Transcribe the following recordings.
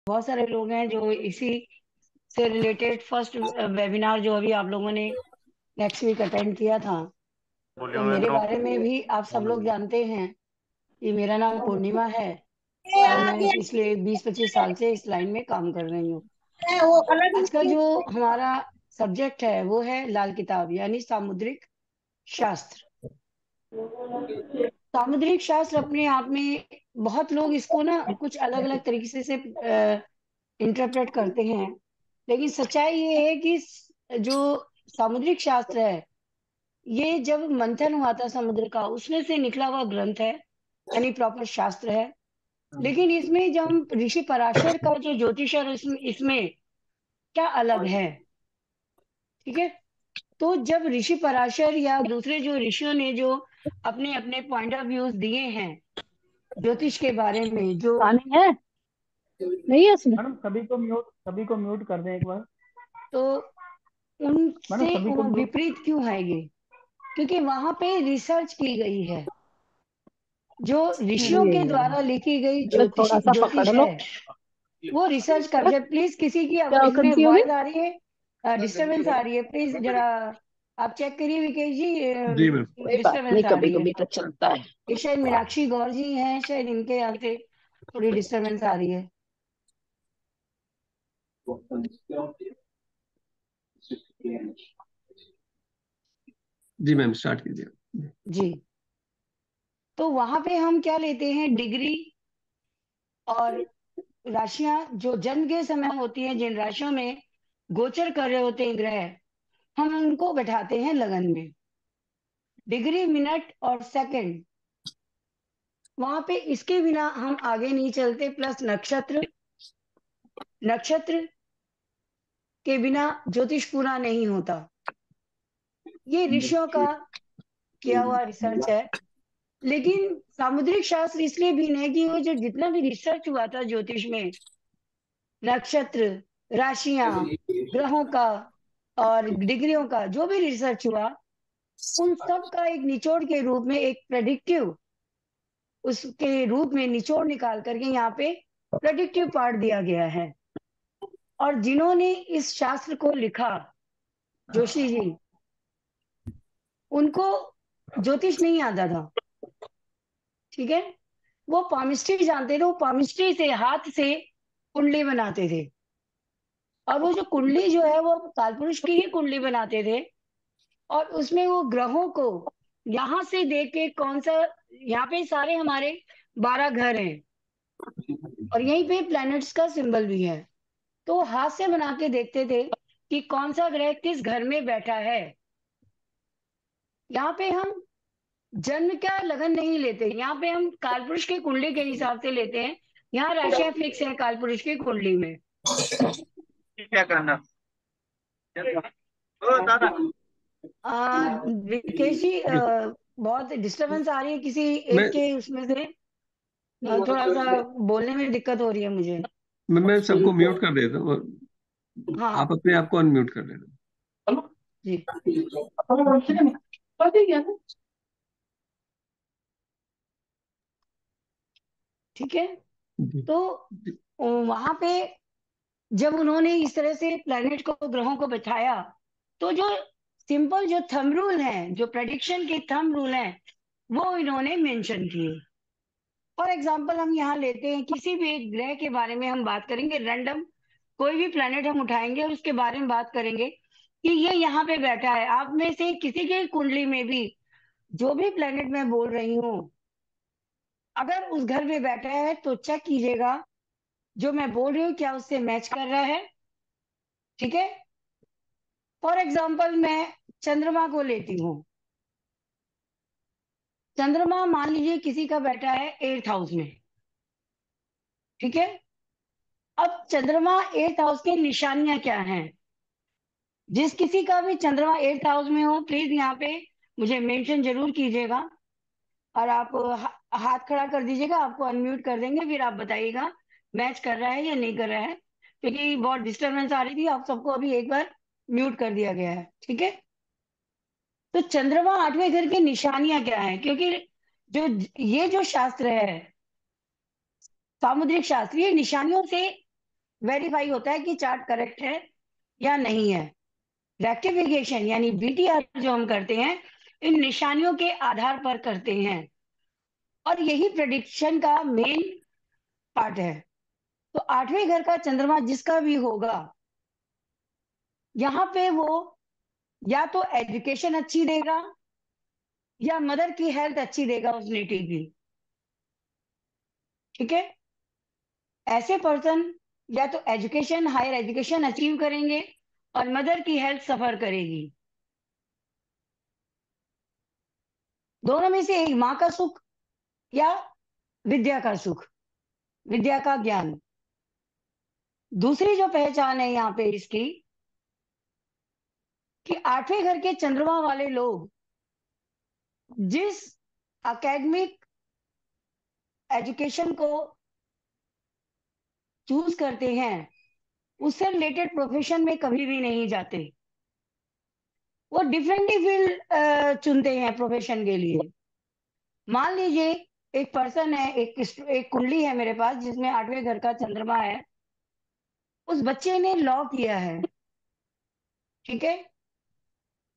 बहुत सारे लोग हैं जो इसी से रिलेटेड फर्स्ट वेबिनार जो अभी आप लोगों ने नेक्स्ट वीक अटेंड किया था, तो मेरे बारे में भी आप सब लोग जानते हैं कि मेरा नाम पूर्णिमा है और मैं पिछले 20-25 साल से इस लाइन में काम कर रही हूँ। आज का जो हमारा सब्जेक्ट है वो है लाल किताब यानी सामुद्रिक शास्त्र। सामुद्रिक शास्त्र अपने आप में बहुत लोग इसको ना कुछ अलग अलग तरीके से इंटरप्रेट करते हैं, लेकिन सच्चाई ये है कि जो सामुद्रिक शास्त्र है ये जब मंथन हुआ था समुद्र का उसमें से निकला हुआ ग्रंथ है, यानी प्रॉपर शास्त्र है। लेकिन इसमें जब हम ऋषि पराशर का जो ज्योतिष है इसमें क्या अलग है, ठीक है। तो जब ऋषि पराशर या दूसरे जो ऋषियों ने जो अपने अपने पॉइंट ऑफ व्यूज दिए हैं ज्योतिष के बारे में, जो पानी है नहीं है उसमें। मैडम सभी को म्यूट कर दें एक बार। तो मैडम उनसे सभी को वो म्यूट। विपरीत क्यों है ये? क्योंकि वहां पे रिसर्च की गई है, जो ऋषियों ये के द्वारा लिखी गई ये थोड़ा सा पकड़ ज्योतिष लो। है वो रिसर्च कर बस, जाए। प्लीज किसी की क्या इसमें कौन सी होगी? वॉइस आ रही है, डिस्टरबेंस आ रही है, प्लीज जरा आप चेक करिए विकेश जी मैम। जी, कोई बात नहीं, डिस्टरबेंस आ कभी रही है। कभी तो चलता है। ये शायद मीनाक्षी गौर जी हैं, शायद इनके यहाँ से थोड़ी डिस्टरबेंस आ रही है। जी मैम, स्टार्ट कीजिए। जी, तो वहां पे हम क्या लेते हैं, डिग्री और राशियां जो जन्म के समय होती हैं, जिन राशियों में गोचर कर रहे होते हैं ग्रह, हम उनको बैठाते हैं लगन में। डिग्री मिनट और सेकंड वहां पे इसके बिना हम आगे नहीं चलते। प्लस नक्षत्र, नक्षत्र के बिना ज्योतिष पूरा नहीं होता। ये ऋषियों का किया हुआ रिसर्च है। लेकिन सामुद्रिक शास्त्र इसलिए भिन्न है कि वो जो जितना भी रिसर्च हुआ था ज्योतिष में, नक्षत्र, राशियां, ग्रहों का और डिग्रियों का जो भी रिसर्च हुआ, उन सब का एक निचोड़ के रूप में, एक प्रेडिक्टिव उसके रूप में निचोड़ निकाल करके यहाँ पे प्रेडिक्टिव पार्ट दिया गया है। और जिन्होंने इस शास्त्र को लिखा, जोशी जी, उनको ज्योतिष नहीं आता था, ठीक है। वो पामिस्ट्री जानते थे, वो पामिस्ट्री से हाथ से कुंडली बनाते थे। और वो जो कुंडली जो है वो कालपुरुष की ही कुंडली बनाते थे। और उसमें वो ग्रहों को यहां से देख के कौन सा, यहाँ पे सारे हमारे 12 घर हैं और यहीं पे प्लैनेट्स का सिंबल भी है। तो वो हाथ से बना के देखते थे कि कौन सा ग्रह किस घर में बैठा है। यहाँ पे हम जन्म का लगन नहीं लेते, यहाँ पे हम कालपुरुष की कुंडली के हिसाब से लेते हैं। यहाँ राशियां फिक्स है कालपुरुष की कुंडली में। क्या करना ओ दादा। विकेश जी, बहुत डिस्टरबेंस आ रही है किसी मैं एक के उसमें से। थोड़ा सा बोलने में दिक्कत हो रही है मुझे। मैं सबको म्यूट कर देता हूँ और आप हाँ अपने आप को अनम्यूट कर लेना। जी, ठीक है। जी। तो वहां पे जब उन्होंने इस तरह से प्लेनेट को, ग्रहों को बैठाया, तो जो सिंपल जो थंब रूल हैं, जो प्रेडिक्शन के थंब रूल हैं, वो इन्होंने मेंशन किए। फॉर एग्जाम्पल हम यहाँ लेते हैं, किसी भी एक ग्रह के बारे में हम बात करेंगे, रैंडम कोई भी प्लेनेट हम उठाएंगे और उसके बारे में बात करेंगे कि ये यहाँ पे बैठा है। आप में से किसी के कुंडली में भी जो भी प्लेनेट मैं बोल रही हूँ अगर उस घर में बैठा है तो चेक कीजिएगा जो मैं बोल रही हूँ क्या उससे मैच कर रहा है, ठीक है। फॉर एग्जाम्पल मैं चंद्रमा को लेती हूँ। चंद्रमा मान लीजिए किसी का बैठा है 8th हाउस में, ठीक है। अब चंद्रमा 8th हाउस की निशानियां क्या हैं? जिस किसी का भी चंद्रमा 8th हाउस में हो, प्लीज यहाँ पे मुझे मेंशन जरूर कीजिएगा। और आप हाथ खड़ा कर दीजिएगा, आपको अनम्यूट कर देंगे, फिर आप बताइएगा मैच कर रहा है या नहीं कर रहा है। क्योंकि बहुत डिस्टरबेंस आ रही थी, आप सबको अभी एक बार म्यूट कर दिया गया है, ठीक है। तो चंद्रमा 8वें घर की निशानियां क्या है? क्योंकि जो ये जो शास्त्र है, सामुद्रिक शास्त्र, ये निशानियों से वेरीफाई होता है कि चार्ट करेक्ट है या नहीं है। रेक्टिफिकेशन यानी बीटीआर जो हम करते हैं, इन निशानियों के आधार पर करते हैं, और यही प्रेडिक्शन का मेन पार्ट है। तो आठवें घर का चंद्रमा जिसका भी होगा, यहाँ पे वो या तो एजुकेशन अच्छी देगा या मदर की हेल्थ अच्छी देगा उस नेटिव की। ठीक है, ऐसे पर्सन या तो एजुकेशन, हायर एजुकेशन अचीव करेंगे और मदर की हेल्थ सफर करेगी। दोनों में से एक, माँ का सुख या विद्या का सुख, विद्या का ज्ञान। दूसरी जो पहचान है यहाँ पे इसकी, कि आठवें घर के चंद्रमा वाले लोग जिस एकेडमिक एजुकेशन को चूज करते हैं, उससे रिलेटेड प्रोफेशन में कभी भी नहीं जाते। वो डिफरेंट ही फील्ड चुनते हैं प्रोफेशन के लिए। मान लीजिए एक पर्सन है, एक कुंडली है मेरे पास जिसमें आठवें घर का चंद्रमा है। उस बच्चे ने लॉ किया है, ठीक है,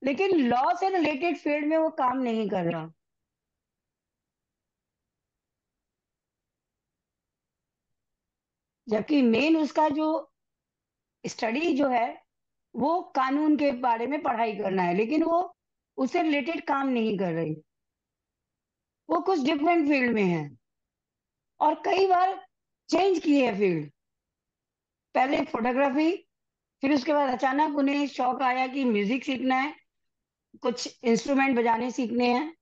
लेकिन लॉ से रिलेटेड फील्ड में वो काम नहीं कर रहा। जबकि मेन उसका जो स्टडी जो है वो कानून के बारे में पढ़ाई करना है, लेकिन वो उससे रिलेटेड काम नहीं कर रही, वो कुछ डिफरेंट फील्ड में है। और कई बार चेंज की है फील्ड, पहले फोटोग्राफी, फिर उसके बाद अचानक उन्हें शौक आया कि म्यूजिक सीखना है, कुछ इंस्ट्रूमेंट बजाने सीखने हैं।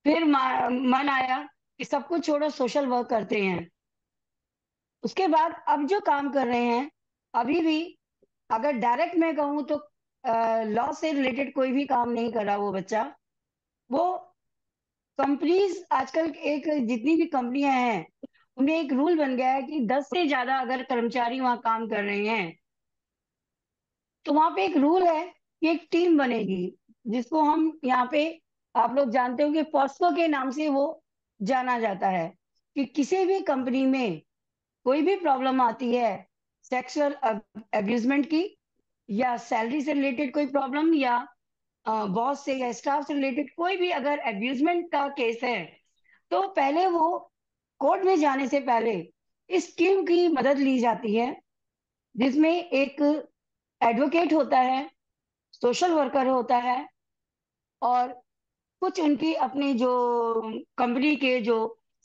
फिर मन आया कि सब कुछ छोड़ो, सोशल वर्क करते हैं। उसके बाद अब जो काम कर रहे हैं, अभी भी अगर डायरेक्ट मैं कहूँ तो लॉ से रिलेटेड कोई भी काम नहीं कर रहा वो बच्चा। वो कंपनीज आजकल, एक जितनी भी कंपनियां हैं उनमें एक रूल बन गया है कि 10 से ज्यादा अगर कर्मचारी वहां काम कर रहे हैं तो वहां पे एक रूल है कि एक टीम बनेगी, जिसको हम यहाँ पे, आप लोग जानते हो कि पॉस्को के नाम से वो जाना जाता है। कि किसी भी कंपनी में कोई भी प्रॉब्लम आती है, सेक्सुअल अब्यूजमेंट की, या सैलरी से रिलेटेड कोई प्रॉब्लम, या बॉस से या स्टाफ से रिलेटेड कोई भी अगर अब्यूजमेंट का केस है, तो पहले वो कोर्ट में जाने से पहले इस टीम की मदद ली जाती है, जिसमें एक एडवोकेट होता है, सोशल वर्कर होता है, और कुछ उनकी अपनी जो कंपनी के जो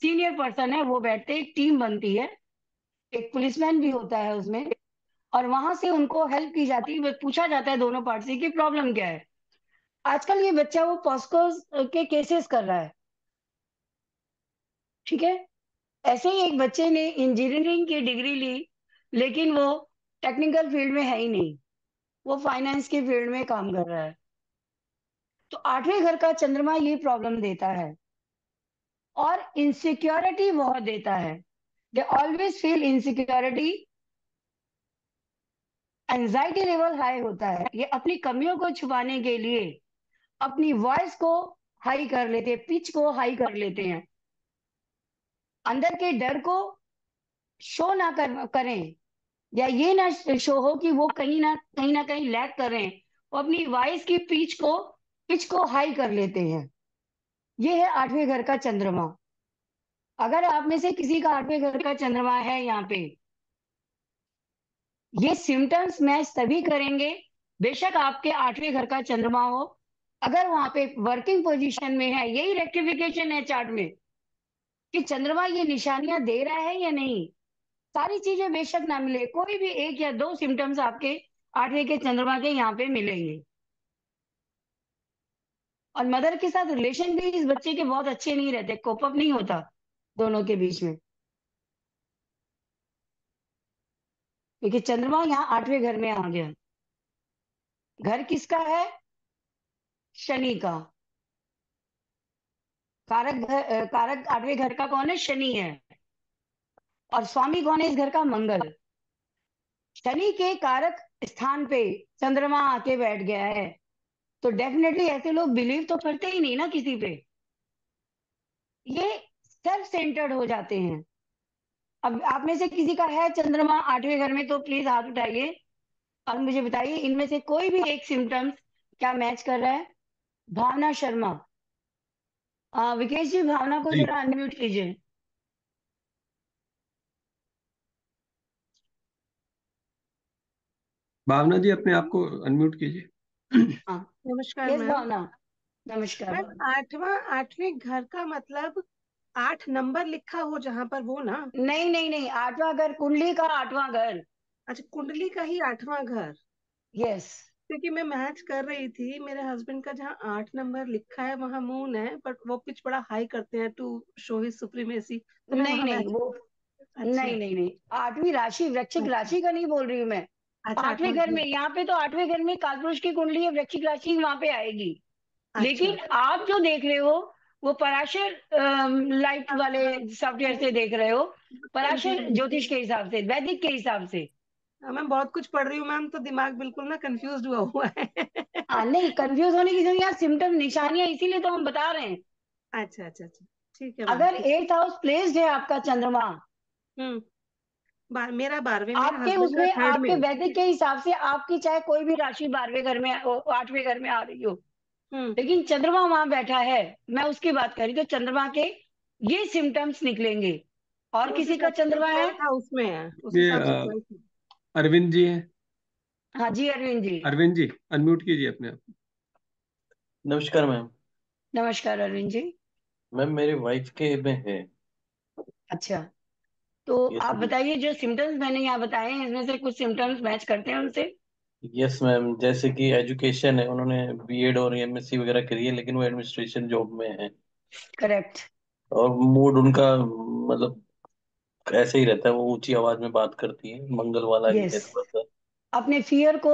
सीनियर पर्सन है वो बैठते हैं, एक टीम बनती है। एक पुलिसमैन भी होता है उसमें, और वहां से उनको हेल्प की जाती है, पूछा जाता है दोनों पार्ट से कि प्रॉब्लम क्या है। आजकल ये बच्चा वो पॉस्को के केसेस कर रहा है, ठीक है। ऐसे ही एक बच्चे ने इंजीनियरिंग की डिग्री ली, लेकिन वो टेक्निकल फील्ड में है ही नहीं, वो फाइनेंस के फील्ड में काम कर रहा है। तो आठवें घर का चंद्रमा ये प्रॉब्लम देता है, और इनसिक्योरिटी बहुत देता है। They always feel insecurity, anxiety level high होता है। ये अपनी कमियों को छुपाने के लिए अपनी वॉइस को हाई कर लेते हैं, पिच को हाई कर लेते हैं, अंदर के डर को शो ना करें, या ये ना शो हो कि वो कहीं ना कहीं लैग कर रहे हैं। वो अपनी वॉइस की पिच को हाई कर लेते हैं। ये है आठवें घर का चंद्रमा। अगर आप में से किसी का आठवें घर का चंद्रमा है यहाँ पे, ये सिम्टम्स मैच तभी करेंगे, बेशक आपके आठवें घर का चंद्रमा हो, अगर वहां पे वर्किंग पोजीशन में है। यही रेक्टिफिकेशन है चार्ट में, कि चंद्रमा ये निशानियां दे रहा है या नहीं। सारी चीजें बेशक ना मिले, कोई भी एक या दो सिम्टम्स आपके आठवें के चंद्रमा के यहाँ पे मिलेंगे। और मदर के साथ रिलेशन भी इस बच्चे के बहुत अच्छे नहीं रहते, कोपअप नहीं होता दोनों के बीच में, क्योंकि चंद्रमा यहाँ आठवें घर में आ गया। घर किसका है? शनि का। कारक आठवें घर का कौन है? शनि है। और स्वामी कौन है इस घर का? मंगल। शनि के कारक स्थान पे चंद्रमा आके बैठ गया है, तो डेफिनेटली ऐसे लोग बिलीव तो करते ही नहीं ना किसी पे, ये सेल्फ सेंटर्ड हो जाते हैं। अब आप में से किसी का है चंद्रमा 8वें घर में तो प्लीज हाथ उठाइए और मुझे बताइए इनमें से कोई भी एक सिम्टम्स क्या मैच कर रहा है। भावना शर्मा। विकेश जी, भावना को जी जरा अनम्यूट कीजिए। भावना जी, अपने आप को अनम्यूट कीजिए। हाँ। नमस्कार यस मैम। भावना। नमस्कार मैम भावना। आठवें घर का मतलब 8 नंबर लिखा हो जहां पर, वो ना? नहीं नहीं नहीं, 8वां घर, कुंडली का 8वां घर। अच्छा, कुंडली का ही 8वां घर। यस। क्योंकि मैं मैच कर रही थी, मेरे हस्बैंड का जहाँ 8 नंबर लिखा है वहां मून है, बट वो पिच बड़ा हाई करते हैं टू शो हिज सुप्रीमेसी, तो मैं नहीं वहां नहीं मैच। वो, नहीं अच्छा। नहीं नहीं, 8वीं राशि वृश्चिक अच्छा। राशि का नहीं बोल रही हूँ मैं। अच्छा, 8वें 8वां घर घर। में, यहाँ पे तो 8वें घर में कालपुरुष की कुंडली है, वृश्चिक राशि वहां पे आएगी। अच्छा। लेकिन आप जो देख रहे हो वो पराशर लाइट वाले सॉफ्टवेयर से देख रहे हो, पराशर ज्योतिष के हिसाब से, वैदिक के हिसाब से। मैं बहुत कुछ पढ़ रही हूँ मैम, तो दिमाग बिल्कुल ना कंफ्यूज हुआ हुआ है। हाँ नहीं, कंफ्यूज होने की जरूरत, सिम्टम निशानियां इसीलिए तो हम बता रहे हैं। अच्छा अच्छा अच्छा, ठीक है मैम। अगर 8th हाउस प्लेस्ड है आपका चंद्रमा हम्म। मेरा 12वें में, आपके हस्बैंड का उसमें, थर्ड आपके में। वैदिक के हिसाब से आपकी चाहे कोई भी राशि 12वें घर में 8वें घर में आ रही हो, हम्म। लेकिन चंद्रमा वहां बैठा है, मैं उसकी बात करी तो चंद्रमा के ये सिम्टम्स निकलेंगे। और तो उस किसी का हिसाब से चंद्रमा है? 12th हाउस में है, उस ये हिसाब से 12th में। अरविंद जी हैं। हाँ जी अरविंद जी। अरविंद जी, अनम्यूट कीजिए अपने आप। नमस्कार मैम। नमस्कार अरविंद जी। मैम मेरे वाइफ के में है। अच्छा, तो यस आप मैम। बताइए जो सिम्टम्स मैंने यहाँ बताए हैं इसमें से कुछ सिम्टम्स मैच करते हैं उनसे। यस मैम, जैसे कि एजुकेशन है, उन्होंने बीएड और एमएससी वगैरह करी है, लेकिन वो एडमिनिस्ट्रेशन जॉब में है। करेक्ट। और मूड उनका मतलब ऐसे ही रहता है, वो ऊंची आवाज में बात करती है, मंगल वाला ही यस। है थोड़ा सा। अपने फियर को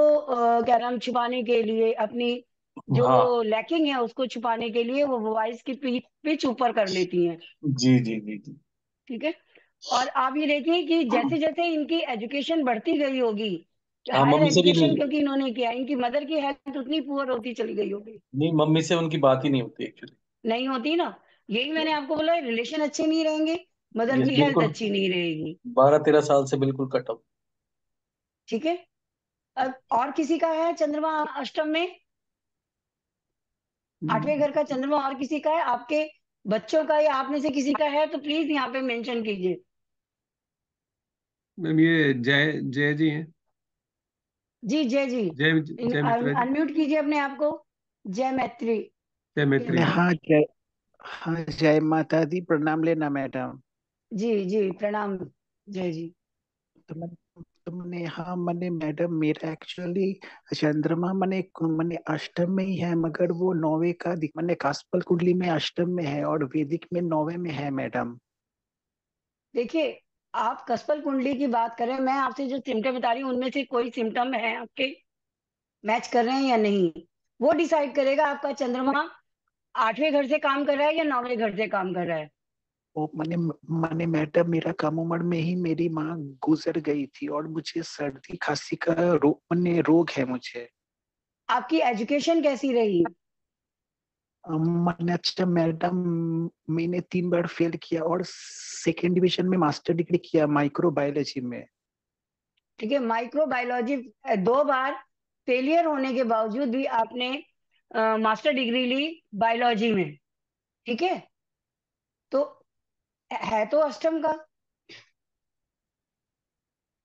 क्या नाम छुपाने के लिए, अपनी जो हाँ। वो लैकिंग है उसको छुपाने के लिए वो वॉइस की पिच ऊपर कर लेती हैं। जी जी जी जी। ठीक है। और आप ये देखिए कि जैसे जैसे इनकी एजुकेशन बढ़ती गई होगी, हाँ, हायर मम्मी से भी एजुकेशन क्योंकि इन्होंने किया, इनकी मदर की हेल्थ उतनी पुअर होती चली गई होगी। नहीं, मम्मी से उनकी बात ही नहीं होती एक्चुअली। नहीं होती ना, यही मैंने आपको बोला, रिलेशन अच्छे नहीं रहेंगे, मदर यस की हेल्थ बिल्कुल। अच्छी नहीं रहेगी। 12-13 साल से बिल्कुल कट ऑफ। ठीक है। अब और किसी का है चंद्रमा अष्टम में, 8वें घर का चंद्रमा और किसी का है, आपके बच्चों का या आप में से किसी का है तो प्लीज यहाँ पे मेंशन कीजिए। मैम ये जय जय जी हैं। जी जय जी। जय मित्रा जी। अनम्यूट कीजिए अपने आप को। जय मैत्री। जय मैत्री जी। हाँ जय, हाँ जय माता दी, प्रणाम लेना मैडम। जी जी प्रणाम। जय जी। तो मैंने हाँ मैंने मैडम, मेरा एक्चुअली चंद्रमा मैंने अष्टम में ही है, मगर वो 9वें का मैंने कास्पल कुंडली में अष्टम में है और वैदिक में 9वें में है मैडम। देखिए, आप कस्पल कुंडली की बात करें, मैं आपसे जो सिम्टम बता रही हूँ उनमें से कोई सिम्टम है आपके मैच कर रहे हैं या नहीं, वो डिसाइड करेगा आपका चंद्रमा 8वें घर से काम कर रहा है या 9वें घर से काम कर रहा है। वो मैंने मैंने मैडम, मेरा कम उम्र में ही मेरी माँ गुजर गई थी और मुझे सर्दी खांसी का रोग है मुझे। आपकी एजुकेशन कैसी रही? मैंने, अच्छा मैडम, मैंने 3 बार फेल किया और सेकेंड डिवीजन में मास्टर डिग्री किया माइक्रोबायोलॉजी में। ठीक है, माइक्रोबायोलॉजी 2 बार फेलियर होने के बावजूद भी आपने मास्टर डिग्री ली बायोलॉजी में। ठीक है, तो है तो अष्टम का,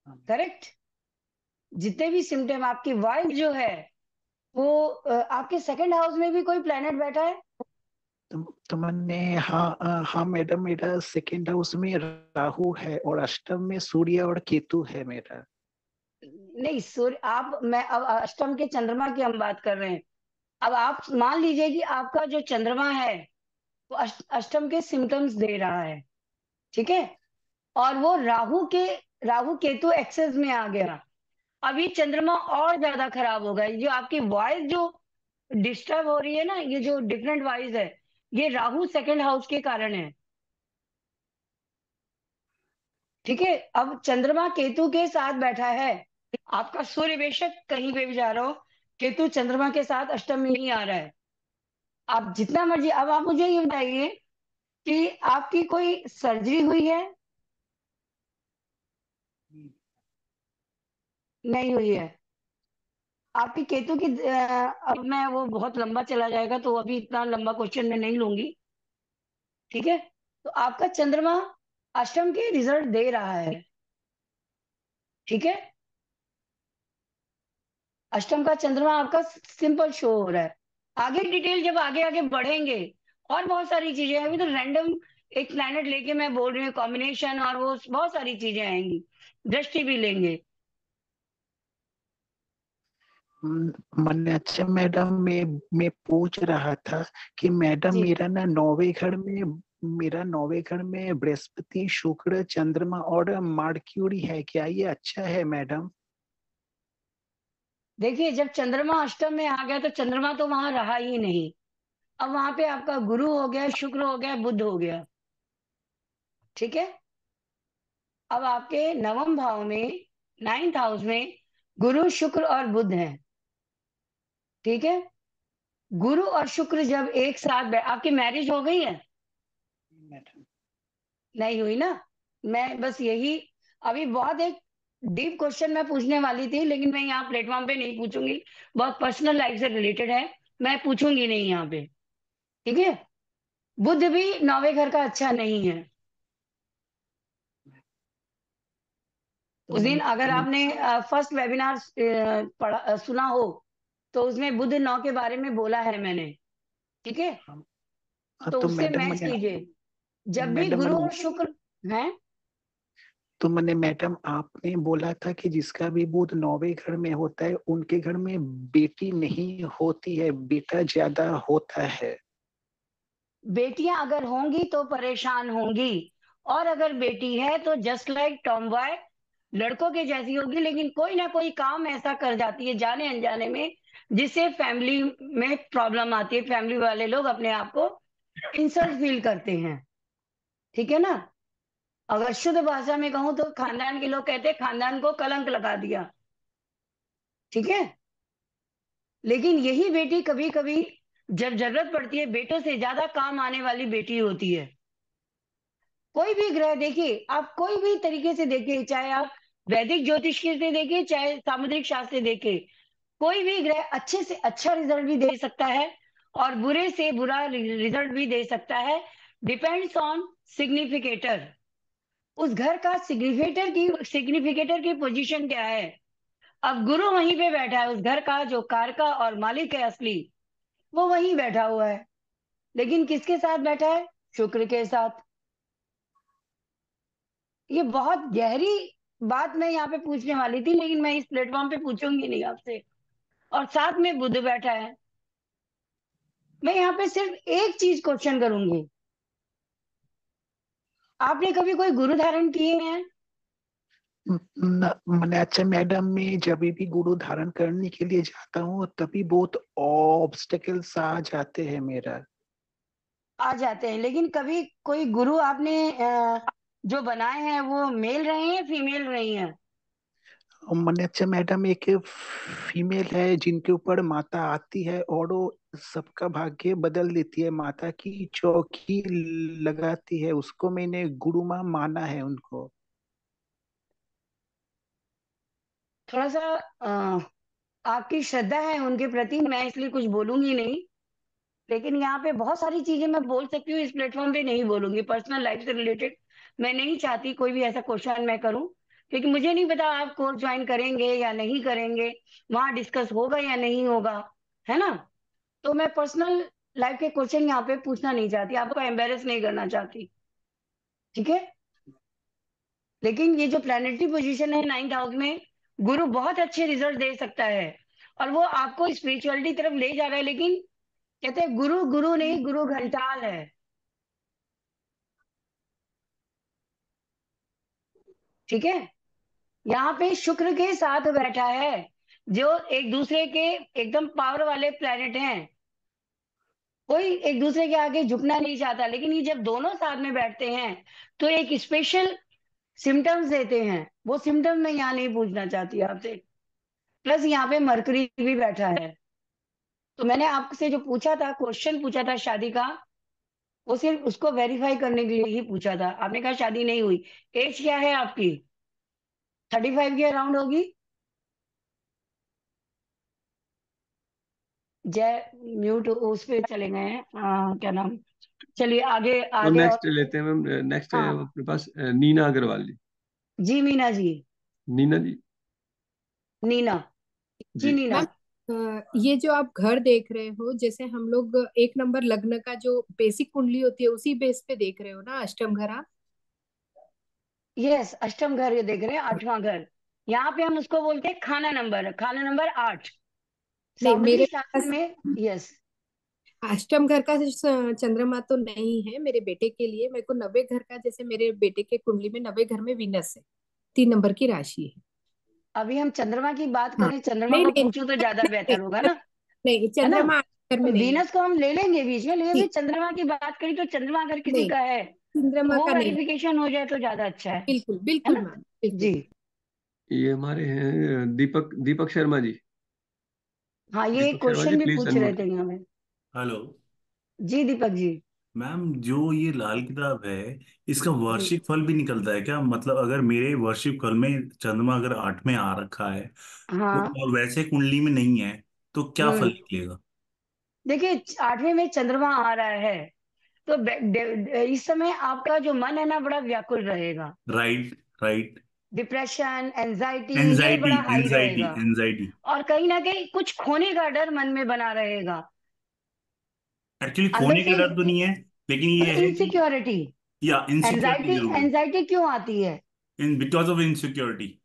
करेक्ट। जितने भी सिम्टम, आपकी वाइफ जो है वो आपके सेकंड हाउस में भी कोई प्लेनेट बैठा है? तो मैंने, हाँ हाँ मैडम, मेरा सेकेंड हाउस में राहु है और अष्टम में सूर्य और केतु है मेरा। नहीं सूर्य, आप, मैं अब अष्टम के चंद्रमा की हम बात कर रहे हैं। अब आप मान लीजिए कि आपका जो चंद्रमा है वो अष्टम के सिम्टम्स दे रहा है। ठीक है, और वो राहु केतु एक्सेस में आ गया। अब ये चंद्रमा और ज्यादा खराब होगा, ये जो आपकी वॉइस जो डिस्टर्ब हो रही है ना, ये जो डिफरेंट वॉइस है, ये राहु सेकंड हाउस के कारण है। ठीक है, अब चंद्रमा केतु के साथ बैठा है, आपका सूर्य बेशक कहीं पे भी जा रहा हो, केतु चंद्रमा के साथ अष्टम में ही आ रहा है। आप जितना मर्जी, अब आप मुझे ये बताइए कि आपकी कोई सर्जरी हुई है? नहीं हुई है। आपकी केतु की अब मैं वो बहुत लंबा चला जाएगा, तो अभी इतना लंबा क्वेश्चन मैं नहीं लूंगी। ठीक है। तो आपका चंद्रमा अष्टम के रिजल्ट दे रहा है। ठीक है। अष्टम का चंद्रमा आपका सिंपल शो हो रहा है। आगे डिटेल जब आगे आगे बढ़ेंगे और बहुत सारी चीजें, अभी तो रैंडम एक प्लैनेट लेके मैं बोल रही हूँ कॉम्बिनेशन, और वो बहुत सारी चीजें आएंगी, दृष्टि भी लेंगे। मैंने अच्छा मैडम, मैं पूछ रहा था कि मैडम जी मेरा नौवे घर में बृहस्पति, शुक्र, चंद्रमा और मर्क्यूरी है, क्या ये अच्छा है मैडम? देखिए, जब चंद्रमा अष्टम में आ गया तो चंद्रमा तो वहां रहा ही नहीं। अब वहां पे आपका गुरु हो गया, शुक्र हो गया, बुध हो गया। ठीक है। अब आपके नवम भाव में, नाइन्थ हाउस में गुरु, शुक्र और बुध हैं। ठीक है। गुरु और शुक्र जब एक साथ आपकी मैरिज हो गई है? मैडम नहीं हुई ना। मैं बस यही, अभी बहुत एक डीप क्वेश्चन मैं पूछने वाली थी, लेकिन मैं यहाँ प्लेटफॉर्म पे नहीं पूछूंगी। बहुत पर्सनल लाइफ से रिलेटेड है, मैं पूछूंगी नहीं यहाँ पे। ठीक है। बुध भी नौवे घर का अच्छा नहीं है। तो उस दिन मैंने अगर मैंने आपने फर्स्ट वेबिनार पढ़ा सुना हो, तो उसमें बुध नौ के बारे में बोला है मैंने। ठीक है। हाँ, तो तो उससे मैडम मैच मैंने कीजिए। जब भी मैडम गुरु मैंने और शुक्र हैं। तो मैंने मैडम, आपने बोला था कि जिसका भी बुध नौवे घर में होता है उनके घर में बेटी नहीं होती है, बेटा ज्यादा होता है। बेटियां अगर होंगी तो परेशान होंगी, और अगर बेटी है तो जस्ट लाइक टॉम बॉय, लड़कों के जैसी होगी, लेकिन कोई ना कोई काम ऐसा कर जाती है जाने अनजाने में, जिससे फैमिली में प्रॉब्लम आती है। फैमिली वाले लोग अपने आप को इंसल्ट फील करते हैं। ठीक है ना। अगर शुद्ध भाषा में कहूं तो खानदान के लोग कहते हैं खानदान को कलंक लगा दिया। ठीक है। लेकिन यही बेटी कभी कभी जब जरूरत पड़ती है, बेटों से ज्यादा काम आने वाली बेटी होती है। कोई भी ग्रह देखिए, आप कोई भी तरीके से देखिए, चाहे आप वैदिक ज्योतिष से देखिए, चाहे सामुद्रिक शास्त्र से देखिए, कोई भी ग्रह अच्छे से अच्छा रिजल्ट भी दे सकता है और बुरे से बुरा रिजल्ट भी दे सकता है। Depends on significator. उस घर का सिग्निफिकेटर की पोजीशन क्या है। अब गुरु वहीं पे बैठा है, उस घर का जो कारका और मालिक है असली, वो वहीं बैठा हुआ है। लेकिन किसके साथ बैठा है? शुक्र के साथ। ये बहुत गहरी बात मैं यहाँ पे पूछने वाली थी, लेकिन मैं इस प्लेटफॉर्म पे पूछूंगी नहीं आपसे। और साथ में बुध बैठा है। मैं यहाँ पे सिर्फ एक चीज क्वेश्चन करूंगी, आपने कभी कोई गुरु धारण किए हैं? मैंने अच्छा मैडम, मैं जब भी गुरु धारण करने के लिए जाता हूँ तभी बहुत ऑब्स्टेकल्स आ जाते हैं मेरा। आ जाते हैं, लेकिन कभी कोई गुरु आपने जो बनाए हैं वो मेल रहे हैं, फीमेल रही हैं? मैंने अच्छा मैडम, एक फीमेल है जिनके ऊपर माता आती है और वो सबका भाग्य बदल देती है, माता की चौकी लगाती है, उसको मैंने गुरु माँ माना है उनको। थोड़ा सा आपकी श्रद्धा है उनके प्रति, मैं इसलिए कुछ बोलूंगी नहीं। लेकिन यहाँ पे बहुत सारी चीजें मैं बोल सकती हूँ, इस प्लेटफॉर्म पे नहीं बोलूंगी, पर्सनल लाइफ से रिलेटेड। मैं नहीं चाहती कोई भी ऐसा क्वेश्चन मैं करूं, क्योंकि मुझे नहीं पता आप कोर्स ज्वाइन करेंगे या नहीं करेंगे, वहां डिस्कस होगा या नहीं होगा, है ना। तो मैं पर्सनल लाइफ के क्वेश्चन यहाँ पे पूछना नहीं चाहती, आपको एम्बेरस नहीं करना चाहती। ठीक है। लेकिन ये जो प्लानिटरी पोजीशन है नाइन्थ हाउस में, गुरु बहुत अच्छे रिजल्ट दे सकता है, और वो आपको स्पिरिचुअलिटी तरफ ले जा रहा है। लेकिन कहते हैं गुरु गुरु नहीं, गुरु घंटाल है। ठीक है। यहाँ पे शुक्र के साथ बैठा है, जो एक दूसरे के एकदम पावर वाले प्लेनेट हैं। कोई एक दूसरे के आगे झुकना नहीं चाहता, लेकिन ये जब दोनों साथ में बैठते हैं तो एक स्पेशल सिम्टम्स देते हैं। वो सिम्टम्स मैं यहाँ नहीं पूछना चाहती आपसे। प्लस यहाँ पे मरकरी भी बैठा है। तो मैंने आपसे जो पूछा था, क्वेश्चन पूछा था शादी का, वो सिर्फ उसको वेरीफाई करने के लिए ही पूछा था। आपने कहा शादी नहीं हुई। एज क्या है आपकी? 35 के अराउंड होगी। जय म्यूट उस पे चले गए हैं, क्या नाम, चलिए आगे तो आगे। नेक्स्ट और लेते हैं मैम। नेक्स्ट है हाँ अपने पास नीना अग्रवाल जी। जी मीना जी, नीना जी। नीना जी, जी। नीना। मैम, ये जो आप घर देख रहे हो, जैसे हम लोग एक नंबर लग्न का जो बेसिक कुंडली होती है उसी बेस पे देख रहे हो ना, अष्टम घर आप? यस, अष्टम घर ये देख रहे हैं, आठवां घर। यहाँ पे हम उसको बोलते हैं खाना नंबर, खाना नंबर 8 नहीं, सामुद्रिक मेरे शास्त्र पास में। यस, अष्टम घर का चंद्रमा तो नहीं है मेरे बेटे के लिए। मेरे को नवे घर का, जैसे मेरे बेटे के कुंडली में नवे घर में वीनस है, 3 नंबर की राशि है। अभी हम चंद्रमा की बात हाँ, करें, चंद्रमा नहीं को नहीं पूछूं तो ज्यादा नहीं बेहतर होगा नहीं, ना, नहीं है ना। चंद्रमा आठ घर में तो नहीं है। वीनस को हम ले लेंगे बीच में, लेकिन अभी ठीक, चंद्रमा की बात करी तो चंद्रमा अगर किसी नहीं का है तो चंद्रमा वो का नहीं। वेरिफिकेशन हो जाए तो ज्यादा अच्छा बिल्कुल है बिल्कुल ना। मैम, बिल्कुल। जी ये हमारे हैं दीपक दीपक शर्मा जी। हाँ, ये दीपक शर्मा जी क्वेश्चन भी प्लीज पूछ रहे अनम्यूट थे कीजिए। हमें। हेलो जी दीपक जी। मैम, जो ये लाल किताब है, इसका जी वार्षिक फल भी निकलता है क्या? मतलब अगर मेरे वार्षिक फल में चंद्रमा अगर 8 में आ रखा है तो, हाँ। और वैसे कुंडली में नहीं है, तो क्या फल हम्म, निकलेगा? देखिए 8वें में चंद्रमा आ रहा है तो इस समय आपका जो मन है ना बड़ा व्याकुल रहेगा। Right, right. डिप्रेशन, एंजाइटी, ये एंजाइटी, बड़ा हाई एंजाइटी, रहेगा। एंजाइटी। और कहीं ना कहीं कुछ खोने का डर मन में बना रहेगा, एक्चुअली अंदर खोने का से डर तो नहीं है, लेकिन ये है कि इनसिक्योरिटी। या इनसिक्योरिटी एंजाइटी, जरूर है। एंजाइटी क्यों आती है? In because of insecurity.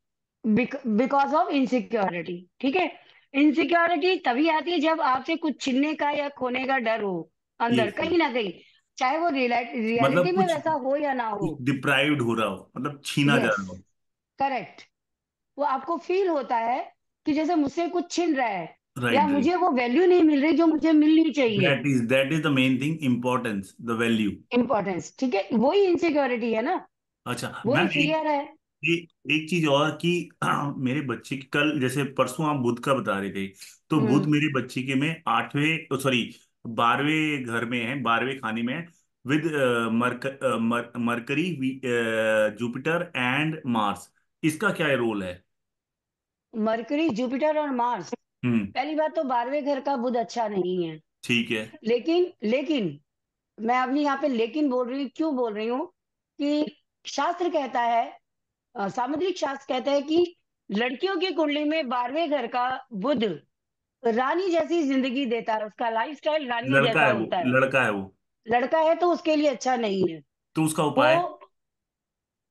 Because of insecurity, ठीक है। इनसिक्योरिटी तभी आती है जब आपसे कुछ छीनने का या खोने का डर हो अंदर, यस, कहीं ना कहीं, चाहे वो रियलिटी मतलब में कुछ वैसा हो या ना हो। डिप्राइव्ड हो रहा हो, मतलब छीना जा यस, रहा हो। करेक्ट। वो आपको फील होता है कि जैसे मुझसे कुछ छिन रहा है, या राइट, राइट। मुझे वो वैल्यू नहीं मिल रही जो मुझे मिलनी चाहिए। That is the main thing, importance, the value. Importance, ठीक है, वही इनसिक्योरिटी है ना, अच्छा वही मैम, फियर है। एक चीज और कि मेरे बच्चे की कल, जैसे परसों आप बुध का बता रहे थे, तो बुध हम्म, मेरे बच्चे के में 8वें, सॉरी 12वें घर में है, 12वें खाने में है, with mercury, Jupiter and Mars. इसका क्या रोल है? मरकरी, जुपिटर और मार्स। हम्म। पहली बात तो 12वें घर का बुध अच्छा नहीं है। ठीक है। लेकिन मैं अभी यहाँ पे लेकिन बोल रही हूँ, क्यों बोल रही हूँ कि शास्त्र कहता है, सामुद्रिक शास्त्र कहता है कि लड़कियों की कुंडली में 12वें घर का बुध रानी जैसी जिंदगी देता है, उसका लाइफस्टाइल रानियों लड़का जैसा है वो, होता है। लड़का है वो। लड़का है तो उसके लिए अच्छा नहीं है तो उसका वो। उपाय?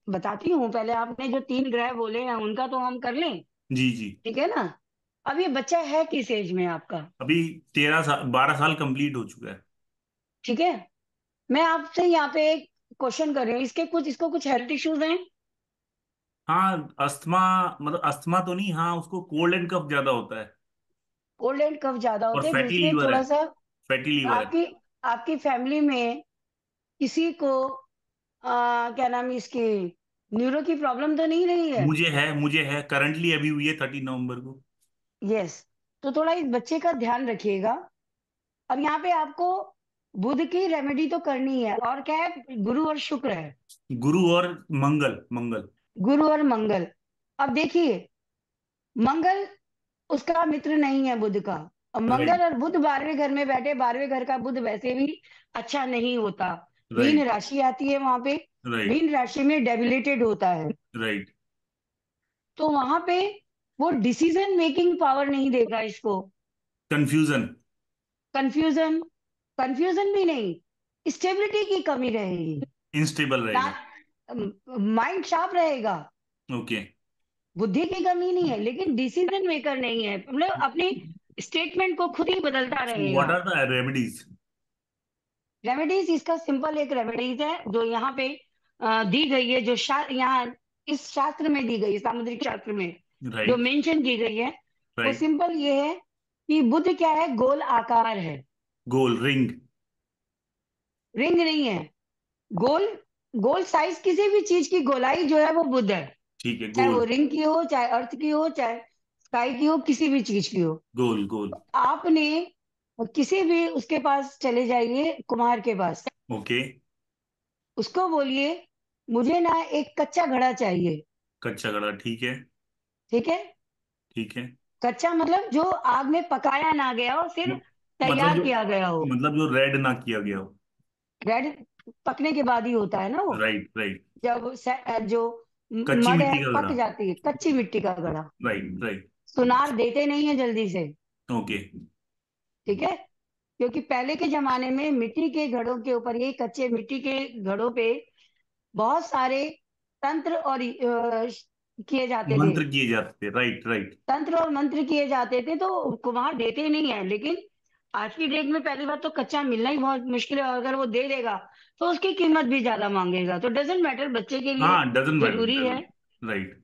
बताती हूँ, पहले आपने जो 3 ग्रह बोले हैं उनका तो हम कर लें, जी, जी। ठीक है ना। अब ये बच्चा है किस एज में आपका? अभी 13 साल, 12 साल कंप्लीट हो चुका है। ठीक है, मैं आपसे यहाँ पे एक क्वेश्चन कर रही हूँ, इसको कुछ हेल्थ इश्यूज हैं? हाँ, अस्थमा, मतलब अस्थमा तो नहीं, हाँ उसको कोल्ड एंड कफ ज्यादा होता है। कोल्ड एंड कफ ज्यादा और होते हैं, फैटी दूसरे लीवर है। थोड़ा सा फैटी लीवर है। आपकी आपकी फैमिली में किसी को क्या नाम है इसकी, न्यूरो की प्रॉब्लम तो नहीं रही है? मुझे है करंटली, अभी हुई है 30 नवंबर को। यस, तो थोड़ा इस बच्चे का ध्यान रखिएगा। अब यहाँ पे आपको बुध की रेमेडी तो करनी है, और क्या है, गुरु और शुक्र है। गुरु और मंगल, मंगल। गुरु और मंगल। अब देखिए, मंगल उसका मित्र नहीं है बुध का। अब मंगल राइट, और बुध 12वें घर में बैठे, 12वें घर का बुध वैसे भी अच्छा नहीं होता। मीन राइट, राशि आती है वहां पे, राइट, मीन राशि में डेबिलिटेड होता है, राइट। तो वहां पे वो डिसीजन मेकिंग पावर नहीं देगा इसको। कंफ्यूजन। कंफ्यूजन, कंफ्यूजन भी नहीं, स्टेबिलिटी की कमी रहेगी। इंस्टेबल रहेगा। माइंड शार्प रहेगा, ओके। बुद्धि की कमी नहीं है, लेकिन डिसीजन मेकर नहीं है, मतलब अपनी स्टेटमेंट को खुद ही बदलता व्हाट रहेगा। Are the remedies? रेमेडीज, इसका सिंपल एक रेमेडीज है जो यहाँ पे दी गई है, जो यहाँ इस शास्त्र में दी गई है, सामुद्रिक शास्त्र में जो राइट, मेंशन की गई है, वो राइट। सिंपल ये है कि बुध क्या है, गोल आकार है। गोल रिंग। रिंग नहीं है, गोल। गोल साइज किसी भी चीज की गोलाई जो है वो बुध है, ठीक है, चाहे वो गोल। रिंग की हो, चाहे अर्थ की हो, चाहे स्काई की हो, किसी भी चीज की हो। गोल, गोल। आपने किसी भी उसके पास चले जाइए, कुम्हार के पास, ओके। उसको बोलिए मुझे ना एक कच्चा घड़ा चाहिए। कच्चा गला, ठीक है। ठीक है, ठीक है। कच्चा मतलब जो आग में पकाया ना गया हो, सिर्फ मतलब तैयार जो किया गया हो। मतलब जो रेड ना किया गया हो। रेड पकने के बाद ही होता है ना वो। Right right. जब जो कच्ची मड है मिट्टी का पक घड़ा। जाती है, कच्ची मिट्टी का घड़ा। Right right. सुनार देते नहीं है जल्दी से। ओके। ठीक है, क्योंकि पहले के जमाने में मिट्टी के घड़ों के ऊपर, ये कच्चे मिट्टी के घड़ों पे बहुत सारे तंत्र और किए जाते थे। मंत्र किए जाते थे। Right right. तंत्र और मंत्र किए जाते थे, तो कुम्हार देते नहीं है। लेकिन आज की डेट में पहली बात तो कच्चा मिलना ही बहुत मुश्किल है, और अगर वो दे देगा तो उसकी कीमत भी ज्यादा मांगेगा। तो डजेंट मैटर, बच्चे के लिए हाँ, डजंट मैटर, जरूरी है। डजंट। राइट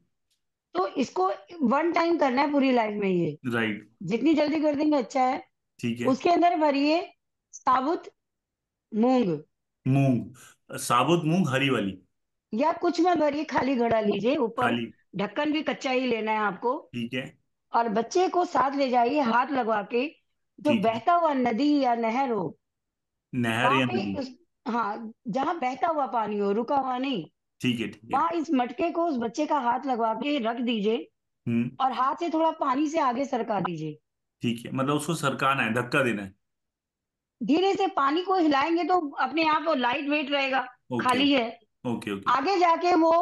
तो इसको वन टाइम करना है पूरी लाइफ में ये। राइट। जितनी जल्दी कर देंगे अच्छा है। ठीक है। उसके अंदर भरिए साबुत मूंग, मूंग, साबुत मूंग, हरी वाली। या कुछ में भरिए, खाली घड़ा लीजिए, ऊपर खाली। ढक्कन भी कच्चा ही लेना है आपको। ठीक है। और बच्चे को साथ ले जाइए, हाथ लगवा के। जो ठीक है। बहता हुआ नदी या नहर हो नहर वहां या पे नदी। उस, हाँ, जहां बहता हुआ पानी हो, रुका हुआ नहीं, ठीक है ठीक है। वहां इस मटके को उस बच्चे का हाथ लगवा के रख दीजिए। हम्म। और हाथ से थोड़ा पानी से आगे सरका दीजिए। ठीक है, मतलब उसको सरकाना है, धक्का देना है। धीरे से पानी को हिलाएंगे तो अपने आप वो लाइट वेट रहेगा, ओके खाली है। Okay okay. आगे जाके वो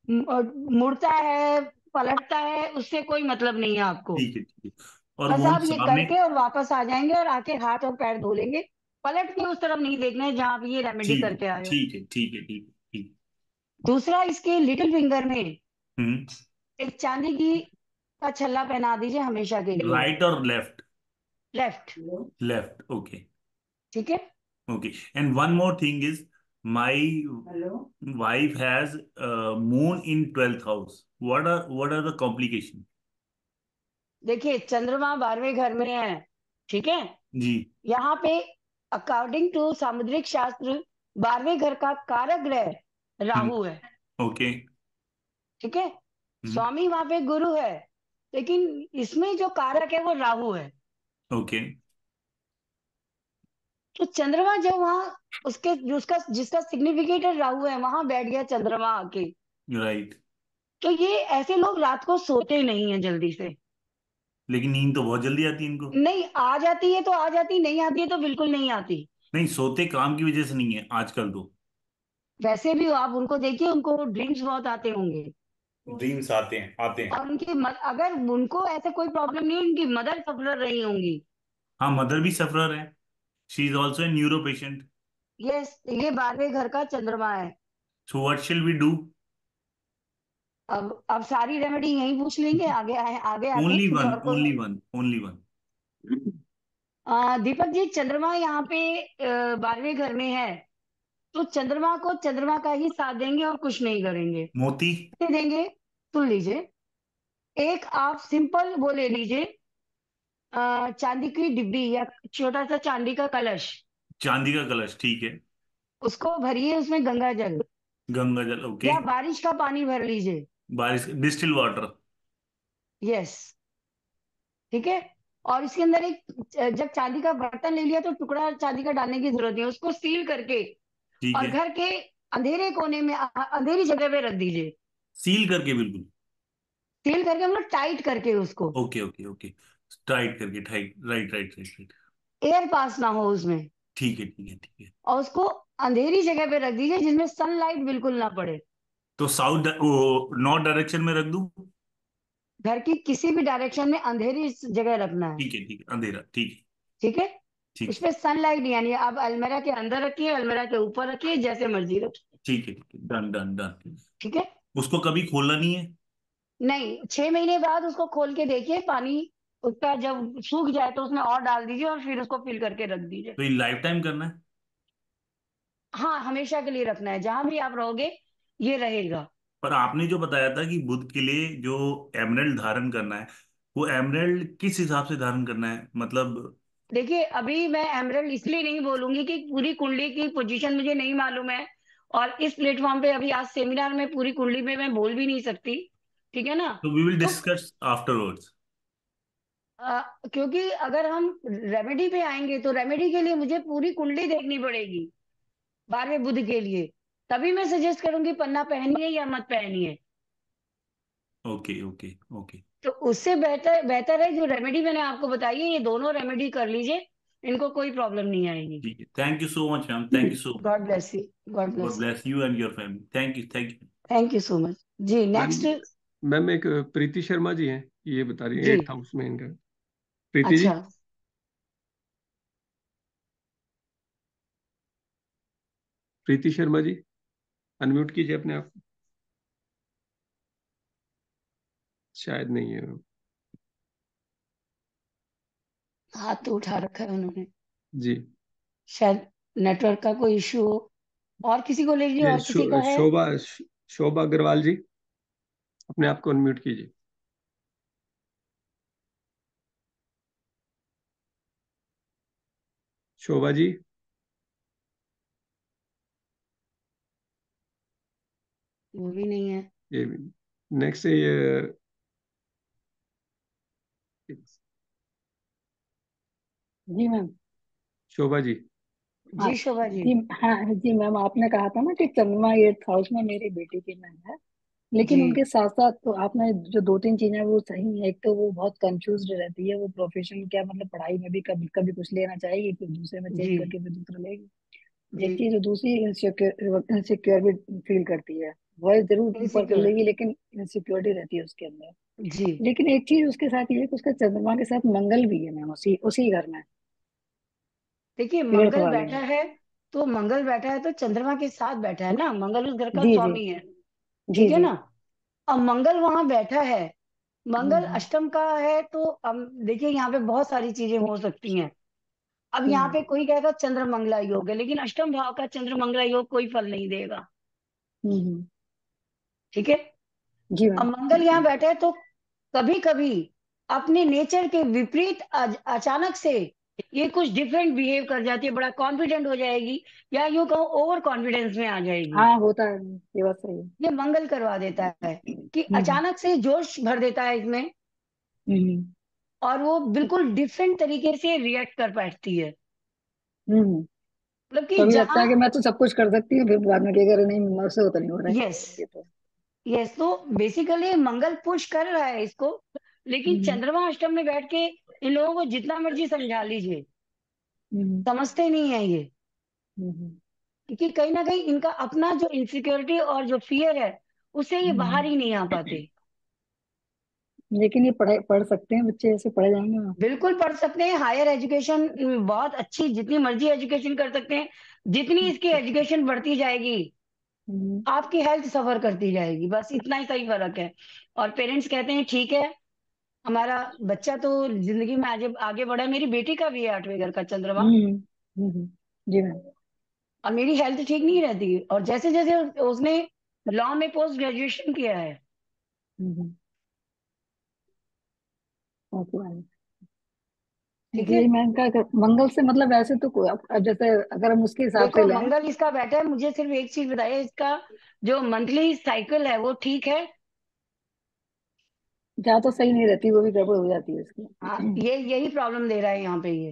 मुड़ता है, पलटता है, उससे कोई मतलब नहीं है आपको। ठीक है ठीक है। और बस वो आप ये सामने। करके और वापस आ जाएंगे, और आके हाथ और पैर धो लेंगे। पलट के उस तरफ नहीं देखना है जहां पे ये रेमेडी ठीक करके आए हो। ठीक है ठीक है ठीक है ठीक। दूसरा, इसके लिटिल फिंगर में हम्म। एक चांदी की का छल्ला पहना दीजिए हमेशा के लिए। राइट और लेफ्ट? लेफ्ट। लेफ्ट, ओके ठीक है। Okay. And one more thing is, my wife has moon in 12th house. What are the complication? देखिए, चंद्रमा 12वें घर में है। ठीक है। जी। यहाँ पे अकॉर्डिंग टू सामुद्रिक शास्त्र 12वें घर का कारक ग्रह राहु है। ओके। ठीक है। स्वामी वहां पे गुरु है, लेकिन इसमें जो कारक है वो राहु है। ओके। तो चंद्रमा जब वहां उसके जो उसका जिसका सिग्निफिकेटर राहु है वहां बैठ गया चंद्रमा आके, राइट। तो ये ऐसे लोग रात को सोते नहीं है जल्दी से। लेकिन नींद तो बहुत जल्दी आती है इनको। नहीं, आ जाती है तो आ जाती, नहीं आती है तो बिल्कुल नहीं आती। नहीं, सोते काम की वजह से नहीं है आजकल तो। वैसे भी आप उनको देखिए, उनको ड्रीम्स बहुत आते होंगे। ड्रीम्स आते हैं आते हैं। और अगर उनको ऐसे कोई प्रॉब्लम नहीं है, उनकी मदर सफर रही होंगी। हाँ, मदर भी सफरर है। She is also a neuro patient. ये 12वें घर का चंद्रमा है। सो व्हाट शिल वी डू? अब सारी रेमेडी यहीं पूछ लेंगे, आगे आए आगे आके ओनली किसी वन, और को। Only one, only one. Deepak ji, चंद्रमा यहाँ पे 12वें घर में है, तो चंद्रमा को चंद्रमा का ही साथ देंगे और कुछ नहीं करेंगे। मोती। कैसे देंगे? सुन लीजिए। एक आप सिंपल वो ले लीजिए, चांदी की डिब्बी या छोटा सा चांदी का कलश। चांदी का कलश, ठीक है। उसको भरिए उसमें गंगा जल, गंगा जल, ओके। या बारिश का पानी भर लीजिए। बारिश, डिस्टिल वाटर। यस। ठीक है। और इसके अंदर एक, जब चांदी का बर्तन ले लिया तो टुकड़ा चांदी का डालने की जरूरत नहीं है, उसको सील करके ठीक और है। घर के अंधेरे कोने में, अंधेरी जगह पे रख दीजिए। सील करके बिल्कुल। सील करके मतलब टाइट करके उसको, ओके ओके ओके। टाइट करके, tight, right right right right. Air pass ना हो उसमें। ठीक है ठीक है ठीक है। और उसको अंधेरी जगह पे रख दीजिए जिसमें सनलाइट बिल्कुल ना पड़े। तो साउथ, नॉर्थ डायरेक्शन में रख दूं? घर की किसी भी डायरेक्शन में अंधेरी जगह रखना है। ठीक है, अंधेरा, ठीक है। ठीक है। ठीक है उसमें सनलाइट, यानी आप अलमीरा के अंदर रखिए, अलमीरा के ऊपर रखिए, जैसे मर्जी रखिए। ठीक है ठीक है, डन डन डन। ठीक है। उसको कभी खोलना नहीं है? नहीं, 6 महीने बाद उसको खोल के देखिए, पानी उसका जब सूख जाए तो उसमें और डाल दीजिए, और फिर उसको फिल करके रख दीजिए। तो ये लाइफ टाइम करना है? हाँ, हमेशा के लिए रखना है, जहां भी आप रहोगे ये रहेगा। पर आपने जो बताया था कि बुध के लिए जो एमरल्ड धारण करना है, वो एमरल्ड किस हिसाब से धारण करना है, मतलब? देखिए, अभी मैं एमरल्ड इसलिए नहीं बोलूंगी कि पूरी कुंडली की पोजीशन मुझे नहीं मालूम है, और इस प्लेटफॉर्म पे अभी आज सेमिनार में पूरी कुंडली में मैं बोल भी नहीं सकती। ठीक है ना। तो वी विल तो डिस्कस आफ्टरवर्ड्स। क्योंकि अगर हम रेमेडी पे आएंगे तो रेमेडी के लिए मुझे पूरी कुंडली देखनी पड़ेगी 12वें बुध के लिए। तभी मैं सजेस्ट करूंगी पन्ना पहनिए या मत पहनिए। Okay okay okay. तो उससे बेहतर बेहतर है जो रेमेडी मैंने आपको बताई है, ये दोनों रेमेडी कर लीजिए। इनको कोई प्रॉब्लम नहीं आएगी। ठीक है, thank you so much ma'am, thank you so much. God bless you. God God bless you. Bless you and your family. Thank you, thank you. Thank you so much जी। Ma'am next. Ma'am एक प्रीति शर्मा जी हैं, ये बता रही है जी। 8th house में इनका। प्रीति जी, अच्छा। प्रीति शर्मा जी, अनम्यूट कीजिए अपने आप। शायद नहीं है मैम। हाथ तो उठा रखा है उन्होंने, जी, शायद नेटवर्क का कोई इश्यू हो। और किसी को ले लीजिए, ये और किसी का है? शोभा शोभा अग्रवाल जी, अपने आप को अनम्यूट कीजिए। शोभा जी, वो भी नहीं है। ये नेक्स्ट है ये जी मैम। शोभा जी। हाँ जी शोभा जी। जी। हाँ जी मैम, आपने कहा था ना कि चंद्रमा 8th हाउस में मेरी बेटी की मैम है, जी लेकिन उनके साथ साथ तो आपने जो दो तीन चीजें वो सही है। एक तो वो बहुत कंफ्यूज रहती है, वो प्रोफेशन क्या मतलब पढ़ाई में भी कभी कभी कुछ लेना चाहेगी, फिर दूसरे में चेंज जी करके फिर दूसरा लेगी। जी। एक चीज, और दूसरी इनसिक्योर भी फील करती है। वॉइस जरूर ऊपर कर इनसिक्योर। लेगी, लेकिन इनसिक्योरिटी रहती है उसके अंदर। जी। लेकिन एक चीज उसके साथ ये है कि उसका चंद्रमा के साथ मंगल भी है मैम, उसी उसी घर में, देखिए, एट्थ मंगल वाले बैठा में। है तो मंगल बैठा है तो चंद्रमा के साथ बैठा है ना, मंगल उस घर का जी जी। स्वामी है। जी ठीक है जी। ना? अब मंगल वहां बैठा है, मंगल हम्म अष्टम का है, तो अब देखिए यहाँ पे बहुत सारी चीजें हो सकती हैं। अब यहाँ हम्म पे कोई कहेगा चंद्र मंगला योग है, लेकिन अष्टम भाव का चंद्र मंगला योग कोई फल नहीं देगा। हम्म। ठीक है? जी अब मैम। मंगल यहाँ बैठे है तो कभी कभी अपने नेचर के विपरीत अचानक से ये कुछ डिफरेंट बिहेव कर जाती है, बड़ा कॉन्फिडेंट हो जाएगी, या यूं कहूँ ओवर कॉन्फिडेंस में आ जाएगी। हाँ होता है, ये बात सही है। ये मंगल करवा देता है कि हम्म अचानक से जोश भर देता है इसमें, हम्म और वो बिल्कुल डिफरेंट तरीके से रिएक्ट कर बैठती है। हम्म। मतलब कि कभी लगता जहाँ। है कि मैं तो सब कुछ कर सकती हूँ, फिर बाद में कह कर नहीं, मुझसे होता नहीं हो रहा है यस। ये तो। यस, तो बेसिकली मंगल पुश कर रहा है इसको, लेकिन हम्म चंद्रमा अष्टम में बैठ के इन लोगों को जितना मर्जी समझा लीजिए, हम्म समझते नहीं है ये। हम्म क्योंकि कहीं ना कहीं इनका अपना जो इनसिक्योरिटी और जो फियर है, उससे ये बाहर हम्म। ही नहीं आ पाते। लेकिन ये पढ़ सकते हैं बच्चे, ऐसे पढ़े जाएंगे ना। बिल्कुल पढ़ सकते हैं, हायर एजुकेशन बहुत अच्छी, जितनी मर्जी एजुकेशन कर सकते हैं। जितनी इसकी अच्छा अच्छा। एजुकेशन बढ़ती जाएगी, हम्म आपकी हेल्थ सफर करती जाएगी, बस इतना ही सही फर्क है। और पेरेंट्स कहते हैं ठीक है, हमारा बच्चा तो जिंदगी में आगे आगे बढ़ा है। मेरी बेटी का भी है 8वें घर का चंद्रमा, हम्म जी मैम। और मेरी हेल्थ ठीक नहीं रहती, और जैसे जैसे उसने लॉ में पोस्ट ग्रेजुएशन किया है। हम्म। Okay ma'am. ठीक है? यही मैम का मंगल से मतलब वैसे तो कोई अब जैसे अगर हम उसके हिसाब से देखो, लें। मंगल इसका बैठा है, मुझे सिर्फ एक चीज बताइए, इसका जो मंथली साइकिल है वो ठीक है? जहाँ तो सही नहीं रहती, वो भी गड़बड़ हो जाती है इसकी। हाँ, ये यही प्रॉब्लम दे रहा है यहाँ पे ये।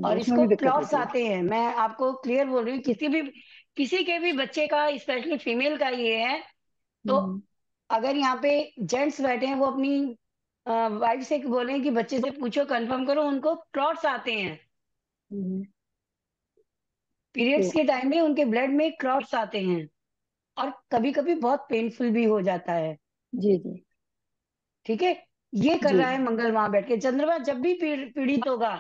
और उसमें इसको भी दिक्कत क्लॉट्स होती है। आते हैं, मैं आपको क्लियर बोल रही हूँ, किसी के भी बच्चे का, स्पेशली फीमेल का ये है। तो हम्म अगर यहाँ पे जेंट्स बैठे हैं, वो अपनी वाइफ से बोले कि बच्चे से पूछो, कंफर्म करो, उनको क्लॉट्स आते हैं। हम्म। तो पीरियड्स के टाइम में उनके ब्लड में क्लॉट्स आते हैं, और कभी कभी बहुत पेनफुल भी हो जाता है। जी जी। ठीक है? ये कर जी। रहा है मंगल वहां बैठ के। चंद्रमा जब भी पीड़ित होगा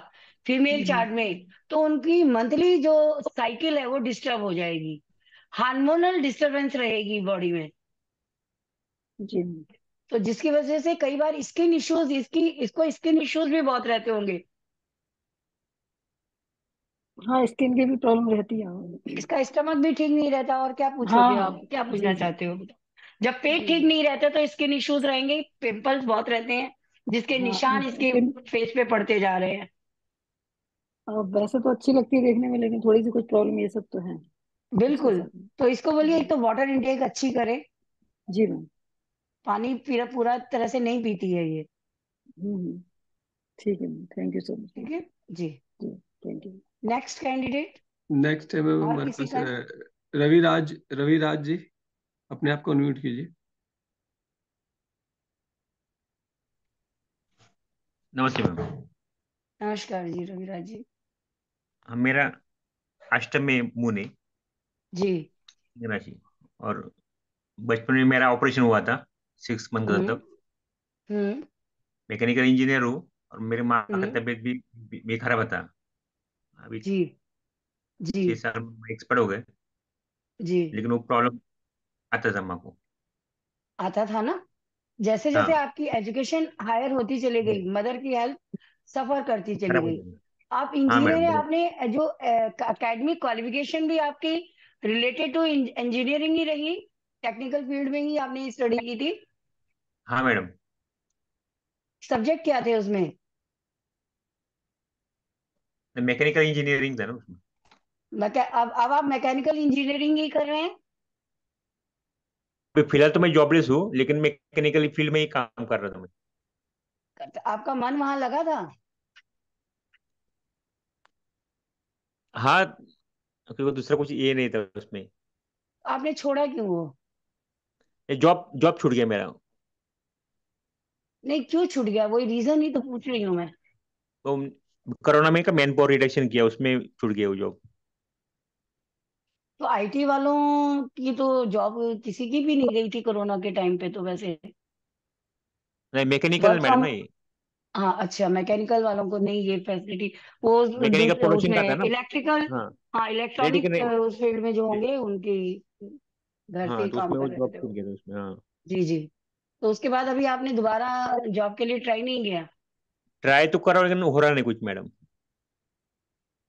फीमेल हम्म चार्ट में, तो उनकी मंथली जो साइकिल है वो डिस्टर्ब हो जाएगी, हार्मोनल डिस्टरबेंस रहेगी बॉडी में। जी। तो जिसकी वजह से कई बार स्किन इश्यूज, इसको स्किन इश्यूज भी बहुत रहते होंगे। हाँ, स्किन की भी प्रॉब्लम रहती है। इसका स्टमक भी ठीक नहीं रहता, और क्या हाँ पूछोगे हाँ। आप, क्या जी पूछना जी। चाहते हो? जब पेट जी ठीक जी। नहीं रहता तो स्किन इश्यूज रहेंगे, पिंपल्स बहुत रहते हैं, जिसके हाँ निशान इसके स्किन फेस पे पड़ते जा रहे हैं। वैसे तो अच्छी लगती है देखने में, लेकिन थोड़ी सी कुछ प्रॉब्लम ये सब तो है इसके बिल्कुल। साथ में। तो इसको बोलिए, जी। एक तो वाटर इनटेक अच्छी करे, जी मैम। पानी पूरा पूरा तरह से नहीं पीती है ये। हम्म। ठीक है ma'am, thank you so much ma'am. ठीक है जी। जी। Thank you. Next candidate. Next है मैम और हमारे किसी पास का है? रविराज जी, अपने आप को अनम्यूट कीजिए। नमस्ते मैम। नमस्कार जी रविराज जी। मेरा अष्टम में मून है, जी। राशि। और बचपन में मेरा ऑपरेशन हुआ था 6 मंथ का हम्म। तब। हम्म। मैकेनिकल इंजीनियर हूँ, और मेरी माँ का हम्म। तबीयत भी खराब था। अभी जी। जी। 6 साल में एक्सपर्ट हो गए, जी। लेकिन वो प्रॉब्लम आता था माँ को। आता था ना। जैसे जैसे हाँ, आपकी एजुकेशन हायर होती चली गई, जी, मदर की हेल्थ सफर करती चली खराब हो गई। जाएगा। आप हाँ इंजीनियर मैडम, हैं, बराबर। आपने जो एकेडमिक क्वालिफिकेशन भी आपकी रिलेटेड टू इंजीनियरिंग ही रही, टेक्निकल फील्ड में ही आपने स्टडी की थी। हाँ मैडम, सब्जेक्ट क्या थे उसमें? मैकेनिकल इंजीनियरिंग था ना उसमें। अब आप मैकेनिकल इंजीनियरिंग ही कर रहे हैं? अभी फिलहाल तो मैं जॉबलेस हूँ, लेकिन मैकेनिकल फील्ड में ही काम कर रहा था मैं। आपका मन वहां लगा था? हाँ, क्योंकि दूसरा कुछ ये नहीं था उसमें। आपने छोड़ा क्यों वो? ये जॉब जॉब छूट गया मेरा। नहीं, क्यों छूट गया? वही रीजन ही तो पूछ रही हूँ मैं। तो कोरोना में का मैन पावर रिडक्शन किया, उसमें छूट गया वो जॉब। तो आईटी वालों की तो जॉब किसी की भी नहीं गई थी कोरोना के टाइम पे तो वैसे। नहीं, मैकेनिकल वर्क मैडम फ्रॉम। ना ये। हाँ, अच्छा, मैकेनिकल वालों को नहीं ये फैसिलिटी। वो मैकेनिकल प्रोडक्शन का था उसमें ना। इलेक्ट्रिकल। हाँ, हाँ, रेडी इलेक्ट्रॉनिक करने। उस फील्ड में जो होंगे उनकी घर से हाँ, ही तो काम उसमें वो कर रहे जॉब थे छूट वो। गया था उसमें, हाँ। जी जी। तो उसके बाद अभी आपने दोबारा जॉब के लिए ट्राई नहीं किया? ट्राई तो करा, लेकिन हो रहा नहीं कुछ मैडम।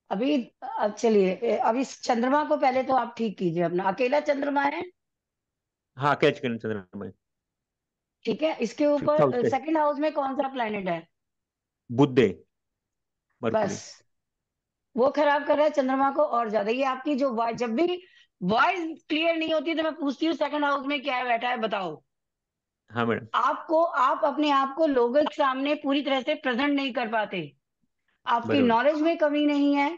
अभी अब चलिए, अभी चंद्रमा को पहले तो आप ठीक कीजिए, अपना अकेला चंद्रमा है। हाँ, कैच करना चंद्रमा में। ठीक है, इसके फिफ्थ हाउस ऊपर पे। सेकंड हाउस में कौन सा प्लेनेट है? बुध है, मरकुरी। बस, वो खराब कर रहा है चंद्रमा को और ज्यादा। ये आपकी जो वॉइस, जब भी वॉइस क्लियर नहीं होती तो मैं पूछती हूँ सेकंड हाउस में क्या है बैठा है, बताओ। हाँ मैडम, आप अपने आप को लोगों के सामने पूरी तरह से प्रेजेंट नहीं कर पाते। आपकी बराबर। नॉलेज में कमी नहीं है।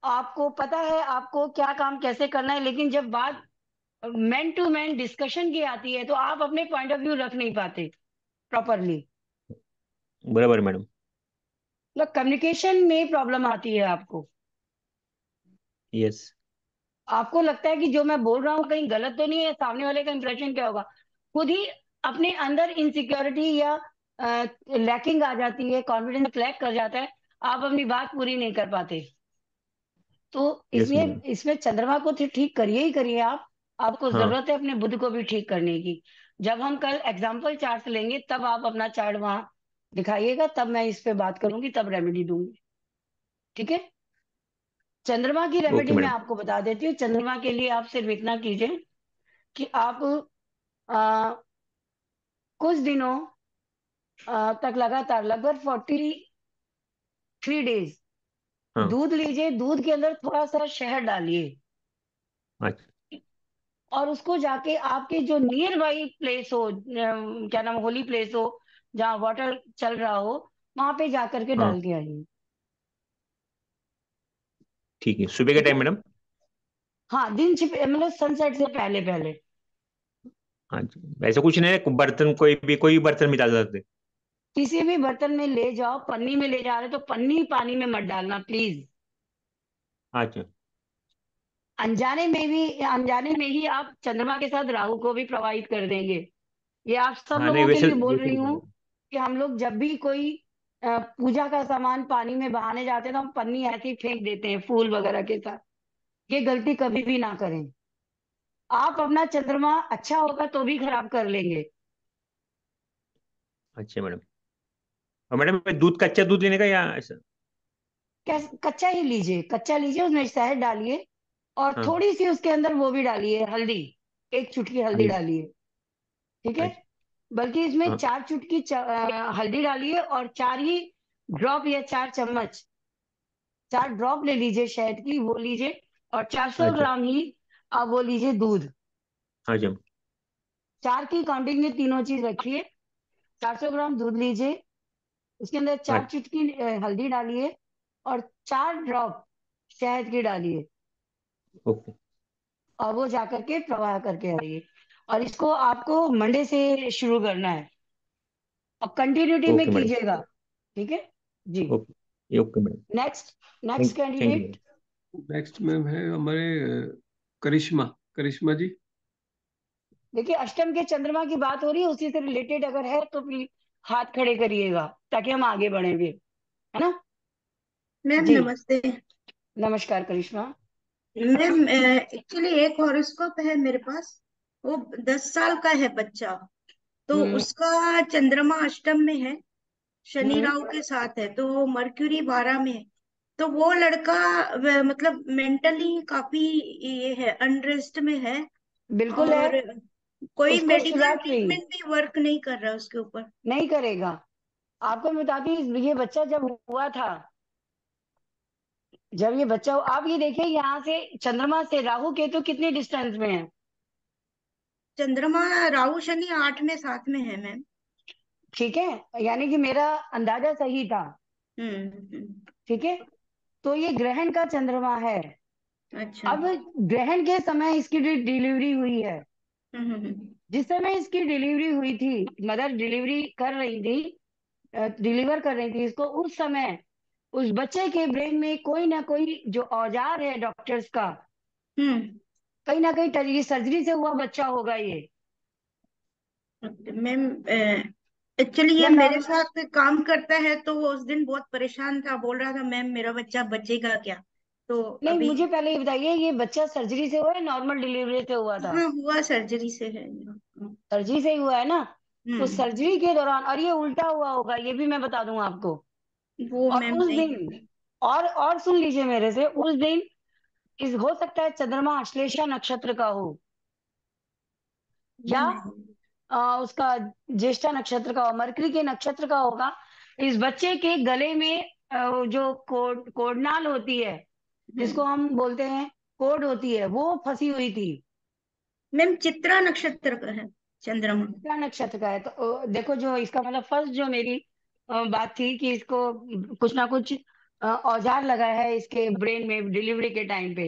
आपको पता है आपको क्या काम कैसे करना है, लेकिन जब बात मैन टू मैन डिस्कशन की आती है तो आप अपने पॉइंट ऑफ व्यू रख नहीं पाते प्रॉपरली। बराबर मैडम। मतलब कम्युनिकेशन में प्रॉब्लम आती है आपको। यस। आपको लगता है कि जो मैं बोल रहा हूँ कहीं गलत तो नहीं है, सामने वाले का इंप्रेशन क्या होगा। खुद ही अपने अंदर इनसिक्योरिटी या लैकिंग आ जाती है, कॉन्फिडेंस लैक कर जाता है। आप अपनी बात पूरी नहीं कर पाते। तो यस इसलिए मैडम। इसमें चंद्रमा को तो ठीक करिए ही करिए आप। आपको हाँ। जरूरत है अपने बुद्ध को भी ठीक करने की। जब हम कल एग्जाम्पल चार्ट लेंगे तब आप अपना चार्ट वहां दिखाइएगा, तब मैं इस पे बात करूंगी, तब रेमेडी दूंगी। ठीक है। चंद्रमा की ओके रेमेडी मैं मैडम। आपको बता देती हूँ। चंद्रमा के लिए आप सिर्फ इतना कीजिए कि आप आ, कुछ दिनों तक लगातार लगभग 43 डेज हाँ। दूध लीजिए। दूध के अंदर थोड़ा सा शहद डालिए अच्छा। और उसको जाके आपके जो नियर बाई प्लेस हो, क्या नाम, होली प्लेस हो, जहाँ वाटर चल रहा हो, वहां पे जा करके हाँ, डाल के आइए। ठीक है, सुबह के ठीक टाइम है। मैडम। हाँ, दिन छिप मतलब सनसेट से पहले पहले। हाँ जी, ऐसा कुछ नहीं है, बर्तन कोई भी बर्तन में डाल सकते हैं। किसी भी बर्तन में ले जाओ, पन्नी में ले जा रहे तो पन्नी पानी में मत डालना प्लीज। अच्छा। अनजाने में ही आप चंद्रमा के साथ राहु को भी प्रभावित कर देंगे। ये आप सब हाँ, नहीं, लोगों के वैसे लिए बोल वैसे रही कुछ नहीं हूँ मैडम। कि हम लोग जब भी कोई पूजा का सामान पानी में बहाने जाते हैं तो हम पन्नी ऐसे ही फेंक देते हैं फूल वगैरह के साथ। ये गलती कभी भी ना करें। आप अपना चंद्रमा अच्छा होगा तो भी खराब कर लेंगे। अच्छा मैडम। और मैडम, दूध कच्चा दूध लेने का या ऐसा? कच्चा ही लीजिए, कच्चा लीजिए, उसमें शहद डालिए और हाँ। थोड़ी सी उसके अंदर वो भी डालिए, हल्दी। एक चुटकी हल्दी हल्दी। डालिए। ठीक है। अच्छा। बल्कि इसमें हाँ। 4 चुटकी हल्दी डालिए और 4 ही ड्रॉप या 4 चम्मच, 4 ड्रॉप ले लीजिए शहद की, वो लीजिए। और 400 अच्छा। ग्राम ही आप वो लीजिए दूध। हाँ जी। 4 की काउंटिंग में तीनों चीज रखिए। 400 ग्राम दूध लीजिए, उसके अंदर चार अच्छा। चुटकी हल्दी डालिए और 4 ड्रॉप शहद की डालिए ओके। और वो जाकर के प्रवाह करके आइए। और इसको आपको मंडे से शुरू करना है और कंटिन्यूटी में ओके मैडम। कीजिएगा। ठीक है जी। Okay. Okay madam. Next next thank you candidate. Next ma'am है हमारे करिश्मा। करिश्मा जी। देखिए अष्टम के चंद्रमा की बात हो रही है, उसी से रिलेटेड अगर है तो फिर हाथ खड़े करिएगा ताकि हम आगे बढ़ेंगे, है ना। मैम जी नमस्ते। नमस्कार करिश्मा। मैम एक्चुअली एक हॉरोस्कोप है मेरे पास, वो 10 साल का है बच्चा, तो हम्म उसका चंद्रमा अष्टम में है, शनि हम्म राहु के साथ है, तो मर्क्यूरी 12 में है। तो वो लड़का मतलब मेंटली काफी ये है, अनरेस्ट में है। बिल्कुल है। और कोई उसको मेडिकल शिवरात्रि ट्रीटमेंट भी वर्क नहीं कर रहा है उसके ऊपर। नहीं करेगा। आपको मैं बताती हूँ, ये बच्चा जब हुआ था, जब ये बच्चा आप ये देखिए यहाँ से चंद्रमा से राहु केतु कितने डिस्टेंस में है। चंद्रमा राहु शनि 8 में 7 में है मैम। ठीक है, यानी कि मेरा अंदाजा सही था। हम्म। ठीक है, तो ये ग्रहण का चंद्रमा है। अच्छा। अब ग्रहण के समय इसकी डिलीवरी हुई है। हम्म। जिस समय इसकी डिलीवरी हुई थी, मदर डिलीवरी कर रही थी, डिलीवर कर रही थी इसको, उस समय उस बच्चे के ब्रेन में कोई ना कोई जो औजार है डॉक्टर्स का, हम्म। कहीं ना कहीं ये सर्जरी से हुआ बच्चा होगा ये, मैम एक्चुअली ये या मेरे नॉर्मल। साथ काम करता है, तो वो उस दिन बहुत परेशान था, बोल रहा था मैम मेरा बच्चा बचेगा क्या। तो नहीं, अभी मुझे पहले ये बताइए, ये बच्चा सर्जरी से हुआ है नॉर्मल डिलीवरी से हुआ था। हाँ हुआ, सर्जरी से है। सर्जरी से ही हुआ है ना। तो हम्म। सर्जरी के दौरान, और ये उल्टा हुआ होगा ये भी मैं बता दूं आपको। वो और मैम उस नहीं दिन, पता। और सुन लीजिए मेरे से, उस दिन इस हो सकता है चंद्रमा अश्लेषा नक्षत्र का हो, या नहीं। उसका ज्येष्ठा नक्षत्र का हो, मरकरी के नक्षत्र का होगा। इस बच्चे के गले में जो कोडनाल होती है, जिसको हम्म। हम बोलते हैं कोड होती है, वो फंसी हुई थी। मैम चित्रा नक्षत्र का है चंद्रमा। चित्रा नक्षत्र का है तो देखो, जो इसका मतलब फर्स्ट जो मेरी बात थी कि इसको कुछ ना कुछ औजार लगा है इसके ब्रेन में डिलीवरी के टाइम पे।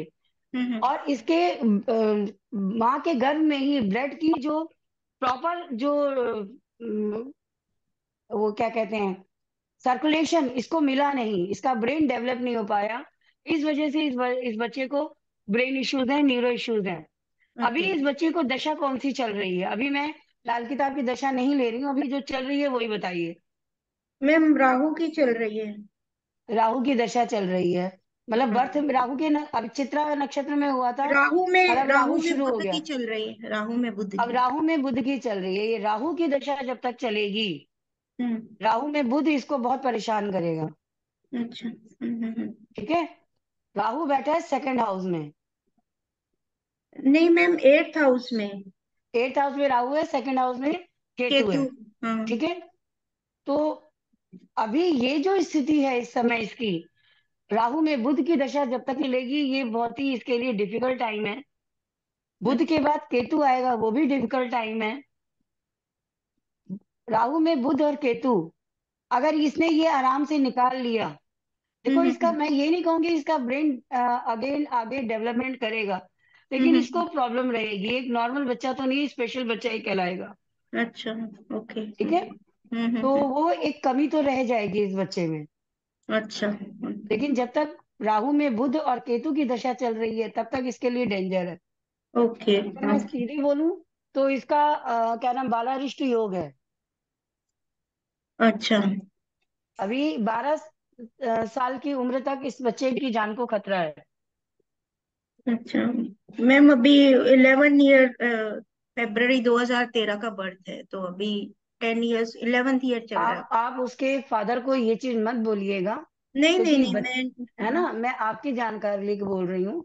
हम्म। और इसके माँ के गर्भ में ही ब्लड की जो प्रॉपर जो वो क्या कहते हैं, सर्कुलेशन इसको मिला नहीं, इसका ब्रेन डेवलप नहीं हो पाया। इस वजह से इस बच्चे को ब्रेन इश्यूज हैं, न्यूरो इश्यूज हैं। अभी ओके। इस बच्चे को दशा कौन सी चल रही है, अभी मैं लाल किताब की दशा नहीं ले रही हूँ, अभी जो चल रही है वही बताइए। मैम राहु की चल रही है। राहु की दशा चल रही है, मतलब हाँ। बर्थ राहु के अब चित्रा नक्षत्र में हुआ था, मतलब राहु राहु में शुरू हो बुध की गया। चल रही है, राहु में बुध अब की। राहु में बुध की चल रही है, ये राहु की दशा जब तक चलेगी, हम्म। राहु में बुध इसको बहुत परेशान करेगा। अच्छा। ठीक है, राहु बैठा है सेकंड हाउस में। नहीं मैम 8th हाउस में। एट्थ हाउस में राहु है, सेकंड हाउस में केतु केतु। है। हाँ। ठीक है, तो अभी ये जो स्थिति है इस समय इसकी, राहु में बुध की दशा जब तक चलेगी ये बहुत ही इसके लिए डिफिकल्ट टाइम है। बुध के अच्छा। बाद केतु आएगा, वो भी डिफिकल्ट टाइम है। राहु में बुध और केतु, अगर इसने ये आराम से निकाल लिया, देखो इसका, हम्म। मैं ये नहीं कहूंगी इसका ब्रेन अगेन आगे डेवलपमेंट करेगा, लेकिन हम्म। इसको प्रॉब्लम रहेगी, एक नॉर्मल बच्चा तो नहीं, स्पेशल बच्चा ही कहलाएगा। अच्छा। ओके। ठीक है, तो वो एक कमी तो रह जाएगी इस बच्चे में। अच्छा। लेकिन जब तक राहु में बुध और केतु की दशा चल रही है तब तक इसके लिए डेंजर है। ओके। अगर मैं सीधे बोलूं तो इसका क्या नाम, बालारिष्ट योग है। अच्छा। अभी 12 साल की उम्र तक इस बच्चे की जान को खतरा है। अच्छा मैम अभी 11 ईयर, February 2013 का बर्थ है, तो अभी 10 इयर्स 11th ईयर चल रहा है। आप उसके फादर को ये चीज मत बोलिएगा, नहीं नहीं क्योंकि नहीं मैं है ना, मैं आपकी जानकारी लेके बोल रही हूँ।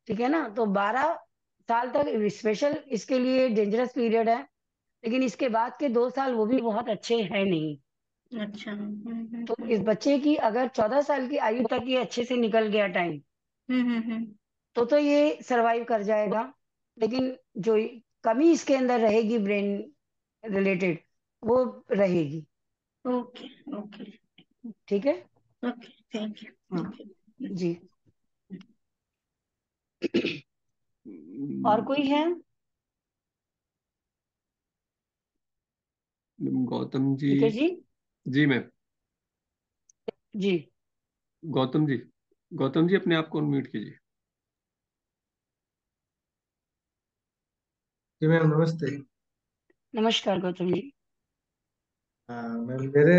ठीक है ना, तो 12 साल तक स्पेशल इसके लिए डेंजरस पीरियड है, लेकिन इसके बाद के 2 साल वो भी बहुत अच्छे हैं नहीं। अच्छा। तो इस बच्चे की अगर 14 साल की आयु तक ये अच्छे से निकल गया टाइम, तो ये सरवाइव कर जाएगा। लेकिन जो कमी इसके अंदर रहेगी ब्रेन रिलेटेड, वो रहेगी। ओके। ओके। ठीक है। Okay thank you. हाँ ओके। जी। और कोई है। गौतम जी। ठीक है जी। जी मैम। जी। गौतम जी, गौतम जी अपने आप को अनम्यूट कीजिए। जी मैम नमस्ते। नमस्कार गौतम जी। हाँ मैम, मेरे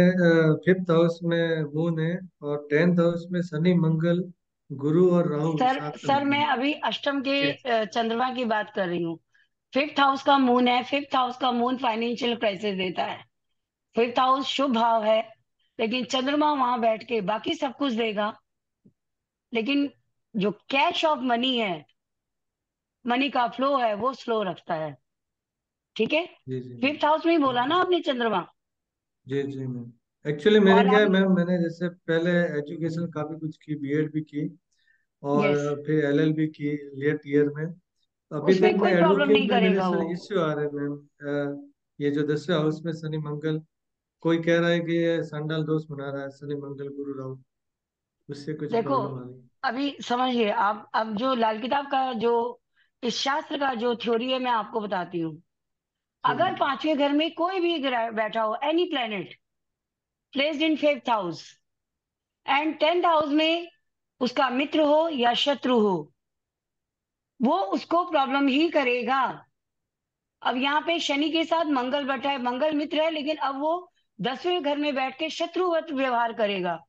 5th हाउस में मून है और 10th हाउस में शनि मंगल गुरु और राहु सर साथ में सर है। मैं अभी अष्टम के जी चंद्रमा की बात कर रही हूँ। 5th हाउस का मून है। 5th हाउस का मून फाइनेंशियल क्राइसिस देता है। 5th हाउस शुभ भाव है, लेकिन चंद्रमा वहां बैठ के बाकी सब कुछ देगा, लेकिन जो कैश ऑफ मनी है, मनी का फ्लो है, वो स्लो रखता है। ठीक है। जी जी 5th हाउस में ही बोला ओके। ना आपने चंद्रमा। जी मैम, एक्चुअली मेरे और क्या है अब मैम, मैंने जैसे पहले एजुकेशन काफी कुछ की, बीएड भी की और यस, फिर एलएलबी की लेट ईयर में। अभी उसमें तक मैं कोई प्रॉब्लम एडवोकेट नहीं में, मेरे करेगा सर वो। इश्यू आ रहे हैं मैम। ये जो 10वें हाउस में शनि मंगल, कोई कह रहा है कि ये संडाल दोष बना रहा है शनि मंगल गुरु राहु, उससे कुछ देखो, प्रॉब्लम आ रही है। अभी समझिए आप, अब जो लाल किताब का जो इस शास्त्र का जो थ्योरी है, मैं आपको बताती हूँ। जी अगर पांचवें घर में कोई भी ग्रह बैठा हो, any planet placed in 5th house and 10th house में उसका मित्र हो या शत्रु हो, वो उसको प्रॉब्लम ही करेगा। अब यहाँ पे शनि के साथ मंगल बैठा है, मंगल मित्र है, लेकिन अब वो 10वें घर में बैठ के शत्रुवत व्यवहार करेगा।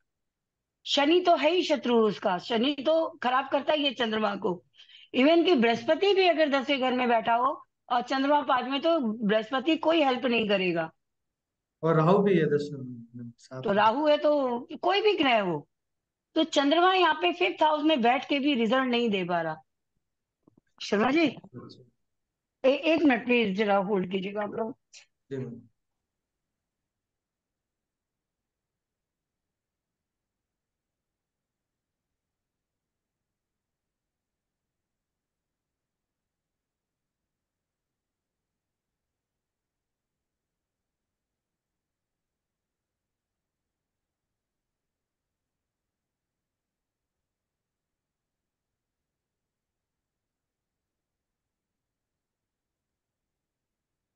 शनि तो है ही शत्रु उसका, शनि तो खराब करता ही है चंद्रमा को। इवन कि बृहस्पति भी अगर 10वें घर में बैठा हो और चंद्रमा 5 में, तो बृहस्पति कोई हेल्प नहीं करेगा। और राहु भी है 10वें में तो साथ में। राहु है तो कोई भी ग्रह हो, तो चंद्रमा यहाँ पे 5th हाउस में बैठ के भी रिजल्ट नहीं दे पा रहा। शर्मा जी, अच्छा, एक मिनट प्लीज, जरा होल्ड कीजिएगा आप लोग। जी मैम।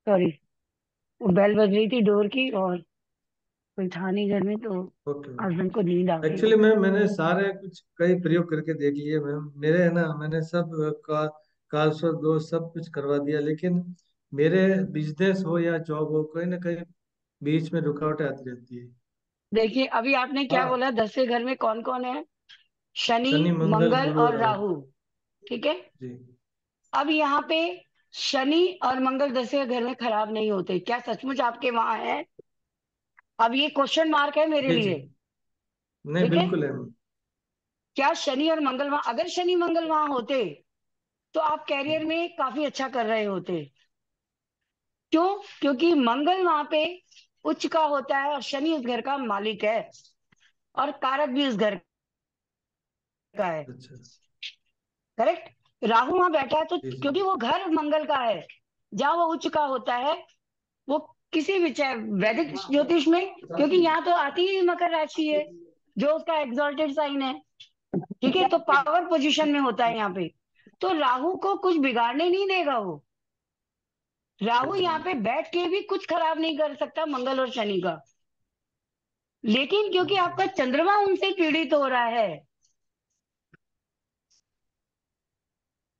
सॉरी, वो बेल बज रही थी डोर की, और कोई था नहीं घर में, तो ओके। हस्बैंड को नींद आ गई एक्चुअली होगी। मैम मैंने सारे कुछ कई प्रयोग करके देख लिए मैम, मेरे है ना, मैंने सब कालसर्प दोष सब कुछ करवा दिया, लेकिन मेरे बिजनेस हो या जॉब हो, कहीं ना कहीं बीच में रुकावटें आती रहती है। देखिए, अभी आपने क्या हाँ, बोला, 10वें घर में कौन कौन है? शनि, शनि मंगल मंगल गुरु और और राहु। राहु। ठीक है। जी अब यहाँ पे शनि और मंगल 10वें घर में खराब नहीं होते, क्या सचमुच आपके वहां है? अब ये क्वेश्चन मार्क है मेरे जी जी, लिए। नहीं ठीक है। बिल्कुल है मैम। क्या शनि और मंगल वहां, अगर शनि मंगल वहां होते, तो आप कैरियर में काफी अच्छा कर रहे होते। क्यों? क्योंकि मंगल वहां पे उच्च का होता है, और शनि उस घर का मालिक है, और कारक भी उस घर का है। अच्छा। करेक्ट। राहु वहां बैठा है तो जी जी क्योंकि वो घर मंगल का है, जहां वो उच्च का होता है, वो किसी भी, चाहे वैदिक ज्योतिष में, क्योंकि यहाँ तो आती ही मकर राशि है, जो उसका एग्जॉल्टेड साइन है। ठीक है, तो पावर पोजीशन में होता है यहाँ पे, तो राहु को कुछ बिगाड़ने नहीं देगा वो। राहु अच्छा। यहाँ पे बैठ के भी कुछ खराब नहीं कर सकता मंगल और शनि का। लेकिन क्योंकि अच्छा आपका चंद्रमा उनसे पीड़ित हो रहा है,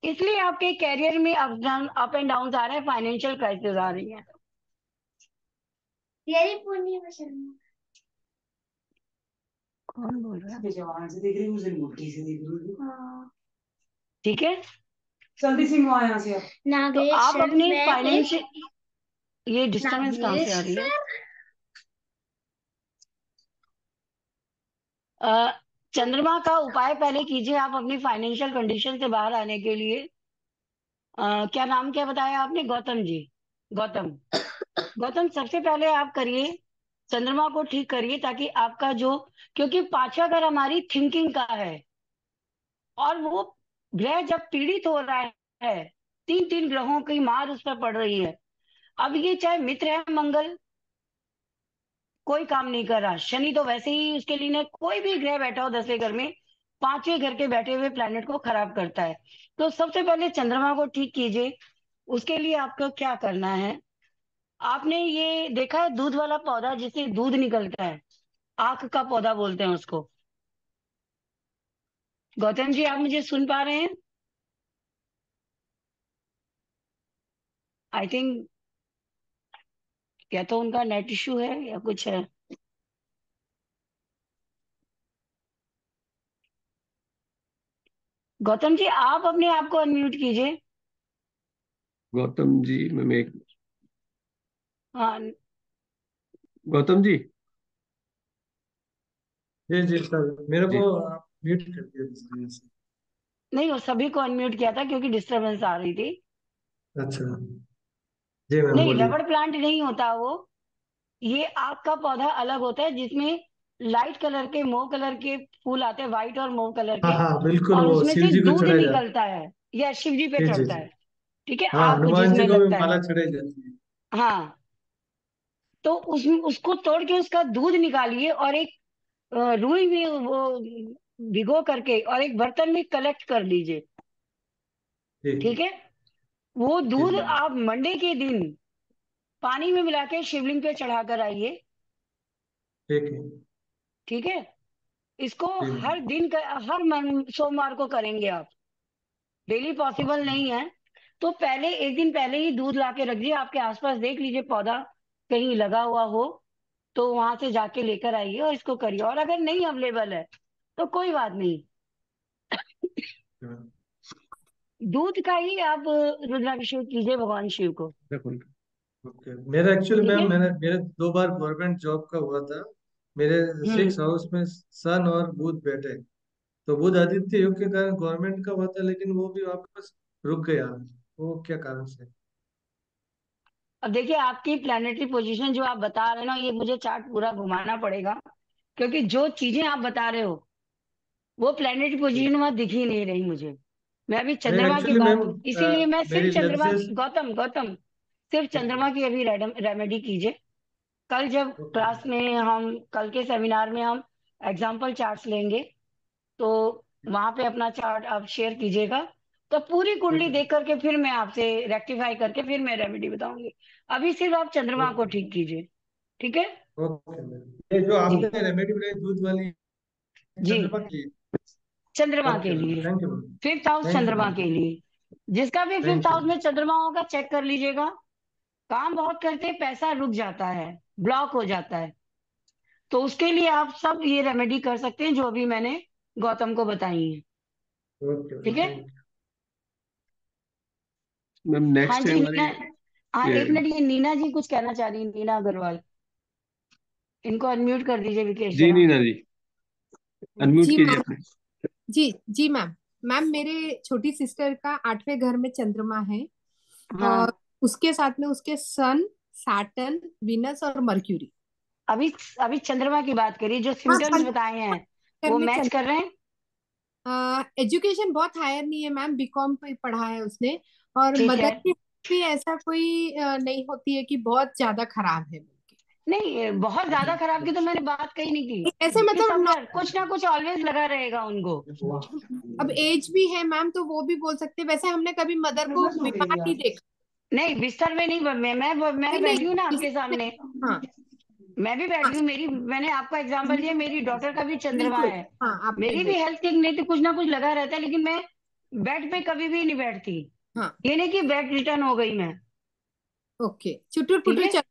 इसलिए आपके कैरियर में up down, up and down आ रहे हैं, फाइनेंशियल क्राइसिस आ रही है। यही पूर्णिमा शर्मा। कौन बोल रहा है? जवान से दिख रही है, मुझे मोटी से दिख रही है। हाँ। ठीक है। जल्दी से वहाँ यहाँ से आप। तो आप नागेश्वर अपने मैं है। फाइनेंशियल, ये डिस्टरबेंस कहाँ से आ रही है? नागेश्वर। अ, चंद्रमा का उपाय पहले कीजिए आप अपनी फाइनेंशियल कंडीशन से बाहर आने के लिए। क्या नाम क्या बताया आपने? गौतम जी। गौतम, गौतम सबसे पहले आप करिए, चंद्रमा को ठीक करिए, ताकि आपका जो, क्योंकि पांचवा घर हमारी थिंकिंग का है, और वो ग्रह जब पीड़ित हो रहा है, तीन तीन ग्रहों की मार उस पर पड़ रही है। अब ये चाहे मित्र है मंगल, कोई काम नहीं कर रहा। शनि तो वैसे ही उसके लिए ने, कोई भी ग्रह बैठा हो 10वें घर में, 5वें घर के बैठे हुए प्लैनेट को खराब करता है। तो सबसे पहले चंद्रमा को ठीक कीजिए। उसके लिए आपको क्या करना है, आपने ये देखा है दूध वाला पौधा जिससे दूध निकलता है? आंख का पौधा बोलते हैं उसको। गौतम जी, आप मुझे सुन पा रहे हैं? आई थिंक या तो उनका नेट इश्यू है या कुछ है। गौतम जी, आप अपने आप को अनम्यूट कीजिए। गौतम जी, मैं एक हाँ, गौतम जी। जी जी सर, मेरे जी को आप म्यूट कर दिया इस वजह से। नहीं, वो सभी को अनम्यूट किया था क्योंकि डिस्टरबेंस आ रही थी। अच्छा, जी मैम नहीं, बोलिए। रबड़ प्लांट नहीं होता वो। ये आग का पौधा अलग होता है जिसमें लाइट कलर के, मोव कलर के फूल आते हैं, व्हाइट और मोव कलर हाँ के। हाँ बिल्कुल, और वो उसमें शिव से जी को दूध चढ़ाया जाता निकलता है। यह शिव जी पे है। जी जी चढ़ता जी। है। ठीक है, हाँ, आग हनुमान जी जिसमें को भी लगता है। माला चढ़ाई जाती है। हाँ, तो उसको तोड़ के उसका दूध निकालिए और एक रुई में वो भिगो करके और एक बर्तन में कलेक्ट कर लीजिए। ठीक ठीक है, वो ठीक दूध है। आप मंडे के दिन पानी में मिला के शिवलिंग पे चढ़ा कर आइए। ठीक है। ठीक है, इसको ठीक है। हर दिन हर सोमवार को करेंगे आप। डेली पॉसिबल नहीं है तो पहले एक दिन पहले ही दूध ला के रख दिए। आपके आसपास देख लीजिए पौधा कहीं लगा हुआ हो तो वहां से जाके लेकर आइए और इसको करिए। और अगर नहीं अवेलेबल है तो कोई बात नहीं, हाँ, दूध का ही आप रुद्राभिषेक कीजिए भगवान शिव को। ओके। मेरा एक्चुअली ठीक मैम, है। मेरे 2 बार गवर्नमेंट जॉब का हुआ था। मेरे हम्म। 6 हाउस में सन और बुध बैठे। तो बुध आदित्य योग के कारण गवर्नमेंट का हुआ था, लेकिन वो भी वापस रुक गया। वो क्या कारण से? अब देखिए, आपकी प्लानिटरी पोजीशन जो आप बता रहे हैं ना, ये मुझे चार्ट पूरा घुमाना पड़ेगा क्योंकि जो चीजें आप बता रहे हो वो प्लानिटरी पोजीशन वहां दिख ही नहीं रही मुझे। मैं अभी नहीं चंद्रमा की एक्चुअली मैम, बात, इसीलिए मैं मेरी सिर्फ चंद्रमा लेप्सिस। की, गौतम गौतम, सिर्फ चंद्रमा की अभी रेमेडी कीजिए। कल जब ओके। क्लास में हम, कल के सेमिनार में हम एग्जाम्पल चार्ट्स लेंगे तो वहां पे अपना चार्ट आप शेयर कीजिएगा। तो पूरी ठीक कुंडली है। देख करके फिर मैं आपसे रेक्टिफाई करके फिर मैं रेमेडी बताऊंगी। अभी सिर्फ आप चंद्रमा को ओके। ठीक कीजिए। ठीक है। ओके मैम, ये जो जी आपने रेमेडी बनाई दूध वाली, जी, चंद्रमा की। चंद्रमा ओके के मैम, लिए, thank you ma'am. Fifth house thank you चंद्रमा मैम। के लिए। जिसका भी फिफ्थ थैंक यू। हाउस में चंद्रमा होगा चेक कर लीजिएगा। काम बहुत करते पैसा रुक जाता है, ब्लॉक हो जाता है। तो उसके लिए आप सब ये रेमेडी कर सकते हैं जो अभी मैंने गौतम को बताई है। ओके मैम, ठीक है। थैंक मैम हाँ नेक्स्ट है जी हमारी नीना। हाँ, ये। एक मिनट, ये नीना जी कुछ कहना चाह रही हैं, नीना अग्रवाल। इनको अनम्यूट कर दीजिए विकेश जी जरा। नीना जी, अनम्यूट जी कीजिए मैम। अपने। जी जी मैम। मैम, मेरे छोटी सिस्टर का 8वें घर में चंद्रमा है। और हाँ, उसके साथ में उसके सन, सैटर्न, वीनस और मर्क्यूरी। अभी अभी चंद्रमा की बात करिए। जो हाँ, सिम्टम्स बताए हैं घर वो में मैच कर रहे हैं। एजुकेशन बहुत हायर नहीं है मैम, बीकॉम पे पढ़ा है उसने। और ठीक है। मदर की भी ऐसा कोई नहीं होती है कि बहुत ज्यादा खराब है बोल के। नहीं, बहुत ज्यादा खराब की तो मैंने बात कही नहीं की ऐसे कि मतलब समवेयर कुछ ना कुछ ऑलवेज लगा रहेगा उनको। अब एज भी है मैम, तो वो भी बोल सकते हैं। वैसे हमने कभी मदर को बीमार नहीं देखा। नहीं, बिस्तर में नहीं, मैं नहीं बैठी हूँ ना नहीं, आपके सामने। हाँ मैं भी बैठी हाँ हूँ। मेरी, मैंने आपका एग्जांपल दिया, मेरी डॉटर का भी चंद्रमा बिल्कुल। है। हाँ, आपने मेरी भी बोला। हेल्थ ठीक नहीं थी, कुछ ना कुछ लगा रहता है, लेकिन मैं बेड पे कभी भी नहीं बैठती। हाँ, ये नहीं कि बेड रिटर्न हो गई मैं। ओके, चुटुर ठीक पुटुर है, चल।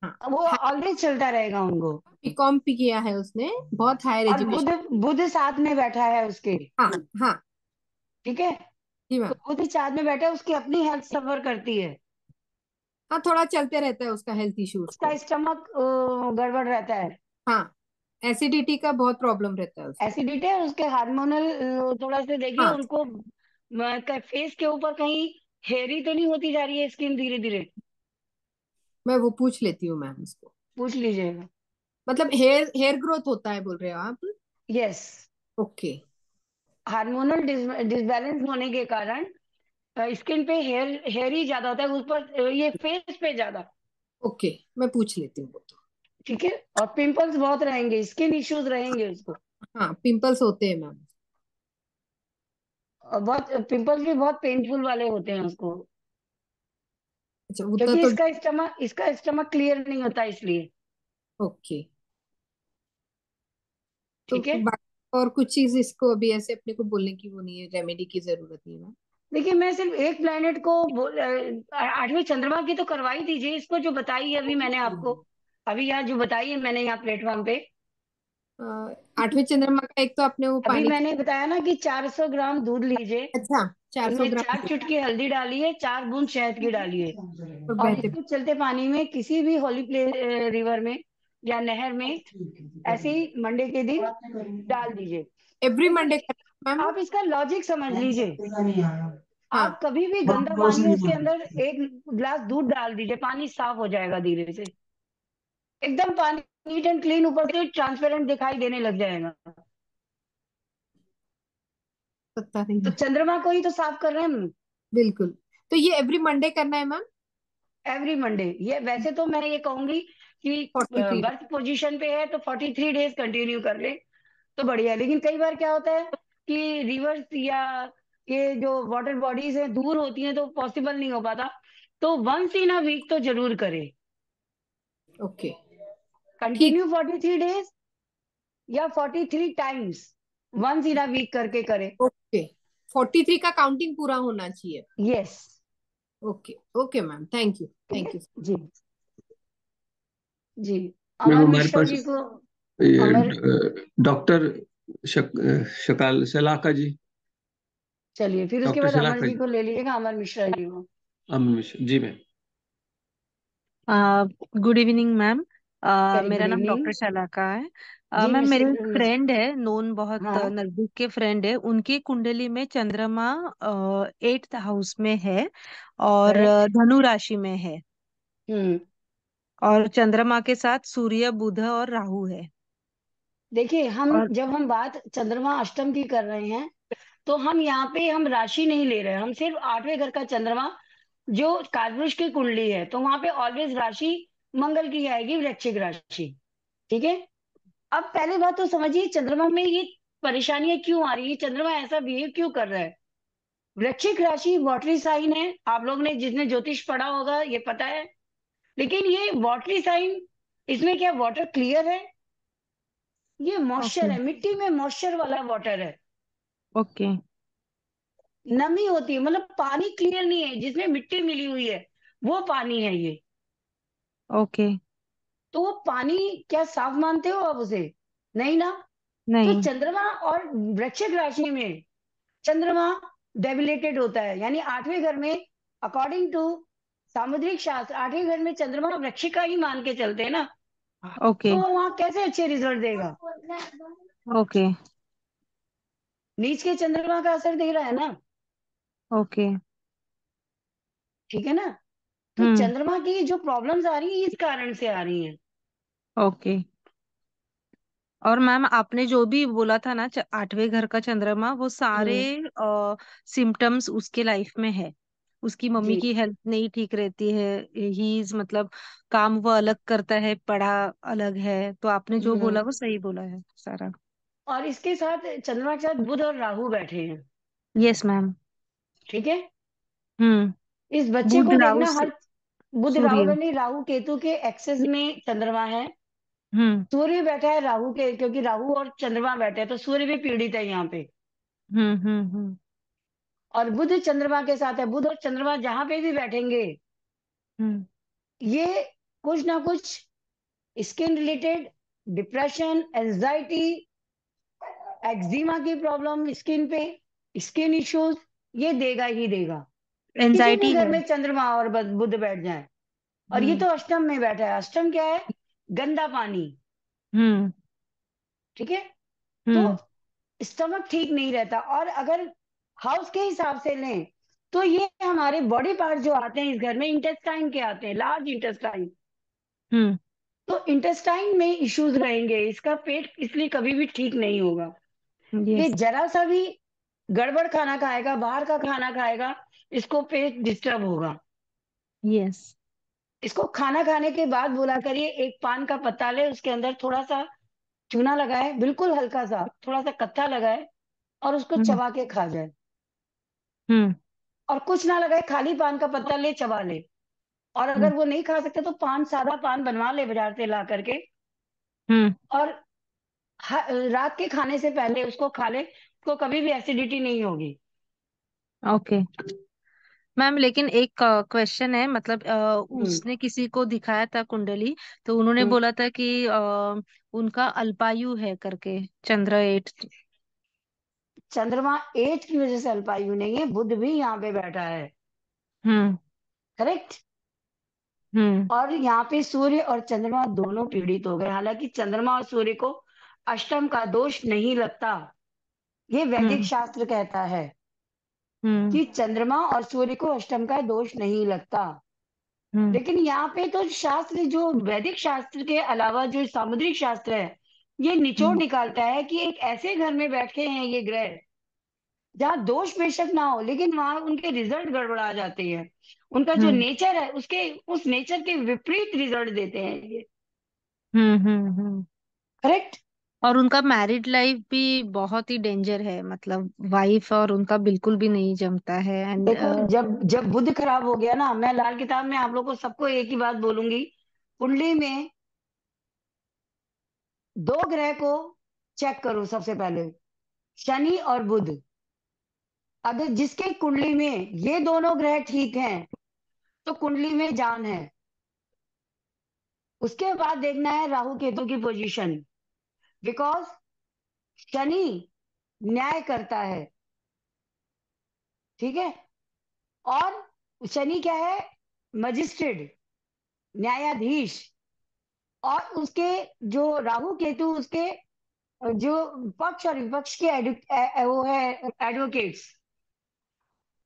हाँ, वो ऑलवेज चलता रहेगा उनको। बीकॉम भी किया है उसने, बहुत हायर और बुध, एजुकेशन। बुध साथ में बैठा है उसके। हाँ हाँ। ठीक है, जी तो मैम। बुध साथ में बैठा है, उसकी अपनी हेल्थ सफर करती है। हाँ, थोड़ा चलते रहता है उसका हेल्थ इशू उसका उसको। स्टमक गड़बड़ रहता है। हाँ, एसिडिटी का बहुत प्रॉब्लम रहता है उसको। एसिडिटी है उसके, हार्मोनल थोड़ा सा देखिए हाँ, उनको। फेस के ऊपर कहीं हेयरी तो नहीं होती जा रही है स्किन धीरे धीरे? मैं वो पूछ लेती हूँ मैम उसको। पूछ लीजिएगा। मतलब हेयर हेयर ग्रोथ होता है बोल रहे हो आप? Yes, okay. हार्मोनल डिसबैलेंस होने के कारण स्किन पे हेयर ही ज्यादा होता है उस पर, ये फेस पे ज्यादा। ओके, मैं पूछ लेती हूँ वो तो। ठीक है, और पिंपल्स बहुत रहेंगे, स्किन इश्यूज रहेंगे उसको। हाँ, पिंपल्स होते हैं मैम। और बहुत पिंपल्स भी बहुत पेनफुल वाले होते हैं उसको, अच्छा, उतना क्योंकि तो। इसका स्टमक क्लियर नहीं होता इसलिए। ओके। ठीक है। और कुछ चीज इसको अभी ऐसे अपने को बोलने की वो नहीं है, रेमेडी की जरूरत नहीं है। देखिए मैं सिर्फ एक प्लेनेट को 8वें चंद्रमा की तो करवाई दीजिए, इसको जो बताई है अभी मैंने आपको, अभी यहाँ जो बताई है मैंने यहाँ प्लेटफॉर्म पे। 8वें चंद्रमा का एक तो आपने वो अभी पानी। मैंने बताया ना कि 400 ग्राम दूध लीजिए, अच्छा, 400 उसमें 4 ग्राम चुटकी हल्दी डालिए, 4 बूंद शहद की डालिए, और और बहते इसको चलते पानी में किसी भी होली प्ले रिवर में या नहर में ऐसे ही मंडे के दिन डाल दीजिए। Every Monday ma'am. आप इसका लॉजिक समझ लीजिए, हाँ, आप कभी भी गंदा पानी है उसके अंदर 1 गिलास दूध डाल दीजिए, पानी साफ हो जाएगा धीरे से, एकदम पानी नीट एंड क्लीन, ऊपर से ट्रांसपेरेंट दिखाई देने लग जाएगा। पता नहीं तो है। चंद्रमा को ही तो साफ कर रहे हैं हम। बिल्कुल। तो ये एवरी मंडे करना है मैम? Every Monday. ये वैसे तो मैं ये कहूंगी कि 43। बर्थ पोजीशन पे है तो 43 डेज कंटिन्यू कर ले तो बढ़िया है, लेकिन कई बार क्या होता है कि रिवर्स या ये जो वाटर बॉडीज है दूर होती हैं तो पॉसिबल नहीं हो पाता, तो वंस इन अ वीक तो जरूर करे। ओके, ठीक। कंटिन्यू 43 डेज या 43 times once in a week करके करे। ओके, 43 का काउंटिंग पूरा होना चाहिए। Yes. Okay okay ma'am, thank you, ठीक थैंक है यू। जी। जी। मैम अमर हमारे मिश्रा पास जी को। अमर, ये डॉक्टर शक, शकाल सलाका जी, चलिए फिर उसके डॉक्टर बाद अमर सलाका जी जी, को ले लीजिएगा, अमर मिश्रा जी को। Aman Mishra ji ma'am. Good evening ma'am. Very मेरा गुड नाम इवनिंग। डॉक्टर शलाका है। जी मैम मेरे एक मिस्टर। फ्रेंड है, नोन बहुत हाँ। नजदीक के फ्रेंड है, उनकी कुंडली में चंद्रमा 8th हाउस में है और करेक्ट। धनु राशि में है, हम्म। और चंद्रमा के साथ सूर्य बुध और राहु है। देखिए हम और जब हम बात चंद्रमा अष्टम की कर रहे हैं तो हम यहाँ पे हम राशि नहीं ले रहे हैं, हम सिर्फ 8वें घर का चंद्रमा जो कालपुरुष की कुंडली है, तो वहां पे ऑलवेज राशि मंगल की आएगी, वृश्चिक राशि। ठीक है। अब पहले बात तो समझिए चंद्रमा में ये परेशानियां क्यों आ रही है, चंद्रमा ऐसा बिहेव क्यों कर रहा है। वृश्चिक राशि वाटरी साइन है, आप लोग ने जिसने ज्योतिष पढ़ा होगा ये पता है, लेकिन ये वाटरी साइन, इसमें क्या वाटर क्लियर है, ये मॉइस्चर ओके। है, मिट्टी में मॉइस्चर वाला वाटर है, ओके। नमी होती है, मतलब पानी क्लियर नहीं है, जिसमें मिट्टी मिली हुई है वो पानी है ये। ओके। तो वो पानी क्या साफ मानते हो आप उसे? नहीं ना। तो नहीं। चंद्रमा और वृश्चिक राशि में चंद्रमा डेबिलेटेड होता है, यानी 8वें घर में अकॉर्डिंग टू सामुद्रिक शास्त्र 8वें घर में चंद्रमा वृश्चिक का ही मान के चलते हैं ना, ओके। तो वहां कैसे अच्छे रिजल्ट देगा। ओके। नीच के चंद्रमा का असर दे रहा है ना। ओके। ठीक है ना। तो हम्म। चंद्रमा की जो प्रॉब्लम्स आ रही है इस कारण से आ रही हैं। ओके। और मैम आपने जो भी बोला था ना, 8वें घर का चंद्रमा, वो सारे हम्म। सिम्टम्स उसके लाइफ में है। उसकी मम्मी जी। की हेल्थ नहीं ठीक रहती है, ही इज मतलब काम वो अलग करता है, पढ़ा अलग है, तो आपने जो बोला हम्म। वो सही बोला है सारा। और इसके साथ चंद्रमा के साथ बुध और राहु बैठे हैं। Yes ma'am. ठीक है। हम्म। इस बच्चे बुध को राहु देखना हर, बुध राहु सूर्य। का नहीं, राहु केतु के एक्सेस में चंद्रमा है, हम्म। सूर्य बैठा है राहु के, क्योंकि राहु और चंद्रमा बैठे हैं तो सूर्य भी पीड़ित है यहाँ पे। हम्म। और बुध चंद्रमा के साथ है, बुध और चंद्रमा जहां पे भी बैठेंगे हम्म। ये कुछ ना कुछ skin related, depression, anxiety, eczema की प्रॉब्लम स्किन पे, स्किन इश्यूज, ये देगा ही देगा, किसी भी एंजाइटी घर है। में चंद्रमा और बुध बैठ जाए। और ये हम्म। तो अष्टम में बैठा है, अष्टम क्या है, गंदा पानी। हम्म। ठीक है। तो हम्म। स्टमक ठीक नहीं रहता, और अगर हाउस के हिसाब से लें तो ये हमारे बॉडी पार्ट जो आते हैं इस घर में इंटेस्टाइन के आते हैं, लार्ज इंटेस्टाइन। हम्म। तो इंटेस्टाइन में इश्यूज रहेंगे, इसका पेट इसलिए कभी भी ठीक नहीं होगा। ये यस। जरा सा भी गड़बड़ खाना खाएगा, बाहर का खाना खाएगा, इसको पेट डिस्टर्ब होगा। यस। इसको खाना खाने के बाद बोला करिए एक पान का पत्ता ले, उसके अंदर थोड़ा सा चूना लगाए, बिल्कुल हल्का सा, थोड़ा सा कत्था लगाए और उसको हम्म। चबा के खा जाए। हम्म। और कुछ ना लगाए, खाली पान का पत्ता ले चबा ले। और हम्म। अगर वो नहीं खा सकते तो पान, सादा पान बनवा ले बाजार से ला करके, हम्म। और रात के खाने से पहले उसको खा ले, उसको कभी भी एसिडिटी नहीं होगी। ओके मैम, लेकिन एक क्वेश्चन है, मतलब हम्म उसने किसी को दिखाया था कुंडली, तो उन्होंने हम्म। बोला था कि उनका अल्पायु है करके, चंद्र 8। चंद्रमा एज की वजह से अल्पायु नहीं है, बुध भी यहाँ पे बैठा है। हम्म करेक्ट। हम्म और यहाँ पे सूर्य और चंद्रमा दोनों पीड़ित हो गए, हालांकि चंद्रमा और सूर्य को अष्टम का दोष नहीं लगता। ये वैदिक हम्म शास्त्र कहता है हम्म कि चंद्रमा और सूर्य को अष्टम का दोष नहीं लगता। हम्म लेकिन यहाँ पे तो शास्त्र, जो वैदिक शास्त्र के अलावा जो सामुद्रिक शास्त्र है, ये निचोड़ हम्म निकालता है कि एक ऐसे घर में बैठे हैं ये ग्रह जहाँ दोष बेशक ना हो, लेकिन वहां उनके रिजल्ट गड़बड़ा जाते हैं। उनका जो हम्म नेचर है उसके, उस नेचर के विपरीत रिजल्ट देते हैं ये। हम्म। करेक्ट। और उनका मैरिड लाइफ भी बहुत ही डेंजर है, मतलब वाइफ और उनका बिल्कुल भी नहीं जमता है। एंड देखो, जब जब बुध खराब हो गया ना, मैं लाल किताब में आप लोग को सबको एक ही बात बोलूंगी। कुंडली में दो ग्रह को चेक करो सबसे पहले, शनि और बुध। अगर जिसके कुंडली में ये दोनों ग्रह ठीक हैं तो कुंडली में जान है। उसके बाद देखना है राहु केतु की पोजीशन, बिकॉज शनि न्याय करता है। ठीक है। और शनि क्या है? मजिस्ट्रेट, न्यायाधीश। और उसके जो राहु केतु, उसके जो पक्ष और विपक्ष के वो है एडवोकेट्स।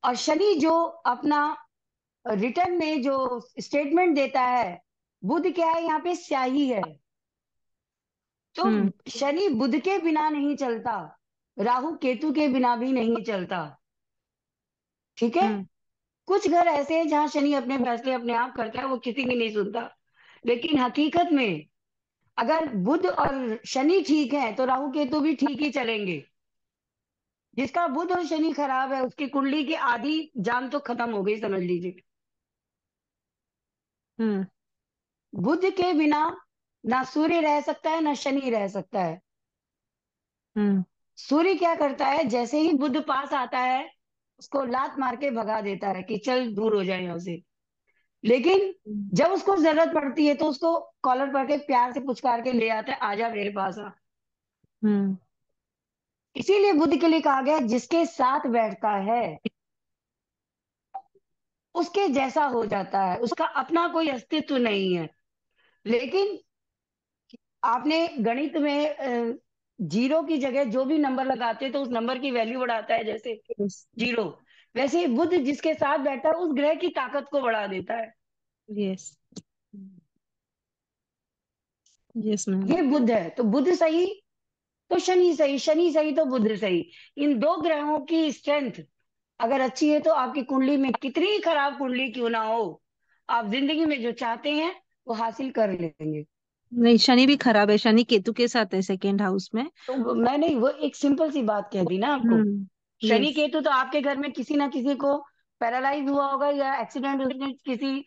और शनि जो अपना रिटर्न में जो स्टेटमेंट देता है, बुध क्या है यहाँ पे? स्याही है। तो हम्म शनि बुध के बिना नहीं चलता, राहु केतु के बिना भी नहीं चलता। ठीक है। हम्म कुछ घर ऐसे हैं जहां शनि अपने फैसले अपने आप करता है, वो किसी की नहीं सुनता। लेकिन हकीकत में अगर बुध और शनि ठीक है तो राहु केतु भी ठीक ही चलेंगे। जिसका बुध और शनि खराब है उसकी कुंडली की आधी जान तो खत्म हो गई, समझ लीजिए। हम्म बुध के बिना ना सूर्य रह सकता है ना शनि रह सकता है। हम्म सूर्य क्या करता है? जैसे ही बुध पास आता है उसको लात मार के भगा देता है कि चल दूर हो जाए यहाँ से। लेकिन जब उसको जरूरत पड़ती है तो उसको कॉलर पकड़ के प्यार से पुचकार के ले आता है, आजा मेरे पास आ। हम्म इसीलिए बुध के लिए कहा गया जिसके साथ बैठता है उसके जैसा हो जाता है, उसका अपना कोई अस्तित्व नहीं है। लेकिन आपने गणित में जीरो की जगह जो भी नंबर लगाते हैं तो उस नंबर की वैल्यू बढ़ाता है, जैसे यस जीरो। वैसे ही बुध जिसके साथ बैठा है उस ग्रह की ताकत को बढ़ा देता है। Yes yes ma'am. ये बुध है, तो बुध सही तो शनि सही, शनि सही तो बुध सही। इन दो ग्रहों की स्ट्रेंथ अगर अच्छी है तो आपकी कुंडली में कितनी खराब कुंडली क्यों ना हो, आप जिंदगी में जो चाहते हैं वो हासिल कर लेंगे। नहीं, शनि भी खराब है, शनि केतु के साथ है सेकेंड हाउस में। तो मैंने वो एक सिंपल सी बात कह दी ना आपको। शनि यस। केतु तो आपके घर में किसी ना किसी को पैरालाइज हुआ होगा या एक्सीडेंट उसने किसी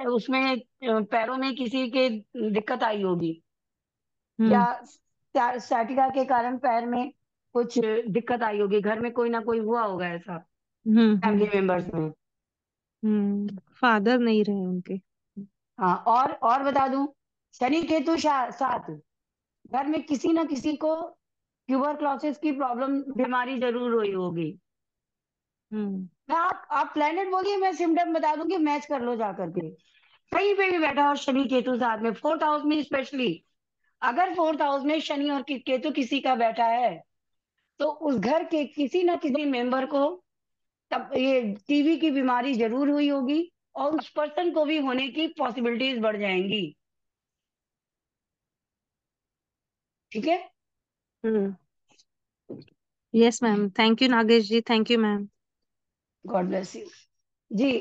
उसमें पैरों में किसी के दिक्कत आई होगी, या हम्म साटिका के कारण पैर में कुछ दिक्कत आई होगी, घर में कोई ना कोई हुआ होगा ऐसा, फैमिली हम्म मेंबर्स में। फादर नहीं रहे उनके। हाँ, और बता दूं, शनि केतु साथ घर में किसी ना किसी को ट्यूबरक्लोसिस की प्रॉब्लम, बीमारी जरूर हुई होगी। हम्म मैं आप प्लेनेट बोलिए, मैं सिम्टम बता दूंगी, मैच कर लो जा करके। कहीं पे भी बैठा हो शनि केतु साथ में, फोर्थ हाउस में स्पेशली। अगर फोर्थ हाउस में शनि और केतु किसी का बैठा है तो उस घर के किसी ना किसी मेंबर को तब ये टीबी की बीमारी जरूर हुई होगी, और उस पर्सन को भी होने की पॉसिबिलिटीज बढ़ जाएंगी। ठीक है। Hmm. Yes ma'am, thank you Nagesh ji, thank you ma'am. God bless you. जी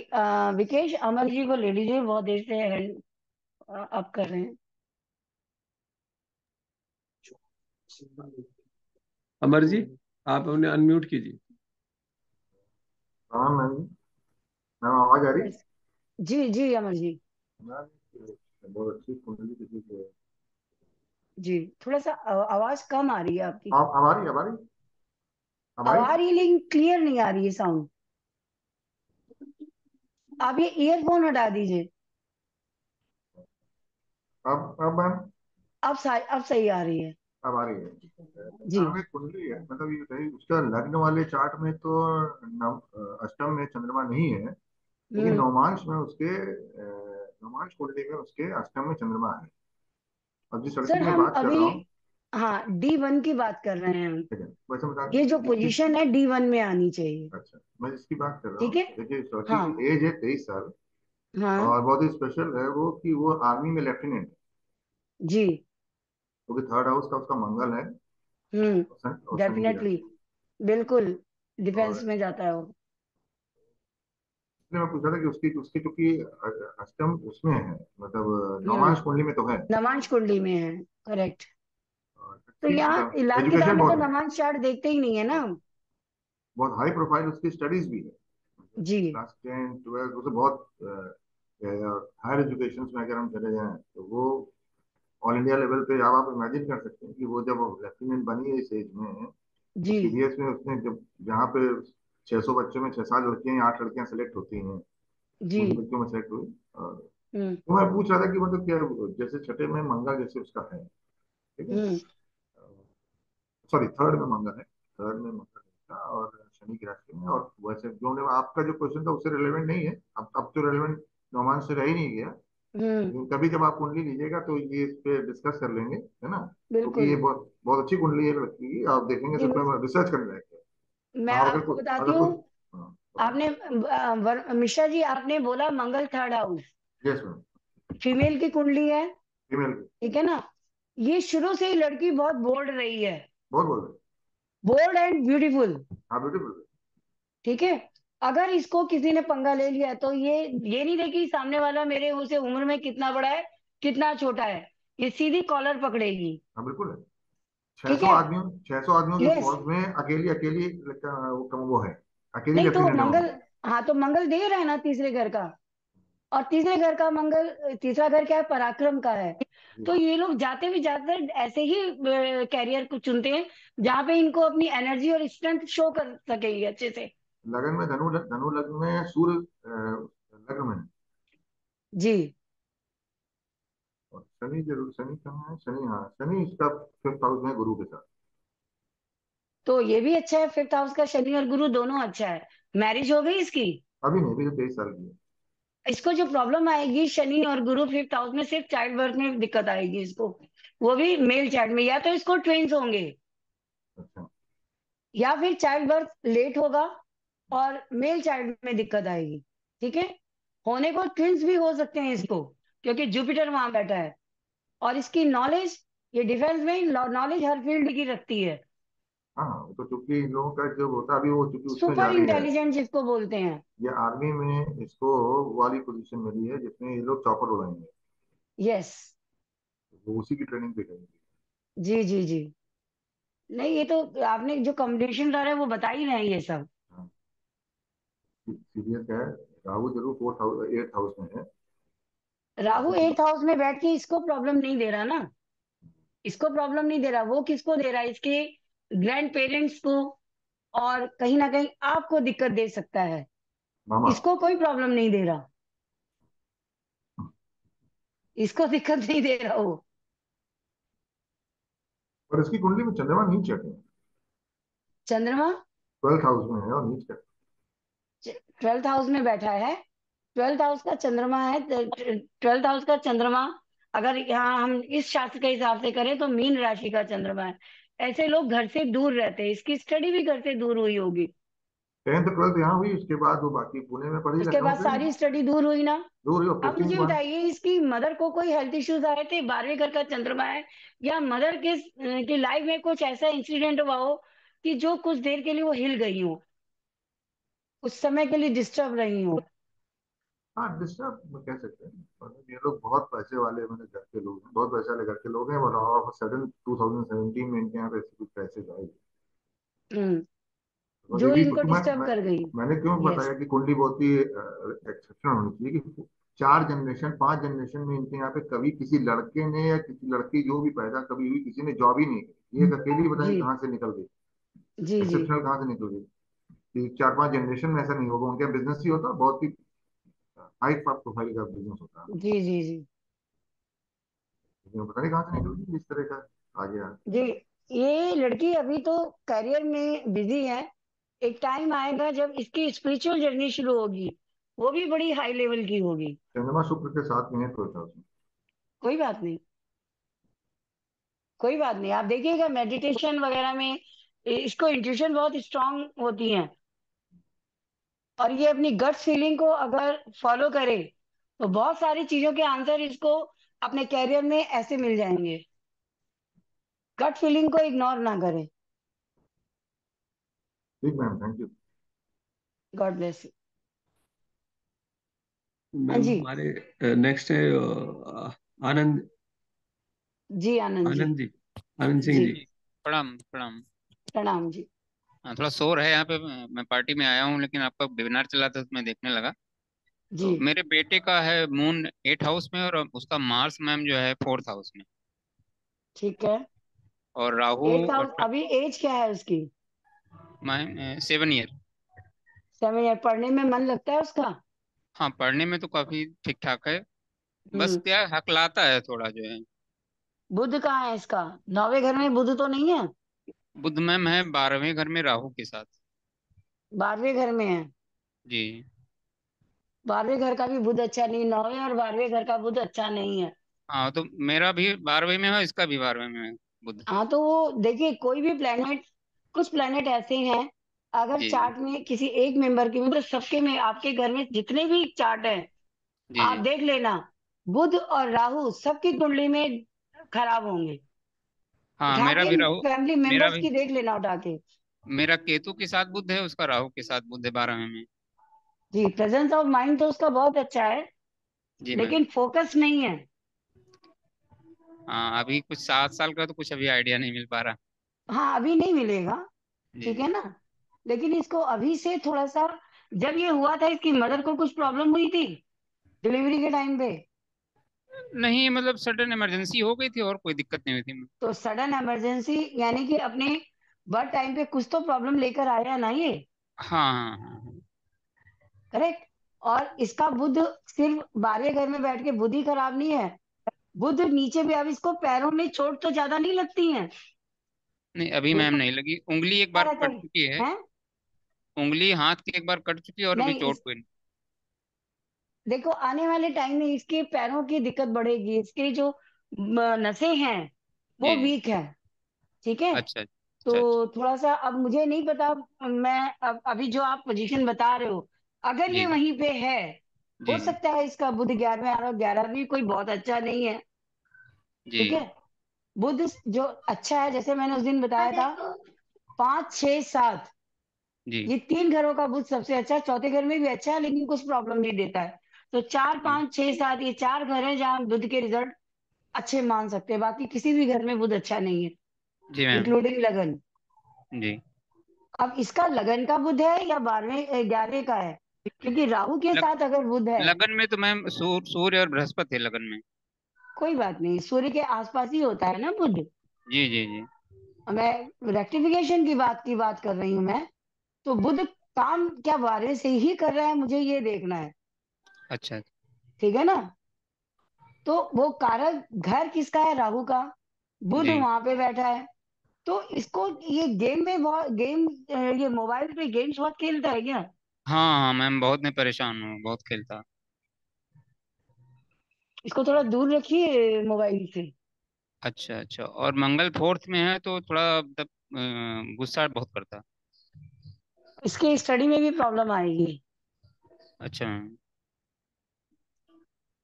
विकेश, अमर जी को ले लीजिए, बहुत देर से हैंड अप कर रहे हैं। अमर जी, आप उन्हें अनम्यूट कीजिए। हाँ मैम। मैम आवाज आ रही? Yes. जी जी अमर जी। मैम बहुत अच्छी कुंडली किसी की है। जी, थोड़ा सा आवाज कम आ रही है आपकी। आप अब आ रही अब आ रही अब आई। आ रही है लेकिन क्लियर नहीं आ रही है साउंड। आप ये ईयरफोन हटा दीजिए। अब मैम अब सही आ रही है। अब आ रही है। जी। हमें कुंडली है, मतलब ये सही उसका लग्न वाले चार्ट में तो अष्टम में चंद्रमा नहीं है, लेकिन हम्म। नवमांश में उसके नवमांश कुंडली में उसके अष्टम में चंद्रमा है। अब जिस लड़की सर की मैं हम बात कर अभी, रहा हूँ, हाँ, D1 की बात कर रहे हैं हम। ठीक है, वैसे बता ये जो जिसकी, पोजीशन है D1 में आनी चाहिए। अच्छा मैं जिसकी बात कर रहा ठीक हूँ, है। देखिए इस लड़की हाँ। की एज है 23 साल, हाँ। और बहुत ही स्पेशल है वो कि वो आर्मी में लेफ्टिनेंट है, जी। क्योंकि थर्ड हाउस का उसका मंगल है और शनि की डेफिनेटली। राशि है। बिल्कुल। डिफेंस और में जाता है वो। इसलिए मैं पूछा था कि उसकी उसकी क्योंकि अष्टम उसमें है, मतलब नवमांश कुंडली में तो है, नवांश कुंडली में है। करेक्ट। और तो ठीक यहाँ हिसाब किताब एजुकेशन में तो बहुत है, नवांश चार्ट देखते ही नहीं है ना हम। बहुत हाई प्रोफाइल उसकी स्टडीज भी है, जी। क्लास 10 12 उसे बहुत हायर एजुकेशन में अगर हम चले जाएं तो वो ऑल इंडिया लेवल पे, अब आप इमेजिन कर सकते हैं कि वो जब लेफ्टिनेंट बनी है इस एज में, तो जी। सीडीएस में उसने जब, जहाँ पे 600 बच्चों में 6 7 लड़कियां या 8 लड़कियां सेलेक्ट होती हैं, जी। उन्हीं बच्चों में सेलेक्ट हुई। और हम्म। तो मैं पूछ रहा था कि मतलब क्या, जैसे छठे में मंगल जैसे उसका है, ठीक है, हम्म। सॉरी थर्ड में मंगल है, थर्ड में मंगल है और शनि की राशि में, और वैसे जो ने आपका जो क्वेश्चन था उससे रिलेवेंट नहीं है, अब तो रिलेवेंट नौमान से रह ही नहीं गया, हम्म। लेकिन कभी जब आप कुंडली लीजिएगा तो ये इस पे डिस्कस कर लेंगे, है ना, क्योंकि ये बिल्कुल। बहुत बहुत अच्छी कुंडली है लड़की की, आप देखेंगे जी, तो उसमें रिसर्च करने लायक मैं है। आप अगर आपको कुछ बताती अगर हूँ। कुछ, हाँ बताएं। आपने मिश्रा जी, आपने बोला Mangal third house. Yes ma'am. Female की कुंडली है। फीमेल की ठीक है ना। ये शुरू से ही लड़की बहुत बोल्ड रही है। बहुत बोल रहे बोल्ड एंड ब्यूटीफुल। हैं, हाँ ब्यूटीफुल। ठीक है। अगर इसको किसी ने पंगा ले लिया तो ये नहीं देखी सामने वाला मेरे उसे उम्र में कितना बड़ा है, कितना छोटा है। ये सीधी कॉलर पकड़ेगी। हाँ बिल्कुल है। छह ठीक सौ है। आदमियों 600 आदमियों की यस। फौज में अकेली अकेली वो है, अकेली नहीं तो लेफ्टिनेंट है मंगल, वो। हाँ, तो मंगल दे रहा है ना तीसरे घर का। और तीसरे घर का मंगल, तीसरा घर क्या है, पराक्रम का है। जी। तो ये लोग जाते भी ज्यादातर ऐसे ही कैरियर को चुनते हैं जहां पे इनको अपनी एनर्जी और स्ट्रेंथ शो कर सकेंगे अच्छे से। लगन में धनु लग्न में सूर्य लग्न में है। जी। और शनि जरूर, शनि कहाँ है, शनि, हाँ शनि इसका फिफ्थ हाउस में है गुरु के साथ। तो ये भी अच्छा है, फिफ्थ हाउस का शनि और गुरु दोनों अच्छा है। मैरिज हो गई इसकी। अभी नहीं, अभी तो 23 साल की है। इसको जो प्रॉब्लम आएगी शनि और गुरु फिफ्थ हाउस में, सिर्फ चाइल्ड बर्थ में दिक्कत आएगी इसको। वो भी मेल चाइल्ड में, या तो इसको ट्विंस होंगे, अच्छा। या फिर चाइल्ड बर्थ लेट होगा और मेल चाइल्ड में दिक्कत आएगी। ठीक है। होने को ट्विंस भी हो सकते हैं इसको, क्योंकि जुपिटर वहां बैठा है। और इसकी नॉलेज, ये डिफेंस में नॉलेज हर फील्ड की रखती है। हाँ वो तो चूंकि इन लोगों का जो होता है, अभी वो चूंकि उसमें जा सुपर रही है, इंटेलिजेंट जिसको बोलते हैं। ये आर्मी में इसको वो वाली पोजीशन मिली है जिसमें ये लोग चॉपर उड़ाएंगे, यस। वो उसी की ट्रेनिंग पे करेंगे। जी जी जी। नहीं, ये तो आपने जो कॉम्बिनेशन डाला है वो बता ही रहे हैं ये सब। हाँ सीरियस है। राहु जरूर 4th हाउस 8th हाउस में है। राहु राहु एट हाउस में बैठ के इसको प्रॉब्लम नहीं दे रहा ना। इसको प्रॉब्लम नहीं दे रहा, वो किसको दे रहा है, इसके ग्रैंड पेरेंट्स को। और कहीं ना कहीं आपको दिक्कत दे सकता है। मामा। इसको कोई प्रॉब्लम नहीं दे रहा। इसको दिक्कत नहीं दे रहा वो। और इसकी कुंडली में चंद्रमा नीच है, चंद्रमा 12th हाउस में है और नीच है। 12th हाउस में बैठा है। 12th हाउस का चंद्रमा है। 12th हाउस का चंद्रमा, अगर यहाँ हम इस शास्त्र के हिसाब से करें तो मीन राशि का चंद्रमा है। ऐसे लोग घर से दूर रहते हैं, इसकी स्टडी भी घर से दूर हुई होगी। 10th 12th यहाँ हुई, उसके बाद वो बाकी पुणे में पढ़ी, उसके लखनऊ बाद से सारी स्टडी दूर हुई ना। दूर हुई और अब पोस्टिंग मुझे वन। बताइए, इसकी मदर को कोई हेल्थ इश्यूज आए थे, 12वें घर का चंद्रमा है, या मदर के की लाइफ में कुछ ऐसा इंसिडेंट हुआ हो कि जो कुछ देर के लिए वो हिल गई हो, कुछ समय के लिए डिस्टर्ब रही हो। हाँ डिस्टर्ब कह सकते हैं, मतलब ये लोग बहुत पैसे वाले मतलब घर के लोग हैं, बहुत पैसे वाले घर के लोग हैं, और ऑल ऑफ सडन 2017 में इनके यहाँ पे ऐसे कुछ पैसे आए। हम्म। और ये जो भी इनको क्यों डिस्टर्ब कर गई। मैंने क्यों यस। बताया कि कुंडली बहुत ही एक्सेप्शनल होनी चाहिए, कि 4 जनरेशन 5 जनरेशन में इनके यहाँ पे कभी किसी लड़के ने या किसी लड़की जो भी पैदा कभी हुई किसी ने जॉब ही नहीं की। ये एक अकेली बताइए जी कहाँ से निकल गई, जी जी एक्सेप्शनल कहाँ से निकल गई कि 4-5 जनरेशन में ऐसा नहीं होगा। उनका बिजनेस ही होता, बहुत ही हाई प्रोफाइल का बिजनेस होता है, जी जी जी लेकिन पता नहीं कहाँ से निकल गई इस तरह का आ गया। जी। ये लड़की अभी तो करियर में बिजी है। एक टाइम आएगा जब इसकी स्पिरिचुअल जर्नी शुरू होगी, वो भी बड़ी हाई लेवल की होगी। चंद्रमा शुक्र के साथ में है तो था उसमें। कोई बात नहीं, कोई बात नहीं, आप देखिएगा मेडिटेशन वगैरह में इसको इंट्यूशन बहुत स्ट्रांग होती है, और ये अपनी गट फीलिंग को अगर फॉलो करे तो बहुत सारी चीजों के आंसर इसको अपने कैरियर में ऐसे मिल जाएंगे। गट फीलिंग को इग्नोर ना करे। ठीक ma'am, thank you. God bless you. हाँ मैम जी। हमारे नेक्स्ट है आनंद, जी आनंद जी। आनंद जी, आनंद सिंह जी जी। प्रणाम प्रणाम। प्रणाम जी। हाँ, थोड़ा शोर है यहाँ पे, मैं पार्टी में आया हूँ, लेकिन आपका वेबिनार चला था तो मैं देखने लगा। जी तो मेरे बेटे का है मून 8 हाउस में, और उसका मार्स मैम जो है 4th हाउस में, ठीक है। और राहु 8,000 अभी एज क्या है उसकी? Ma'am 7 year. 7 ईयर। पढ़ने में मन लगता है उसका? हाँ, पढ़ने में तो काफी ठीक ठाक है, बस हम्म। क्या हकलाता है थोड़ा जो है। बुध कहाँ है इसका? 9वें घर में बुध तो नहीं है? बुध मैम है 12वें घर में राहु के साथ। 12वें घर में है? जी। 12वें घर का भी बुध अच्छा नहीं, 9वें और 12वें घर का बुध अच्छा नहीं है। हाँ, तो मेरा भी 12वें में है, इसका भी 12वें में है बुध। हाँ तो वो देखिए, कोई भी प्लेनेट, कुछ प्लेनेट ऐसे हैं, अगर जी जी चार्ट में किसी एक मेंबर की, मतलब सबके में, आपके घर में जितने भी चार्ट हैं जी आप जी। देख लेना, बुध और राहु सबकी कुंडली में खराब होंगे। हाँ, उठा मेरा के भी राहु, फैमिली मेरा मेंबर्स भी, की देख लेना उठा के। मेरा केतु के साथ बुध है, उसका राहु के साथ बुध है 12वें में। जी, प्रेजेंस ऑफ माइंड तो उसका बहुत अच्छा है, जी मैम। लेकिन फोकस नहीं है। हाँ, अभी कुछ 7 साल का, तो कुछ अभी आइडिया नहीं मिल पा रहा। हाँ अभी नहीं मिलेगा, जी ठीक जी। है ना। लेकिन इसको अभी से थोड़ा सा, जब ये हुआ था इसकी मदर को कुछ प्रॉब्लम हुई थी डिलीवरी के टाइम पे? नहीं, मतलब सडन इमरजेंसी हो गई थी, और कोई दिक्कत नहीं हुई थी। तो सडन इमरजेंसी यानी कि अपने बर्थ टाइम पे कुछ तो प्रॉब्लम लेकर आया ना ये। हाँ हाँ हाँ हाँ। करेक्ट। और इसका बुध सिर्फ 12वें घर में बैठ के बुध ही खराब नहीं है, बुध नीचे भी, अब इसको पैरों में चोट तो ज्यादा नहीं लगती है? नहीं, अभी मैम देखो नहीं लगी, उंगली एक क्या बार रहता कट चुकी है। है? उंगली हाथ की एक बार कट चुकी है, और अभी नहीं चोट कोई नहीं। देखो, आने वाले टाइम में इसके पैरों की दिक्कत बढ़ेगी, इसके जो नसें हैं वो जी जी। वीक है, ठीक है। अच्छा तो अच्छा अच्छा। थोड़ा सा, अब मुझे नहीं पता, मैं अभी जो आप पोजीशन बता रहे हो, अगर ये जी वहीं पे है, हो जी जी सकता है इसका बुध 11वें आ रहा हो। 11 भी कोई बहुत अच्छा नहीं है, जी ठीक है। बुध जो अच्छा है, जैसे मैंने उस दिन बताया था, 5 6 7, जी ये 3 घरों का बुध सबसे अच्छा है। चौथे घर में भी अच्छा है लेकिन कुछ प्रॉब्लम नहीं देता है। तो 4 5 6 7, ये 4 घर हैं जहाँ बुध के रिजल्ट अच्छे मान सकते हैं, बाकी किसी भी घर में बुध अच्छा नहीं है, जी मैम। इंक्लूडिंग लगन। जी। अब इसका लगन का बुध है या 11वें का है? क्योंकि राहु के लग, साथ अगर बुध है, लगन में तो मैम सूर्य और बृहस्पति है लगन में। कोई बात नहीं, सूर्य के आसपास ही होता है ना बुध। जी जी जी। मैं रेक्टिफिकेशन की बात कर रही हूँ मैं। तो बुध काम क्या 12वें से ही कर रहा है, मुझे ये देखना है, अच्छा। ठीक है ना। तो वो कारक घर किसका है? राहु का। बुध जी। वहां पे बैठा है। तो इसको ये गेम में बहुत गेम, ये मोबाइल पे गेम्स बहुत खेलता है क्या? हाँ हाँ मैम, बहुत मैं परेशान हूँ, बहुत खेलता। इसको थोड़ा दूर रखिए मोबाइल से। अच्छा अच्छा, और मंगल 4th में है, तो थोड़ा मतलब गुस्सा बहुत करता। इसके स्टडी में भी प्रॉब्लम आएगी। अच्छा मैम,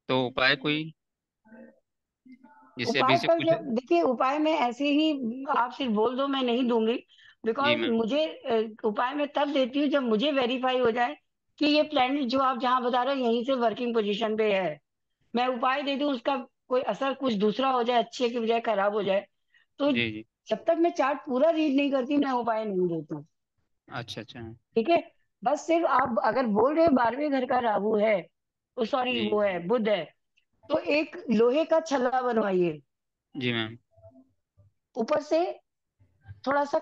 तो उपाय कोई, जिससे अभी उपाय से पर कुछ। जब देखिए, उपाय में ऐसे ही आप सिर्फ बोल दो, मैं नहीं दूंगी। जी बिकॉज मैम। मुझे उपाय मैं तब देती हूँ जब मुझे वेरीफाई हो जाए कि ये प्लेनेट जो आप जहाँ बता रहे हो यहीं से वर्किंग पोजीशन पे है। मैं उपाय दे दूं, उसका कोई असर कुछ दूसरा हो जाए, अच्छे की बजाय खराब हो जाए, तो जी जी। जब तक मैं चार्ट पूरा रीड नहीं करती मैं उपाय नहीं देती। अच्छा अच्छा। ठीक है। बस सिर्फ आप अगर बोल रहे हो 12वें घर का राहु है, सॉरी जी वो है बुध है, तो एक लोहे का छल्ला बनवाइए, जी मैम। ऊपर से थोड़ा सा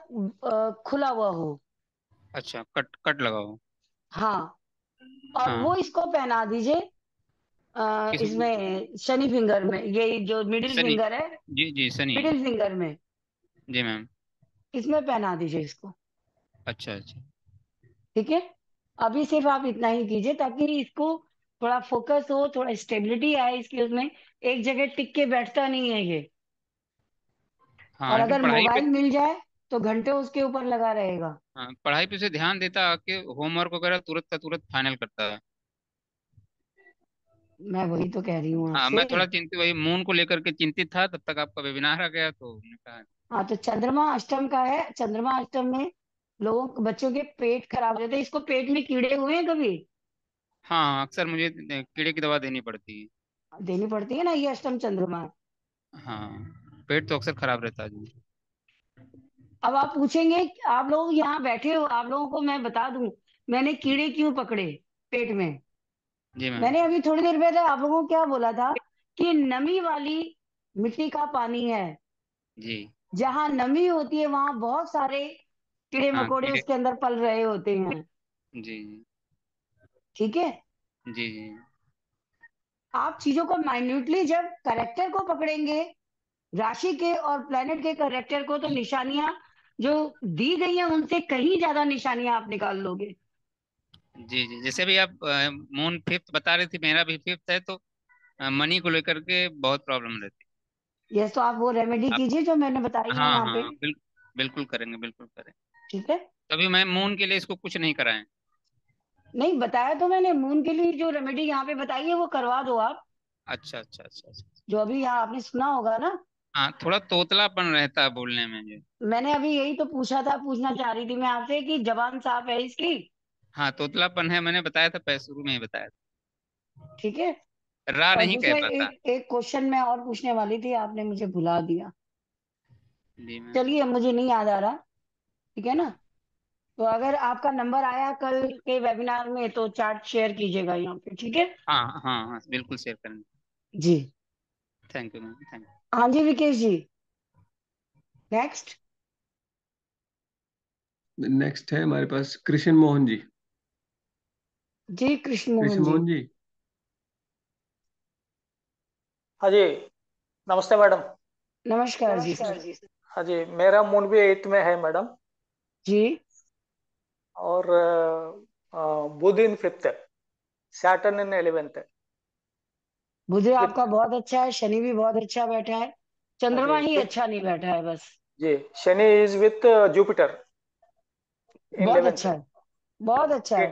खुला हुआ हो। अच्छा, कट कट लगाओ। हाँ, और वो हाँ। इसको पहना दीजिए किस? इसमें शनि फिंगर में, ये जो मिडिल सनी। फिंगर है, जी जी, सनी। मिडिल फिंगर में जी मैम। इसमें पहना दीजिए इसको। अच्छा अच्छा। ठीक है, अभी सिर्फ आप इतना ही कीजिए ताकि इसको थोड़ा फोकस हो, थोड़ा स्टेबिलिटी आए इसकी, उसमें एक जगह टिक के बैठता नहीं है ये। हाँ, और लेकिन अगर पढ़ाई पे। मोबाइल मिल जाए तो घंटे उसके ऊपर लगा रहेगा। हाँ, पढ़ाई पे से ध्यान देता आके, होमवर्क वगैरह तुरंत का तुरंत फाइनल करता है। मैं वही तो कह रही हूँ हाँ, आपसे। मैं थोड़ा चिंतित, वही मून को लेकर के चिंतित था, तब तक आपका वेबिनार आ गया तो मैंने कहा। हाँ, तो चंद्रमा अष्टम का है, चंद्रमा अष्टम में बच्चों के पेट खराब हो जाते हैं। इसको पेट में कीड़े हुए हैं कभी? हाँ, अक्सर मुझे कीड़े की दवा देनी पड़ती है। देनी पड़ती है ना, ये अष्टम चंद्रमा है। हाँ, पेट तो अक्सर खराब रहता है जी। अब आप पूछेंगे, आप लोग यहाँ बैठे हो, आप लोगों को मैं बता दूं मैंने कीड़े क्यों पकड़े पेट में। जी मैम। मैंने अभी थोड़ी देर पहले आप लोगों को क्या बोला था कि नमी वाली मिट्टी का पानी है, जी। जहां नमी होती है वहां बहुत सारे कीड़े हाँ, मकोड़े कीड़े। उसके अंदर पल रहे होते हैं। जी जी। ठीक है, जी जी। आप चीजों को माइन्यूटली जब करेक्टर को पकड़ेंगे, राशि के और प्लेनेट के करेक्टर को, तो निशानियां जो दी गई हैं उनसे कहीं ज्यादा निशानियां आप निकाल लोगे। जी जी, जैसे भी आप मून फिफ्थ बता रही थी, मेरा भी फिफ्थ है, तो मनी को लेकर के बहुत प्रॉब्लम रहती यस, तो आप वो रेमेडी है आप। कीजिए जो मैंने बताई है हाँ यहाँ पे। हाँ, बिल्कुल करेंगे, बिल्कुल करेंगे। ठीक है, तभी मैं मून के लिए इसको कुछ नहीं कराएं। नहीं बताया तो मैंने, मून के लिए जो रेमेडी यहाँ पे बताई है वो करवा दो आप, अच्छा अच्छा अच्छा अच्छा। जो अभी यहाँ आपने सुना होगा ना। हाँ, थोड़ा तोतलापन रहता है बोलने में जो। मैंने अभी यही तो पूछा था, पूछना चाह रही थी मैं आपसे कि जबान साफ है इसकी। हाँ, तोतलापन है, मैंने बताया था, पहले शुरू में ही बताया ठीक है, था, रा और नहीं कह दूसरा पाता। एक एक क्वेश्चन मैं और पूछने वाली थी, आपने मुझे भुला दिया। जी मैम। चलिए, मुझे नहीं याद आ रहा। ठीक है ना, तो अगर आपका नंबर आया कल के वेबिनार में तो चार्ट शेयर कीजिएगा यहाँ पे। ठीक है हाँ हाँ हाँ, बिल्कुल शेयर करेंगे। जी। थैंक यू मैम, थैंक हाँ जी विकेश जी, नेक्स्ट। नेक्स्ट है हमारे पास कृष्ण मोहन जी। जी कृष्ण कृष्ण मोहन जी। मोहन जी। हाँ जी, नमस्ते मैडम। नमस्कार जी सर। नमस्कार जी। हाँ जी, मेरा मून भी 8th में है मैडम, जी, और बुध इन 5th है, सैटर्न इन 11th है। बुध फिर आपका बहुत अच्छा है, शनि भी बहुत अच्छा बैठा है, हाँ चंद्रमा जी, ही फिर अच्छा नहीं बैठा है बस। जी, Shani is with Jupiter in बहुत 11th। अच्छा है, बहुत अच्छा है।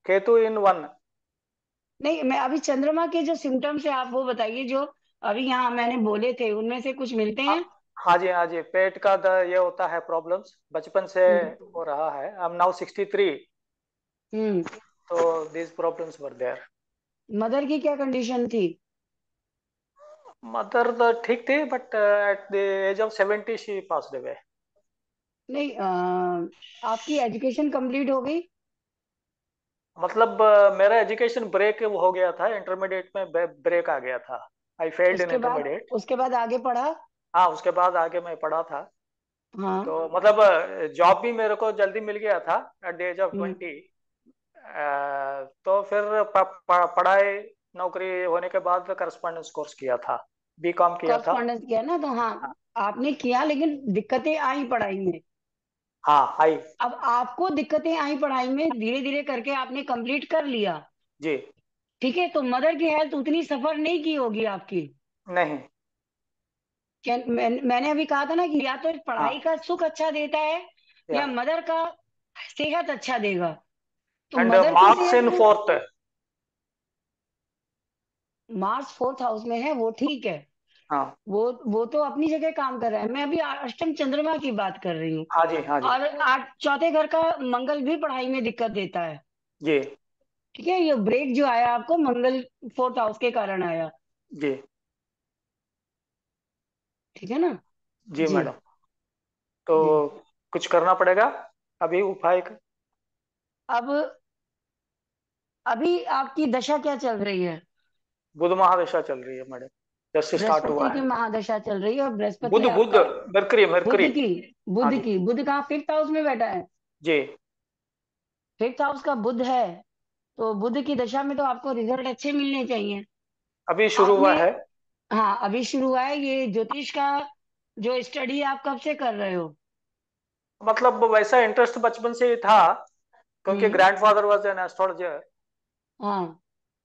केतु इन 1। नहीं, मैं अभी चंद्रमा के जो सिम्टम्स है आप वो बताइए, जो अभी यहाँ मैंने बोले थे उनमें से कुछ मिलते हाँ हैं? हाँ जी, हाँ जी, पेट का ये होता है प्रॉब्लम्स, बचपन से हम्म। हो रहा है। I am now 63, hmm. तो these problems were there। Mother की क्या कंडीशन थी? मदर तो ठीक थी, but at the age of 70 she passed away. नहीं, आपकी एजुकेशन कंप्लीट हो गई? मतलब मेरा एजुकेशन ब्रेक हो गया था, इंटरमीडिएट में ब्रेक आ गया था। I failed in intermediate. उसके बाद आगे पढ़ा? हाँ, उसके बाद आगे मैं पढ़ा था। हाँ। तो मतलब जॉब भी मेरे को जल्दी मिल गया था एट द एज ऑफ हम्म। 20। तो फिर पढ़ाई नौकरी होने के बाद करस्पॉन्डेंस कोर्स किया था, बीकॉम किया था। कॉरस्पॉन्डेंस किया ना, तो हाँ आपने किया, लेकिन दिक्कतें आई पढ़ाई में। हाँ, आई। अब आपको दिक्कतें आई पढ़ाई में, धीरे धीरे करके आपने कंप्लीट कर लिया। जी। ठीक है, तो मदर की हेल्थ उतनी सफर नहीं की होगी आपकी। नहीं। मैंने अभी कहा था ना कि या तो पढ़ाई हाँ, का सुख अच्छा देता है या या मदर का सेहत अच्छा देगा। तो एंड मदर की मार्क्स सेहत इन को, 4th। मार्स फोर्थ हाउस में है वो ठीक है, हाँ वो तो अपनी जगह काम कर रहा है। मैं अभी अष्टम चंद्रमा की बात कर रही हूँ। हाँ जी, हाँ जी। और आठ चौथे घर का मंगल भी पढ़ाई में दिक्कत देता है। जी ठीक है, ये ब्रेक जो आया आपको मंगल फोर्थ हाउस के कारण आया। जी। ठीक है ना? जी जी। मैडम, तो जी, कुछ करना पड़ेगा अभी उपाय का। अब अभी आपकी दशा क्या चल रही है? बुध महादशा चल रही है मैडम, जस्ट स्टार्ट हुआ बृहस्पति की है। महादशा चल रही है, और बृहस्पति बुध बुध आपका मरकरी बुध मरकरी। की हाँ बुध जी की बुध कहाँ 5th हाउस में बैठा है। जी। 5th हाउस का बुध है, तो बुध की दशा में तो आपको रिजल्ट अच्छे मिलने चाहिए। अभी शुरू हुआ आपने, है। हाँ अभी शुरू हुआ है। ये ज्योतिष का जो स्टडी आप कब से कर रहे हो? मतलब वैसा इंटरेस्ट बचपन से ही था, क्योंकि हम्म। ग्रैंडफादर वाज एन एस्ट्रोलॉजर, हाँ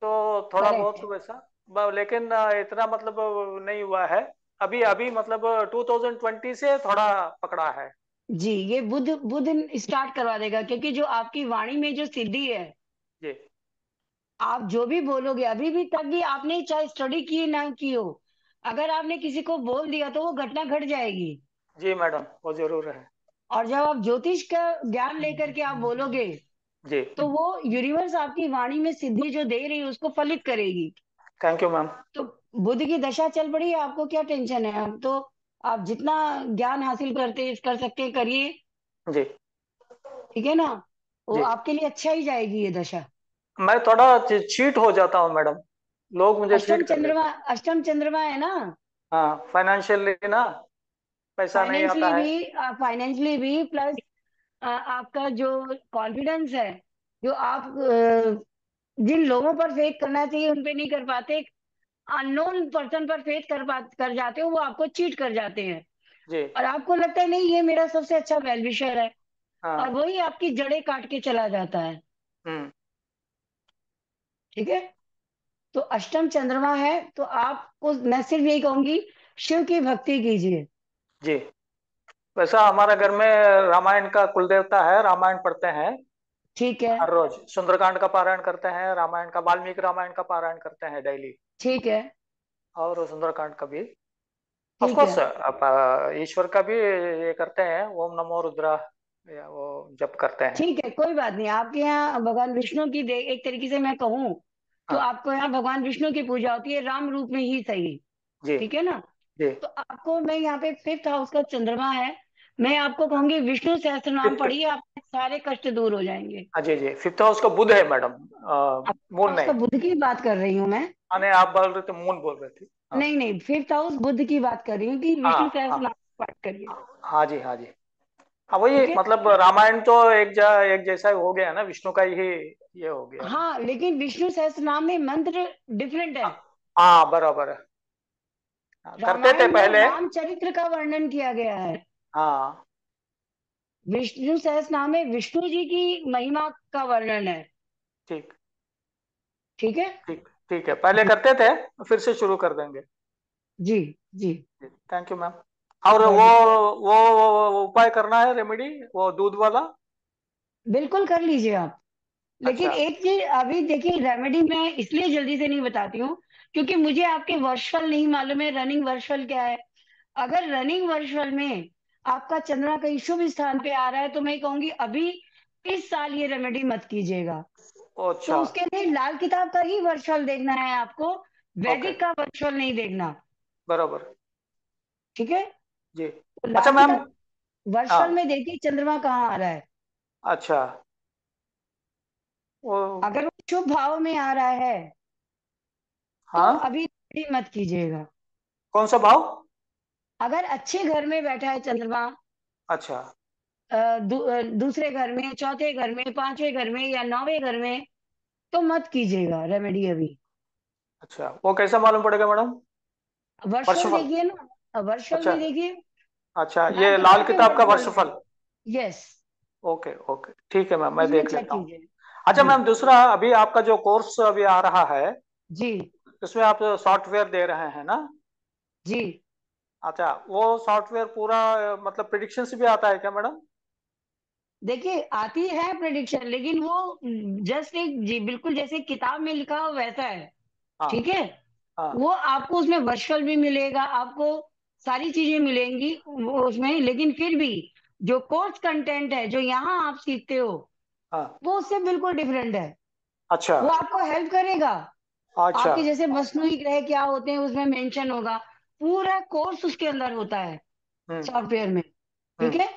तो थोड़ा बहुत करेक्ट। वैसा लेकिन इतना मतलब नहीं हुआ है। अभी अभी मतलब 2020 से थोड़ा पकड़ा है। जी, ये बुध बुध स्टार्ट करवा देगा, क्योंकि जो आपकी वाणी में जो सिद्धि है, जी आप जो भी बोलोगे, अभी भी तक भी आपने चाहे स्टडी की ना की हो, अगर आपने किसी को बोल दिया तो वो घटना घट जाएगी। जी मैडम, वो जरूर है। और जब आप ज्योतिष का ज्ञान लेकर के आप बोलोगे, जी तो वो यूनिवर्स आपकी वाणी में सिद्धि जो दे रही है उसको फलित करेगी। Thank you ma'am. तो बुध की दशा चल पड़ी है, आपको क्या टेंशन है? हम तो, आप जितना ज्ञान हासिल कर सकते हैं करिए, जी ठीक है ना? वो जी। आपके लिए अच्छा ही जाएगी ये दशा। मैं थोड़ा चीट हो जाता हूँ मैडम, लोग मुझे चीट कर देते। अष्टम चंद्रमा है ना, हाँ फाइनेंशियली ना, पैसा नहीं आता है। फाइनेंशियली भी प्लस आपका जो कॉन्फिडेंस है, जो आप जिन लोगों पर फेथ करना चाहिए उन पे नहीं कर पाते, अननोन पर्सन पर फेथ कर जाते हो, वो आपको चीट कर जाते हैं। जी और आपको लगता है नहीं ये मेरा सबसे अच्छा वेलविशर है, और हाँ। वही आपकी जड़ें काट के चला जाता है। हम्म। ठीक है, तो अष्टम चंद्रमा है, तो आपको मैं सिर्फ यही कहूंगी, शिव की भक्ति कीजिए। जी वैसा हमारे घर में रामायण का कुल देवता है, रामायण पढ़ते हैं ठीक है। हर रोज, सुंदरकांड का पारायण करते हैं, रामायण का, वाल्मीकि रामायण का पारायण करते हैं डेली, ठीक है। और सुंदरकांड का भी ऑफ ठीक है। कोर्स। ईश्वर का भी ये करते हैं, ओम नमो रुद्रा, या वो जप करते हैं। ठीक है, कोई बात नहीं। आपके यहाँ भगवान विष्णु की एक तरीके से मैं कहूँ तो हाँ आपको यहाँ भगवान विष्णु की पूजा होती है, राम रूप में ही सही। जी ठीक है ना? जी। तो आपको मैं यहाँ पे 5th हाउस का चंद्रमा है, मैं आपको कहूंगी विष्णु सहस्त्र नाम फिफ्थ, पढ़िए, आपके सारे कष्ट दूर हो जाएंगे। हाँ जी जी, फिफ्थ हाउस का बुध है मैडम, अब मून हाउस नहीं। का बुध की बात कर रही हूँ मैं। नहीं आप बोल रहे थे मून बोल रहे थे। हाँ नहीं नहीं, 5th हाउस बुध की बात कर रही हूँ कि हाँ विष्णु सहस्त्र हाँ नाम पाठ करिए। हाँ जी हाँ जी। हाँ वही ठीक है। मतलब रामायण तो एक जैसा ही हो गया ना, विष्णु का ही ये हो गया। हाँ, लेकिन विष्णु सहस्त्र नाम में मंत्र डिफरेंट है। हाँ बराबर है। हाँ, करते थे रामायण में पहले। रामचरित्र का वर्णन किया गया है। हाँ विष्णु सहस्त्र नाम में विष्णु जी की महिमा का वर्णन है। ठीक ठीक है। ठीक ठीक है, पहले जी करते थे, फिर से शुरू कर देंगे। जी जी। Thank you ma'am. और वेरी, वो उपाय करना है, रेमेडी, वो दूध वाला। बिल्कुल कर लीजिए आप। लेकिन अच्छा एक चीज अभी देखिए, रेमेडी मैं इसलिए जल्दी से नहीं बताती हूँ क्योंकि मुझे आपके वर्षफल नहीं मालूम है, रनिंग वर्षफल क्या है। अगर रनिंग वर्षफल में आपका चंद्रमा कहीं शुभ स्थान पे आ रहा है, तो मैं कहूंगी अभी इस साल ये रेमेडी मत कीजिएगा। तो अच्छा। उसके लिए लाल किताब का ही वर्षफल देखना है आपको, ओके वैदिक का वर्षफल नहीं देखना। बराबर। ठीक है। जी। तो अच्छा लाल मैम। किताब वर्षफल हाँ में देखिए चंद्रमा कहाँ आ रहा है। अच्छा। वो अगर वो शुभ भाव में आ रहा है तो हाँ, अभी मत कीजिएगा। कौन सा भाव? अगर अच्छे घर में बैठा है चंद्रमा, अच्छा दूसरे घर में, चौथे घर में, पांचवें घर में या नौवें घर में, तो मत कीजिएगा रेमेडी अभी। अच्छा, वो कैसा मालूम पड़ेगा मैडम? वर्षफल वर्षफल। देखिए ना, वर्षफल अच्छा में देखिए अच्छा, लाल ये लाल किताब के किताब का वर्षफल में। वर्षफल। यस, ओके ओके ठीक है मैम, मैं उसमें देख चेक लेता हूँ। कीजिए। अच्छा जी मैम, दूसरा अभी आपका जो कोर्स अभी आ रहा है, जी उसमें आप सॉफ्टवेयर दे रहे हैं ना? जी। अच्छा, वो सॉफ्टवेयर पूरा मतलब प्रिडिक्शन से भी आता है क्या मैडम? देखिए आती है प्रेडिक्शन, लेकिन वो जस्ट एक, जी बिल्कुल जैसे किताब में लिखा हो वैसा है। हाँ ठीक है। हाँ वो आपको उसमें वर्चुअल भी मिलेगा, आपको सारी चीजें मिलेंगी वो उसमें, लेकिन फिर भी जो कोर्स कंटेंट है जो यहाँ आप सीखते हो हाँ। वो उससे बिल्कुल डिफरेंट है। अच्छा वो आपको हेल्प करेगा। अच्छा। आपके जैसे मसनूई ग्रह क्या होते हैं उसमें मेंशन होगा, पूरा कोर्स उसके अंदर होता है हम्म सॉफ्टवेयर में। ठीक हम्म है।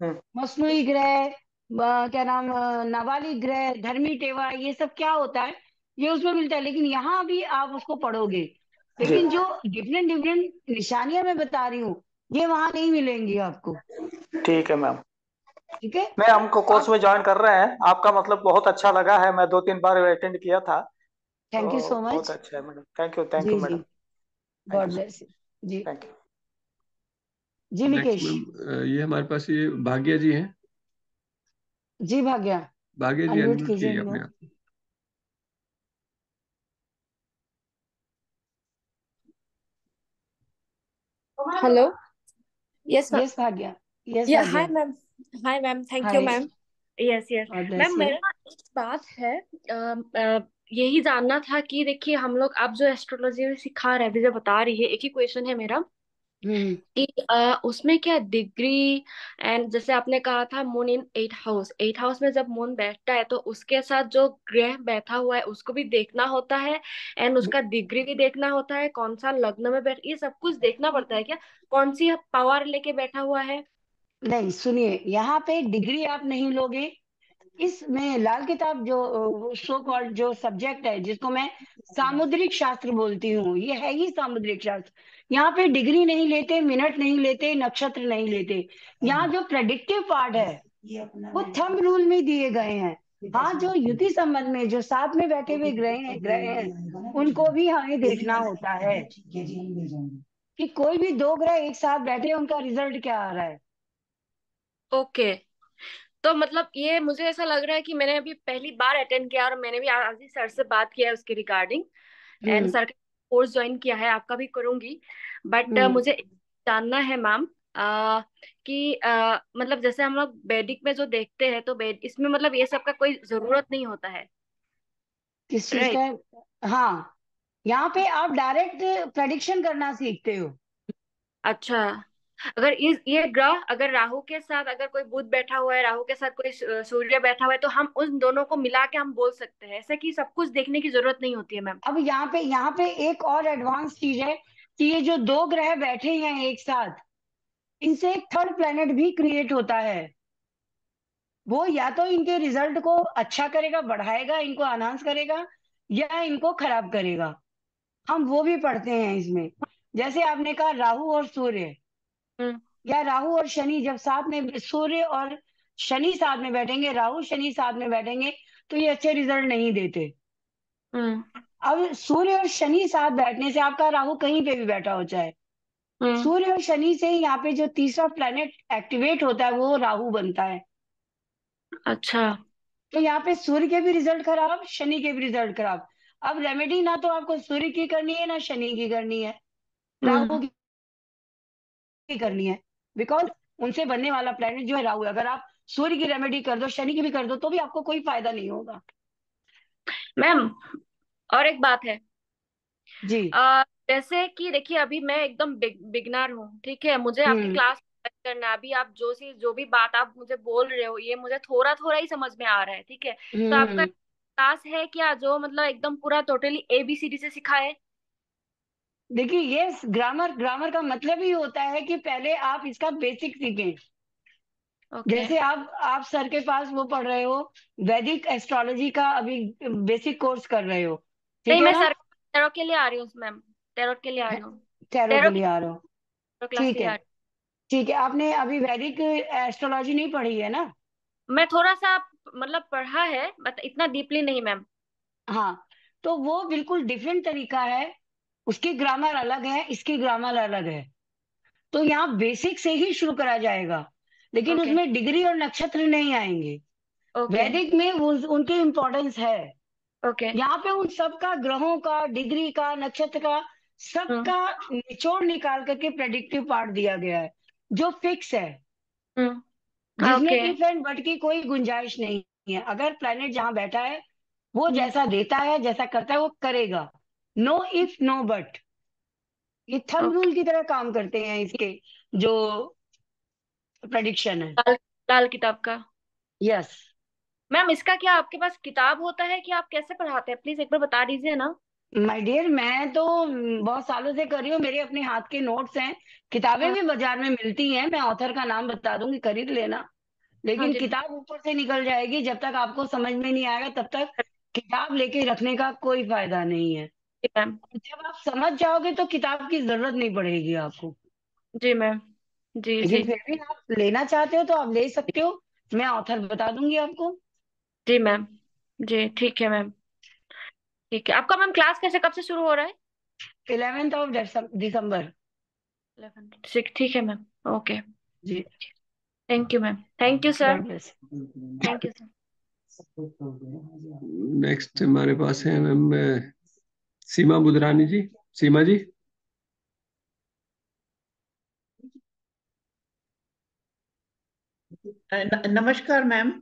हम्म। मसनूई ग्रह, क्या नाम, नवाली ग्रह, धर्मी टेवा, ये सब क्या होता है ये उसमें मिलता है, लेकिन यहाँ भी आप उसको पढ़ोगे, जी लेकिन जो डिफरेंट डिफरेंट निशानियां मैं बता रही हूँ ये वहां नहीं मिलेंगी आपको। ठीक है मैम। ठीक है। मैं हमको कोर्स और में ज्वाइन कर रहे हैं, आपका मतलब बहुत अच्छा लगा है, मैं 2-3 बार अटेंड किया था, थैंक यू तो सो बहुत मच। अच्छा है मैडम। थैंक जी यू जी, madam. Thank God you sir. Bless you जी। Thank you. जी नेक्स्ट विकेश। मैम, ये हमारे पास ये भाग्या जी हैं। जी भाग्या, भाग्या जी अनम्यूट अनम्यूट कीजिए कीजिए अपने इनको। आप। Hello. Yes ma'am. Yes Bhagya, yes या hi Bhagya. Ma'am. Hi ma'am, thank you hi, ma'am. Yes yes. God ma'am bless you. मेरा ना एक बात है, यही जानना था कि देखिए हम लोग आप जो एस्ट्रोलॉजी सिखा रहे थे, जो बता रही है, एक ही क्वेश्चन है मेरा हम्म। कि उसमें क्या डिग्री, एंड जैसे आपने कहा था मून इन 8 हाउस, 8 हाउस में जब मून बैठता है तो उसके साथ जो ग्रह बैठा हुआ है उसको भी देखना होता है, एंड उसका डिग्री भी देखना होता है, कौन सा लग्न में बैठ, ये सब कुछ देखना पड़ता है क्या, कौन सी पावर लेके बैठा हुआ है। नहीं सुनिए, यहाँ पे डिग्री आप नहीं लोगे, इसमें लाल किताब जो सो कॉल्ड जो सब्जेक्ट है जिसको मैं सामुद्रिक शास्त्र बोलती हूँ, ये है ही सामुद्रिक शास्त्र। यहाँ पे डिग्री नहीं लेते, मिनट नहीं लेते, नक्षत्र नहीं लेते। यहाँ जो प्रेडिक्टिव पार्ट है वो थंब रूल में दिए गए हैं। हाँ, जो युति संबंध में जो साथ में बैठे हुए ग्रह हैं उनको भी हमें देखना होता है कि कोई भी दो ग्रह एक साथ बैठे उनका रिजल्ट क्या आ रहा है। ओके। तो मतलब ये मुझे ऐसा लग रहा है कि मैंने अभी पहली बार अटेंड किया और मैंने भी आज ही सर से बात किया है उसके रिगार्डिंग, एंड हम्म सर का कोर्स ज्वाइन किया है, आपका भी करूंगी। बट हम्म। मुझे जानना है मैम, कि मतलब जैसे हम लोग वैदिक में जो देखते हैं तो इसमें मतलब ये सब का कोई जरूरत नहीं होता है, किस चीज का राइट। है? हाँ, यहाँ पे आप डायरेक्ट प्रेडिक्शन करना सीखते हो। अच्छा। अगर ये ग्रह अगर राहु के साथ अगर कोई बुध बैठा हुआ है, राहु के साथ कोई सूर्य बैठा हुआ है, तो हम उन दोनों को मिला के हम बोल सकते हैं, ऐसा कि सब कुछ देखने की जरूरत नहीं होती है मैम। अब यहाँ पे एक और एडवांस चीज है कि ये जो दो ग्रह बैठे हैं एक साथ, इनसे एक थर्ड प्लेनेट भी क्रिएट होता है। वो या तो इनके रिजल्ट को अच्छा करेगा, बढ़ाएगा, इनको अनहांस करेगा, या इनको खराब करेगा। हम वो भी पढ़ते हैं इसमें। जैसे आपने कहा राहु और सूर्य, हम्म या राहु और शनि जब साथ में, सूर्य और शनि साथ में बैठेंगे, राहु शनि साथ में बैठेंगे, तो ये अच्छे रिजल्ट नहीं देते। हम्म अब सूर्य और शनि साथ बैठने से, आपका राहु कहीं पे भी बैठा हो चाहे, हम्म। सूर्य और शनि से यहाँ पे जो तीसरा प्लेनेट एक्टिवेट होता है वो राहु बनता है। अच्छा। तो यहाँ पे सूर्य के भी रिजल्ट खराब, शनि के भी रिजल्ट खराब। अब रेमेडी ना तो आपको सूर्य की करनी है ना शनि की करनी है, राहु हम्म। की करनी है। बिकॉज उनसे बनने वाला प्लेनेट जो है राहु है। अगर आप सूर्य की रेमेडी कर दो, शनि की भी कर दो, तो भी आपको कोई फायदा नहीं होगा। मैम और एक बात है, जी। जैसे कि देखिए अभी मैं एकदम बिगनर हूँ, ठीक है, मुझे आपकी हम्म क्लास करना है, अभी आप जो भी बात आप मुझे बोल रहे हो ये मुझे थोड़ा थोड़ा ही समझ में आ रहा है, ठीक है, तो आपका हम्म। क्लास है क्या जो मतलब एकदम पूरा टोटली ABCD से सिखाए। देखिए, ये ग्रामर ग्रामर का मतलब ही होता है कि पहले आप इसका बेसिक सीखें। ओके। जैसे आप सर के पास वो पढ़ रहे हो, वैदिक एस्ट्रोलॉजी का अभी बेसिक कोर्स कर रहे हो, ठीक नहीं, है मैं ना? सर टैरो के लिए आ रही हूँ मैम, टैरो के लिए आ रही हूँ, टैरो के टैरो की लिए आ रहे हो? क्लास के ठीक लिए आ है, रही ठीक है। आपने अभी वैदिक एस्ट्रोलॉजी नहीं पढ़ी है ना? हूँ। मैं थोड़ा सा मतलब पढ़ा है बट इतना डीपली नहीं मैम। हाँ, तो वो बिल्कुल डिफरेंट तरीका है। उसकी ग्रामर अलग है, इसकी ग्रामर अलग है। तो यहाँ बेसिक से ही शुरू करा जाएगा, लेकिन ओके उसमें डिग्री और नक्षत्र नहीं आएंगे। ओके वैदिक में उनकी इम्पोर्टेंस है। ओके। यहाँ पे उन सबका, ग्रहों का, डिग्री का, नक्षत्र का, हम्म सबका निचोड़ निकाल करके प्रेडिक्टिव पार्ट दिया गया है, जो फिक्स है, जिसमें ओके। इफ एंड बट की कोई गुंजाइश नहीं है। अगर प्लेनेट जहां बैठा है वो जैसा देता है, जैसा करता है, वो करेगा। No if no but. ये थंब ओके। रूल की तरह काम करते हैं इसके जो प्रेडिक्शन है। लाल लाल किताब का। यस। मैम इसका क्या आपके पास किताब होता है कि आप कैसे पढ़ाते हैं, प्लीज एक बार बता दीजिए ना। माय डियर, मैं तो बहुत सालों से कर रही हूँ, मेरे अपने हाथ के नोट्स हैं। किताबें हाँ। भी बाजार में मिलती हैं, मैं ऑथर का नाम बता दूंगी, खरीद लेना। लेकिन जी किताब ऊपर से निकल जाएगी, जब तक आपको समझ में नहीं आएगा तब तक किताब लेके रखने का कोई फायदा नहीं है। जी मैम। जब आप समझ जाओगे तो किताब की जरूरत नहीं पड़ेगी आपको। जी मैम। जी लेकिन जी फिर भी आप लेना चाहते हो तो आप ले सकते हो, मैं ऑथर बता दूंगी आपको। जी मैम। जी ठीक है मैम। ठीक है, आपका मैम क्लास कैसे कब से शुरू हो रहा है? 11 6 ठीक है मैम। ओके। जी। Thank you ma'am. Thank you sir. God bless. Thank you sir. Next हमारे पास है मैम सीमा बुधरानी जी। सीमा जी। नमस्कार मैम।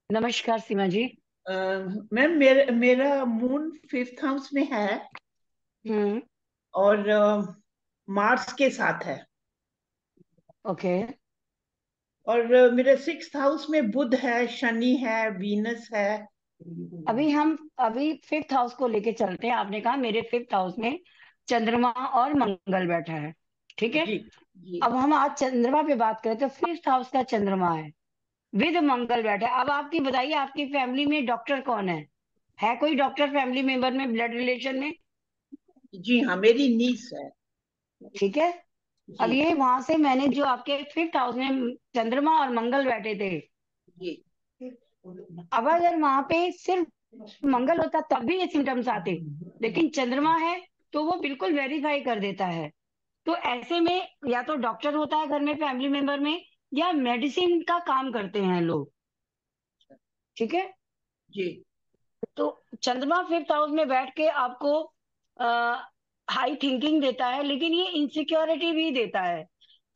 नमस्कार सीमा जी। मैम मेरा मून 5th हाउस में है और मार्स के साथ है। ओके। और मेरे 6th हाउस में बुध है, शनि है, वीनस है। अभी 5th हाउस को लेके चलते हैं। आपने कहा मेरे 5th हाउस में चंद्रमा और मंगल बैठा है, ठीक है। जी जी। अब हम आज चंद्रमा पे बात करें तो 5th हाउस का चंद्रमा है, विद मंगल बैठा है। अब आपकी बताइए, आपकी फैमिली में डॉक्टर कौन है कोई डॉक्टर फैमिली मेंबर में, ब्लड रिलेशन में? जी हाँ, मेरी नीस है। ठीक है। अब जी ये वहां से मैंने जो आपके 5th हाउस में चंद्रमा और मंगल बैठे थे, जी। अब अगर वहां पे सिर्फ मंगल होता तब भी ये सिम्टम्स आते, लेकिन चंद्रमा है तो वो बिल्कुल वेरीफाई कर देता है। तो ऐसे में या तो डॉक्टर होता है घर में फैमिली मेंबर में, या मेडिसिन का काम करते हैं लोग, ठीक है। जी तो चंद्रमा 5th हाउस में बैठ के आपको हाई थिंकिंग देता है, लेकिन ये इनसिक्योरिटी भी देता है।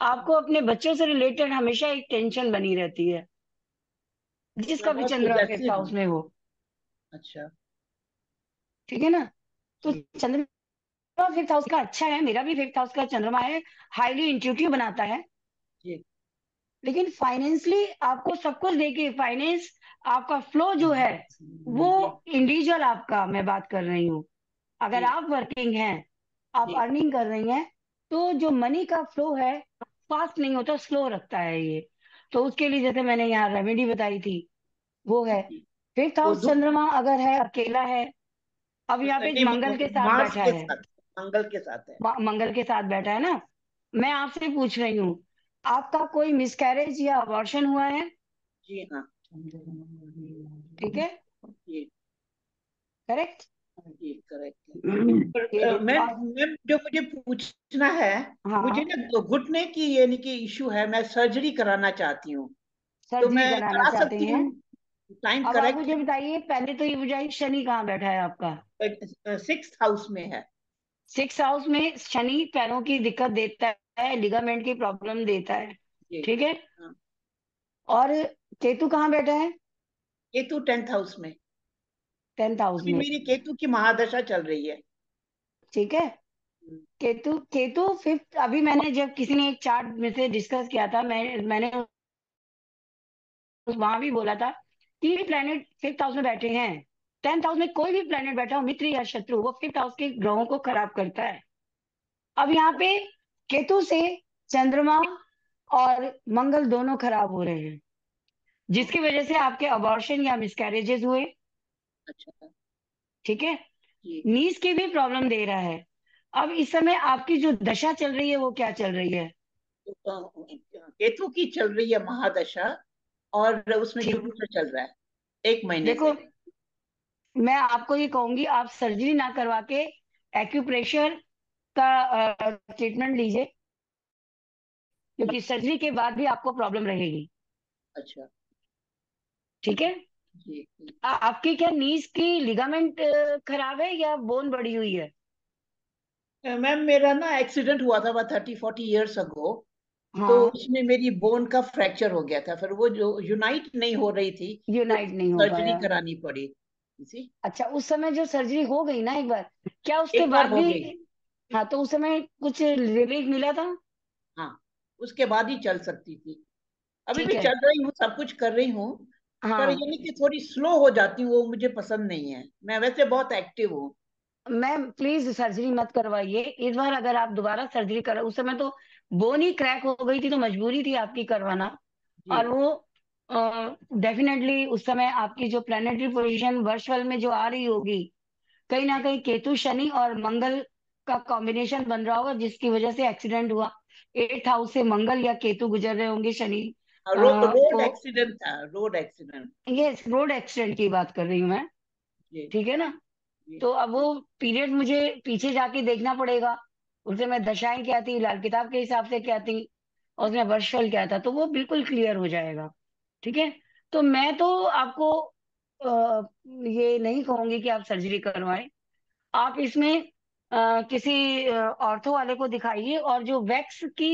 आपको अपने बच्चों से रिलेटेड हमेशा एक टेंशन बनी रहती है, मैं जिसका भी बहुत चंद्रमा 5th पॉजेसिव हाउस हूँ। में हो, अच्छा। ठीक है ना। तो जी चंद्रमा 5th हाउस का अच्छा है, मेरा भी 5th हाउस का चंद्रमा है, हाईली इंट्यूटिव बनाता है। जी लेकिन फाइनेंशियली आपको सब कुछ देखिए, फाइनेंस आपका फ्लो जो है वो जी इंडिविजुअल आपका मैं बात कर रही हूँ। अगर जी आप वर्किंग हैं, आप जी। अर्निंग कर रही हैं, तो जो मनी का फ्लो है फास्ट नहीं होता, स्लो रखता है ये। तो उसके लिए जैसे मैंने यहाँ रेमेडी बताई थी वो है, जी। 5th वो हाउस चंद्रमा अगर है, अकेला है, अब यहाँ पे नहीं, मंगल के साथ मार्स बैठा के है, साथ, मंगल के साथ है। मंगल के साथ बैठा है ना। मैं आपसे पूछ रही हूँ, आपका कोई मिसकैरेज या अबॉर्शन हुआ है? जी हाँ। ठीक है, जी करेक्ट। जी करेक्ट है। ये पर मैम और मैम जो मुझे पूछना है, मुझे हाँ, ना घुटने की यानी कि इशू है, मैं सर्जरी कराना चाहती हूँ। तो सर्जरी मैं कराना करा चाहते सकती हैं। हूँ? टाइम अब आप करेक्ट मुझे बताइए, पहले तो ये बताइए शनि कहाँ बैठा है आपका? है? 6th हाउस में है। 6th हाउस में शनि पैरों की दिक्कत देता है, लिगामेंट की प्रॉब्लम देता है, जी ठीक है। हाँ। और केतु कहाँ बैठा है? केतु 10th हाउस में। 10th हाउस अभी में, मेरी केतु की महादशा चल रही है। ठीक है। केतु केतु 5th, अभी मैंने जब किसी ने एक चार्ट में से डिस्कस किया था, मैंने वहां भी बोला था कि प्लेनेट 5th हाउस में बैठे हैं, 10th हाउस में कोई भी प्लेनेट बैठा हो, मित्र या शत्रु, वो 5th हाउस के ग्रहों को खराब करता है। अब यहाँ पे केतु से चंद्रमा और मंगल दोनों खराब हो रहे हैं, जिसकी वजह से आपके अबॉर्शन या मिसकैरेजेस हुए, अच्छा। ठीक है। जी। नीज की भी प्रॉब्लम दे रहा है। अब इस समय आपकी जो दशा चल रही है वो क्या चल रही है? केतु की चल रही है महादशा, और उसमें ठीक, जुपिटर चल रहा है 1 महीने देखो से। मैं आपको ये कहूंगी, आप सर्जरी ना करवा के एक्यूप्रेशर का ट्रीटमेंट लीजिए, क्योंकि सर्जरी के बाद भी आपको प्रॉब्लम रहेगी, अच्छा। ठीक है। जी आपकी क्या नीज की लिगामेंट खराब है या बोन बढ़ी हुई है? मैम मेरा ना एक्सीडेंट हुआ था about 30-40 years ago। तो हाँ, उसमें मेरी बोन का फ्रैक्चर हो गया था, फिर वो जो यूनाइट नहीं हो रही थी, तो यूनाइट नहीं हो सर्जरी पाया। करानी पड़ी। इसी अच्छा, उस समय जो सर्जरी हो गई ना एक बार, क्या उसके एक बार बाद हो भी? गई। हाँ, तो उस समय कुछ रिलीफ मिला था? हाँ, उसके बाद ही चल सकती थी। अभी ठीक भी है। चल रही हूँ, सब कुछ कर रही हूँ। पर हाँ, यानी कि थोड़ी स्लो हो जाती हूँ, वो मुझे पसंद नहीं है। मैं वैसे बहुत एक्टिव हूँ। मैम प्लीज सर्जरी मत करवाइए इस बार। अगर आप दोबारा सर्जरी करा, उस समय तो बोन ही क्रैक हो गई थी तो मजबूरी थी आपकी करवाना, जी और वो डेफिनेटली उस समय आपकी जो प्लानिटरी पोजीशन वर्चुअल में जो आ रही होगी, कहीं ना कहीं केतु शनि और मंगल का कॉम्बिनेशन बन रहा होगा, जिसकी वजह से एक्सीडेंट हुआ। 8th हाउस से मंगल या केतु गुजर रहे होंगे शनि रोड को। एक्सीडेंट था, रोड एक्सीडेंट। ये रोड एक्सीडेंट की बात कर रही हूँ मैं, जी ठीक है ना। जी तो अब वो पीरियड मुझे पीछे जाके देखना पड़ेगा, उसे मैं दशाएं क्या थी, लाल किताब के हिसाब से क्या थी, और उसमें वर्षफल क्या था, तो वो बिल्कुल क्लियर हो जाएगा। ठीक है। तो मैं तो आपको ये नहीं कहूंगी कि आप सर्जरी करवाएं। आप इसमें किसी ऑर्थो वाले को दिखाइए, और जो वैक्स की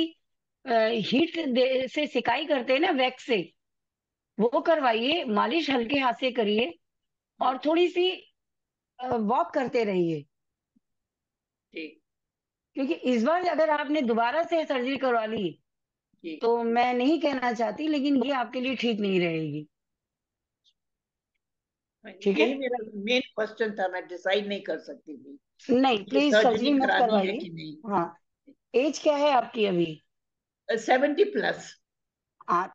हीट से सिकाई करते हैं ना, वैक्स से, वो करवाइए। मालिश हल्के हाथ से करिए, और थोड़ी सी वॉक करते रहिए। ठीक क्योंकि इस बार अगर आपने दोबारा से सर्जरी करवा ली, ठीक तो मैं नहीं कहना चाहती, लेकिन ये आपके लिए ठीक नहीं रहेगी। ठीक है। यही मेरा मेन क्वेश्चन था, मैं डिसाइड नहीं कर सकती थी नहीं, कि प्लीज सर्जरी सर्जरी मत करानी है करवाइए। कि नहीं। हाँ, एज क्या है आपकी अभी? 70+। हाँ,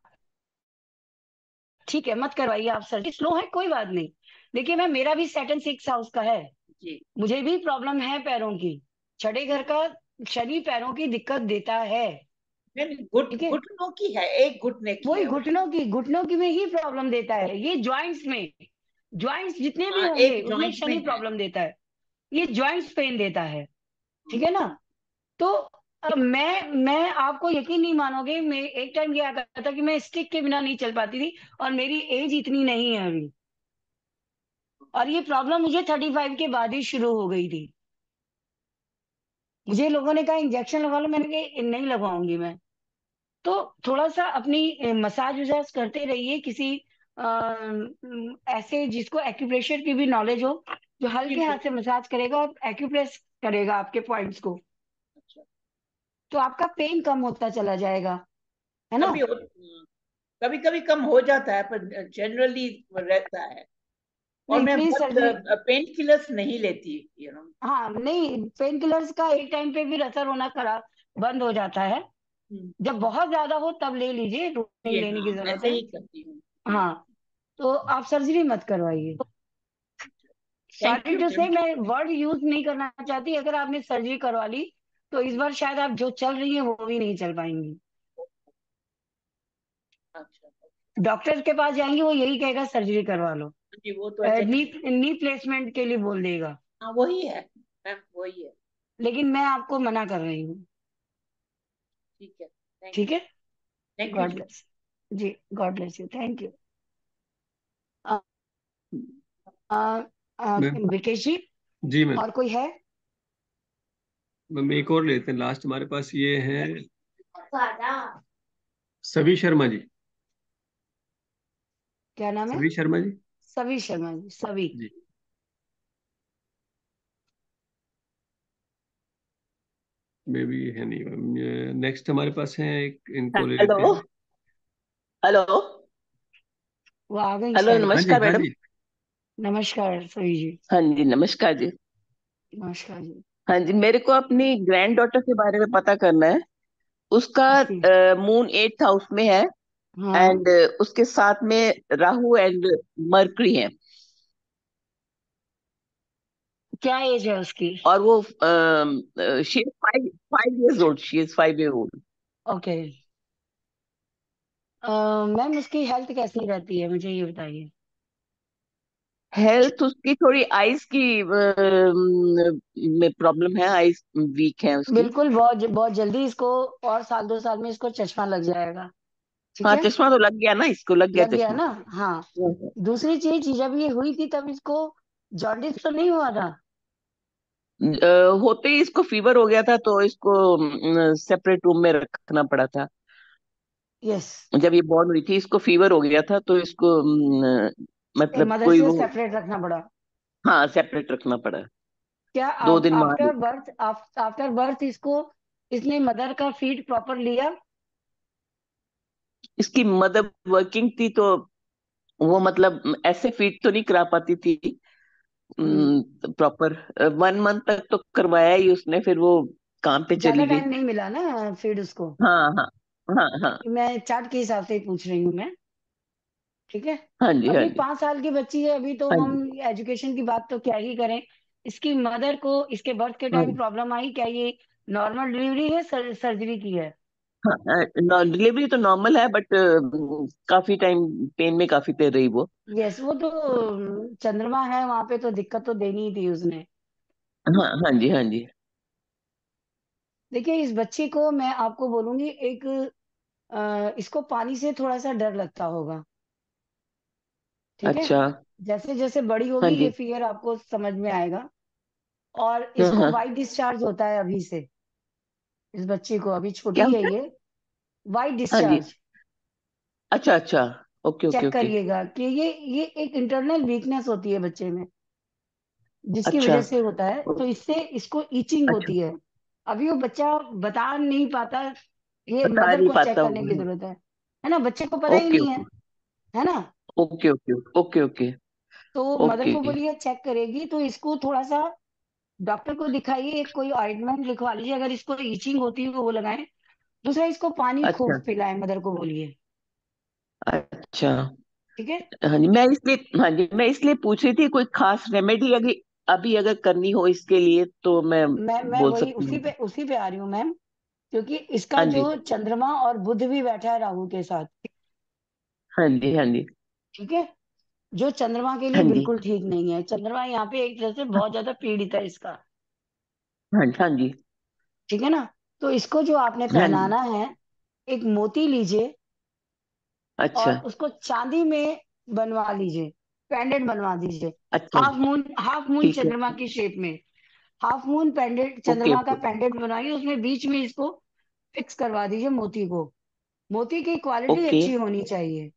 ठीक है, मत करवाइए आप सर्जरी। स्लो है, कोई बात नहीं। देखिए मैं, मेरा भी सैटर्न 6 हाउस का है, जी मुझे भी प्रॉब्लम है पैरों की। छठे घर का शनि पैरों की दिक्कत देता है। नहीं, ठीक है। घुटनों की है, एक घुटने की वही है वो। घुटनों की में ही प्रॉब्लम देता है ये, जॉइंट्स में। जॉइंट्स जितने भी हाँ, होंगे एक उसमें जॉइंट में शनि है। प्रॉब्लम देता है, ये जॉइंट्स पेन देता है। ठीक है ना। तो मैं आपको यकीन नहीं मानोगे, मैं एक टाइम क्या करता था कि मैं स्टिक के बिना नहीं चल पाती थी, और मेरी एज इतनी नहीं है अभी, और ये प्रॉब्लम मुझे 35 के बाद ही शुरू हो गई थी। मुझे लोगों ने कहा इंजेक्शन लगा लो, मैंने कहा नहीं लगवाऊंगी मैं। तो थोड़ा सा अपनी मसाज वसाज करते रहिए, किसी ऐसे जिसको एक्यूप्रेशर की भी नॉलेज हो, जो हल्के हाथ से मसाज करेगा और एक्यूप्रेस करेगा आपके पॉइंट्स को, अच्छा। तो आपका पेन कम होता चला जाएगा, है ना। कभी कभी कम हो जाता है, पर जनरली रहता है। और नहीं, मैं प्लीज बहुत सर्जरी। पेन किलर्स नहीं लेती, हाँ, नहीं, पेन किलर्स का एक टाइम पे भी असर होना खराब बंद हो जाता है। जब बहुत ज्यादा हो तब ले लीजिए, नहीं ये लेने की हाँ, जरूरत ऐसे है। ही करती हूँ। हाँ, तो आप सर्जरी मत करवाइए। थैंक सॉरी यू टू से, मैम। मैं वर्ड यूज नहीं करना चाहती। अगर आपने सर्जरी करवा ली, तो इस बार शायद आप जो चल रही हैं वो भी नहीं चल पाएंगी। अच्छा डॉक्टर के पास जाएंगी, वो यही कहेगा सर्जरी करवा लो, जी, वो तो ऐसे नी ही। नी प्लेसमेंट के लिए बोल देगा। हाँ, वही है मैम, वही है। लेकिन मैं आपको मना कर रही हूँ। ठीक है, थैंक ठीक यू। है। थैंक यू गॉड जी। ब्लेस। जी, God bless you, thank you. Ma'am. Vikesh ji, जी मैम। और कोई है? मैम एक और लेते हैं, लास्ट हमारे पास ये है सभी शर्मा जी। क्या नाम है? सभी शर्मा जी। सभी शर्मा जी, सभी। जी। मे भी है नहीं मैम। नेक्स्ट हमारे पास है एक, इनको ले लेते हेलो। हैं। हेलो। वो आ गई हेलो, शायद। हाँ जी, नमस्कार हाँ मैडम। जी। नमस्कार सभी जी। हाँ जी, नमस्कार जी। नमस्कार जी। हाँ जी, मेरे को अपनी ग्रैंड डॉटर के बारे में पता करना है। उसका जी। मून 8th हाउस में है, हाँ, एंड उसके साथ में राहु एंड मरकरी है। क्या एज है उसकी? और वो she is 5 years old, she is 5 year old। Okay. Ma'am, उसकी हेल्थ कैसी रहती है, मुझे ये बताइए। हेल्थ उसकी थोड़ी आईज की में प्रॉब्लम है, आईज वीक है उसकी। बिल्कुल, बहुत बहुत जल्दी इसको, और साल 2 साल में इसको चश्मा लग जाएगा। ठीक हाँ, है। चश्मा तो लग गया ना, इसको लग गया लग गया चश्मा। ना। हाँ। दूसरी चीज, जब ये हुई थी तब इसको जॉन्डिस तो नहीं हुआ था? होते ही इसको फीवर हो गया था, तो इसको सेपरेट रूम में रखना पड़ा था। यस। जब ये बॉर्न हुई थी इसको फीवर हो गया था, तो इसको मतलब मदर कोई से वो, सेपरेट रखना पड़ा। हाँ, सेपरेट रखना पड़ा। क्या 2 दिन वहां आफ्टर बर्थ, आफ्टर बर्थ इसको, इसने मदर का फीड प्रॉपर लिया? इसकी मदर वर्किंग थी, तो वो मतलब ऐसे फीड तो नहीं करा पाती थी प्रॉपर। 1 month तक तो करवाया ही उसने, फिर वो काम पे ज्यादा चली गई। टाइम नहीं मिला ना फीड उसको। हाँ हाँ हाँ हाँ। मैं चार्ट के हिसाब से ही पूछ रही हूँ मैं। ठीक है। हाँ जी, हाँ अभी जी, 5 साल की बच्ची है, अभी तो हाँ हम जी, एजुकेशन की बात तो क्या ही करें। इसकी मदर को इसके बर्थ के हाँ टाइम जी, प्रॉब्लम आई, क्या ये नॉर्मल डिलीवरी है, सर्जरी की है? हाँ। डिलीवरी तो नॉर्मल है, बट काफी टाइम पेन में काफी देर रही वो। यस, वो तो चंद्रमा है वहां पे, तो दिक्कत तो देनी ही थी उसने। हाँ, हाँ जी, हाँ जी। देखिए, इस बच्चे को मैं आपको बोलूंगी, एक इसको पानी से थोड़ा सा डर लगता होगा। ठीक है। अच्छा। जैसे जैसे बड़ी हाँ होगी ये जी। फियर आपको समझ में आएगा। और हाँ, इसको हाँ। वाइट डिस्चार्ज होता है अभी से। इस बच्ची को, अभी क्या छोटी है होता है? ये, वाइट हाँ जी। डिस्चार्ज। अच्छा, अच्छा। Okay, okay, check okay. करिएगा कि ये एक इंटरनल वीकनेस होती है बच्चे में, जिसकी अच्छा। वजह से होता है, तो इससे इसको ईचिंग अच्छा, होती है। अभी वो बच्चा बता नहीं पाता, ये बता मदर नहीं को चेक पाता करने की हूँ। जरूरत है ना, बच्चे को पता ही ओके, नहीं ओके, है ना। ओके, ओके, ओके, ओके, तो मदर ओके। को बोलिए चेक करेगी, तो इसको थोड़ा सा डॉक्टर को दिखाइए, एक कोई ऑइंटमेंट लिखवा लीजिए, अगर इसको ईचिंग होती है तो वो लगाएं। दूसरा, इसको पानी अच्छा, खूब पिलाएं, मदर को बोलिए। अच्छा। ठीक है। हाँ जी, हाँ जी, मैं इसलिए पूछ रही थी, कोई खास रेमेडी अगर अभी अगर करनी हो इसके लिए तो मैं मैं बोल वही सकती हूँ। उसी पे आ रही हूँ मैम, क्योंकि इसका हाँ जी, जो चंद्रमा और बुध भी बैठा है राहु के साथ। हाँ जी, हाँ जी, ठीक है। जो चंद्रमा के लिए हाँ जी, बिल्कुल ठीक नहीं है, चंद्रमा यहाँ पे एक तरह से बहुत ज्यादा पीड़ित है इसका। हाँ जी, हाँ जी, ठीक है ना। तो इसको जो आपने हाँ जी। पहनाना है, एक मोती लीजिए अच्छा, और उसको चांदी में बनवा लीजिए, पेंडेंट बनवा दीजिए। अच्छा। हाफ मून ठीक है। चंद्रमा की शेप में, हाफ मून पेंडेंट, ओके, चंद्रमा का ओके, पेंडेंट बनवाइए, उसमें बीच में इसको फिक्स करवा दीजिए मोती को। मोती की क्वालिटी ओके। अच्छी होनी चाहिए।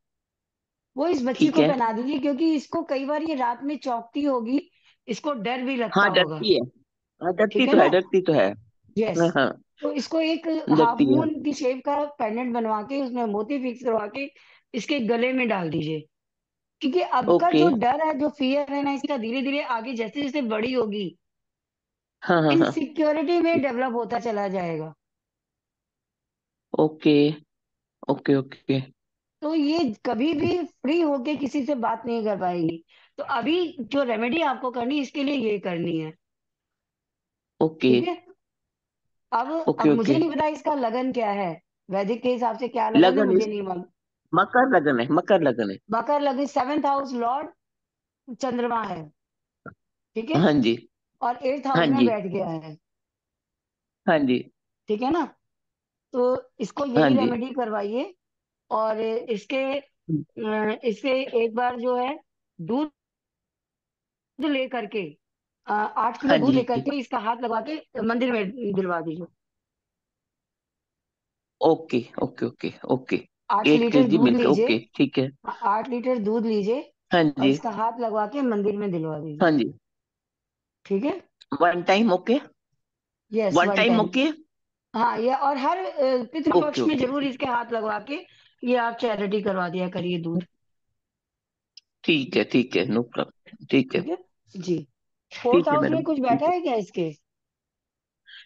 वो इस बच्ची ठीक को है। पहना दीजिए, क्योंकि इसको कई बार ये रात में चौंकती होगी, इसको डर भी लगता हाँ, होगा। डरती है। हाँ, डरती ठीक है तो है, ना। डरती तो है। यस। हाँ, हाँ। तो इसको एक हाफ डरती है। मून की शेप का पेंडेंट बनवा के उसमें मोती फिक्स करवा के इसके गले में डाल दीजिए। क्योंकि अब का ओके। जो डर है, जो फियर है ना, इसका धीरे धीरे आगे जैसे जैसे बड़ी होगी, हाँ, हाँ, हाँ। इनसिक्योरिटी में डेवलप होता चला जाएगा। ओके, ओके, ओके, तो ये कभी भी फ्री होके किसी से बात नहीं कर पाएगी। तो अभी जो रेमेडी आपको करनी है, इसके लिए ये करनी है। ओके, ठीक है। अब ओके, मुझे ओके। नहीं पता इसका लगन क्या है, वैदिक के हिसाब से क्या लगन है लगन मुझे इस नहीं मालूम। मकर लगन है, मकर लगन है। मकर लगन, 7th हाउस लॉर्ड चंद्रमा है। ठीक है। हाँ जी, और 8th हाउस हाँ में जी, बैठ गया है। हाँ जी, ठीक है ना। तो इसको हाँ यही जी। रेमेडी करवाइए। और इसके एक बार जो है, दूध ले करके 8 किलो हाँ दूध जी। लेकर के इसका हाथ लगा के मंदिर में दिलवा दीजिए। Okay, okay, okay, okay. 8 litre 8 KG दूध मिल्क, लीजिए। ओके, ठीक है। 8 लीटर दूध लीजिए हाँ और जी, इसका हाथ लगवा के मंदिर में दिलवा दीजिए। हाँ जी। ठीक है। One time okay. Yes, one one time time. Okay. हाँ, ये और हर ओके, पितृपक्ष में ओके, जरूर इसके हाथ लगवा के ये आप चैरिटी करवा दिया करिए दूध। ठीक है, ठीक है, नो प्रॉब्लम, ठीक है। ठीक है जी। फोर्थ ठीक है हाउस में मैडम, कुछ ठीक बैठा है। है क्या इसके?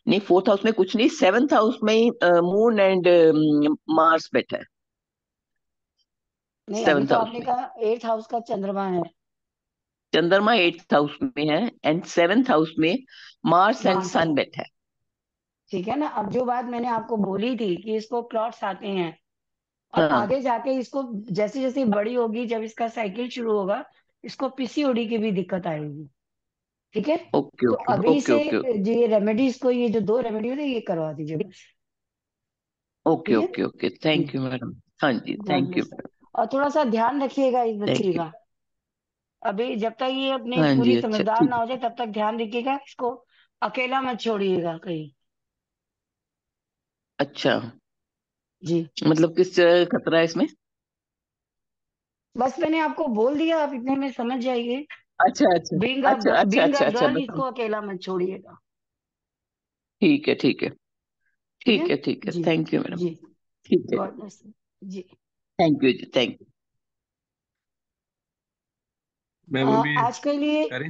नहीं, फोर्थ हाउस में कुछ नहीं, सेवन्थ हाउस में ही मून एंड मार्स बैठा है। नहीं, अभी सेवन्थ तो हाउस आपने में कहा 8th हाउस का चंद्रमा है। चंद्रमा एट्थ हाउस में है, एंड सेवन्थ हाउस में मार्स एंड मार्स है। सन बैठा है। ठीक है ना। अब जो बात मैंने आपको बोली थी कि इसको क्लॉट्स आते हैं, और हाँ। आगे जाके इसको जैसे जैसे बड़ी होगी, जब इसका साइकिल शुरू होगा, इसको पीसीओडी की भी दिक्कत आएगी। ठीक है। ओके, तो ओके, अभी ओके, से ओके, ये रेमेडीज को, ये जो 2 रेमेडी होती है, ये करवा दीजिए बस। ओके, ठीक है ओके, ओके, जी। Thank you madam. हाँ जी, God thank you bless. Madam. और थोड़ा सा ध्यान रखिएगा इस बच्ची थैंक यू। का। अभी जब तक ये अपने हाँ जी, पूरी अच्छा, समझदार ठीक। ना हो जाए, तब तक ध्यान रखिएगा इसको। अकेला मत छोड़िएगा कहीं। अच्छा, जी। मतलब किस तरह खतरा है इसमें? बस मैंने आपको बोल दिया, आप इतने में समझ जाइए। अच्छा, अच्छा, बींग अच्छा, अच्छा, बींग अ अच्छा, अच्छा, गर्ल, बता। इसको अकेला मत छोड़िएगा। ठीक है, ठीक है, ठीक है ठीक है, ठीक है, जी। Thank you madam. जी। ठीक है। God bless. जी। थैंक यू जी, थैंक यू। मैम अभी आज के लिए करें?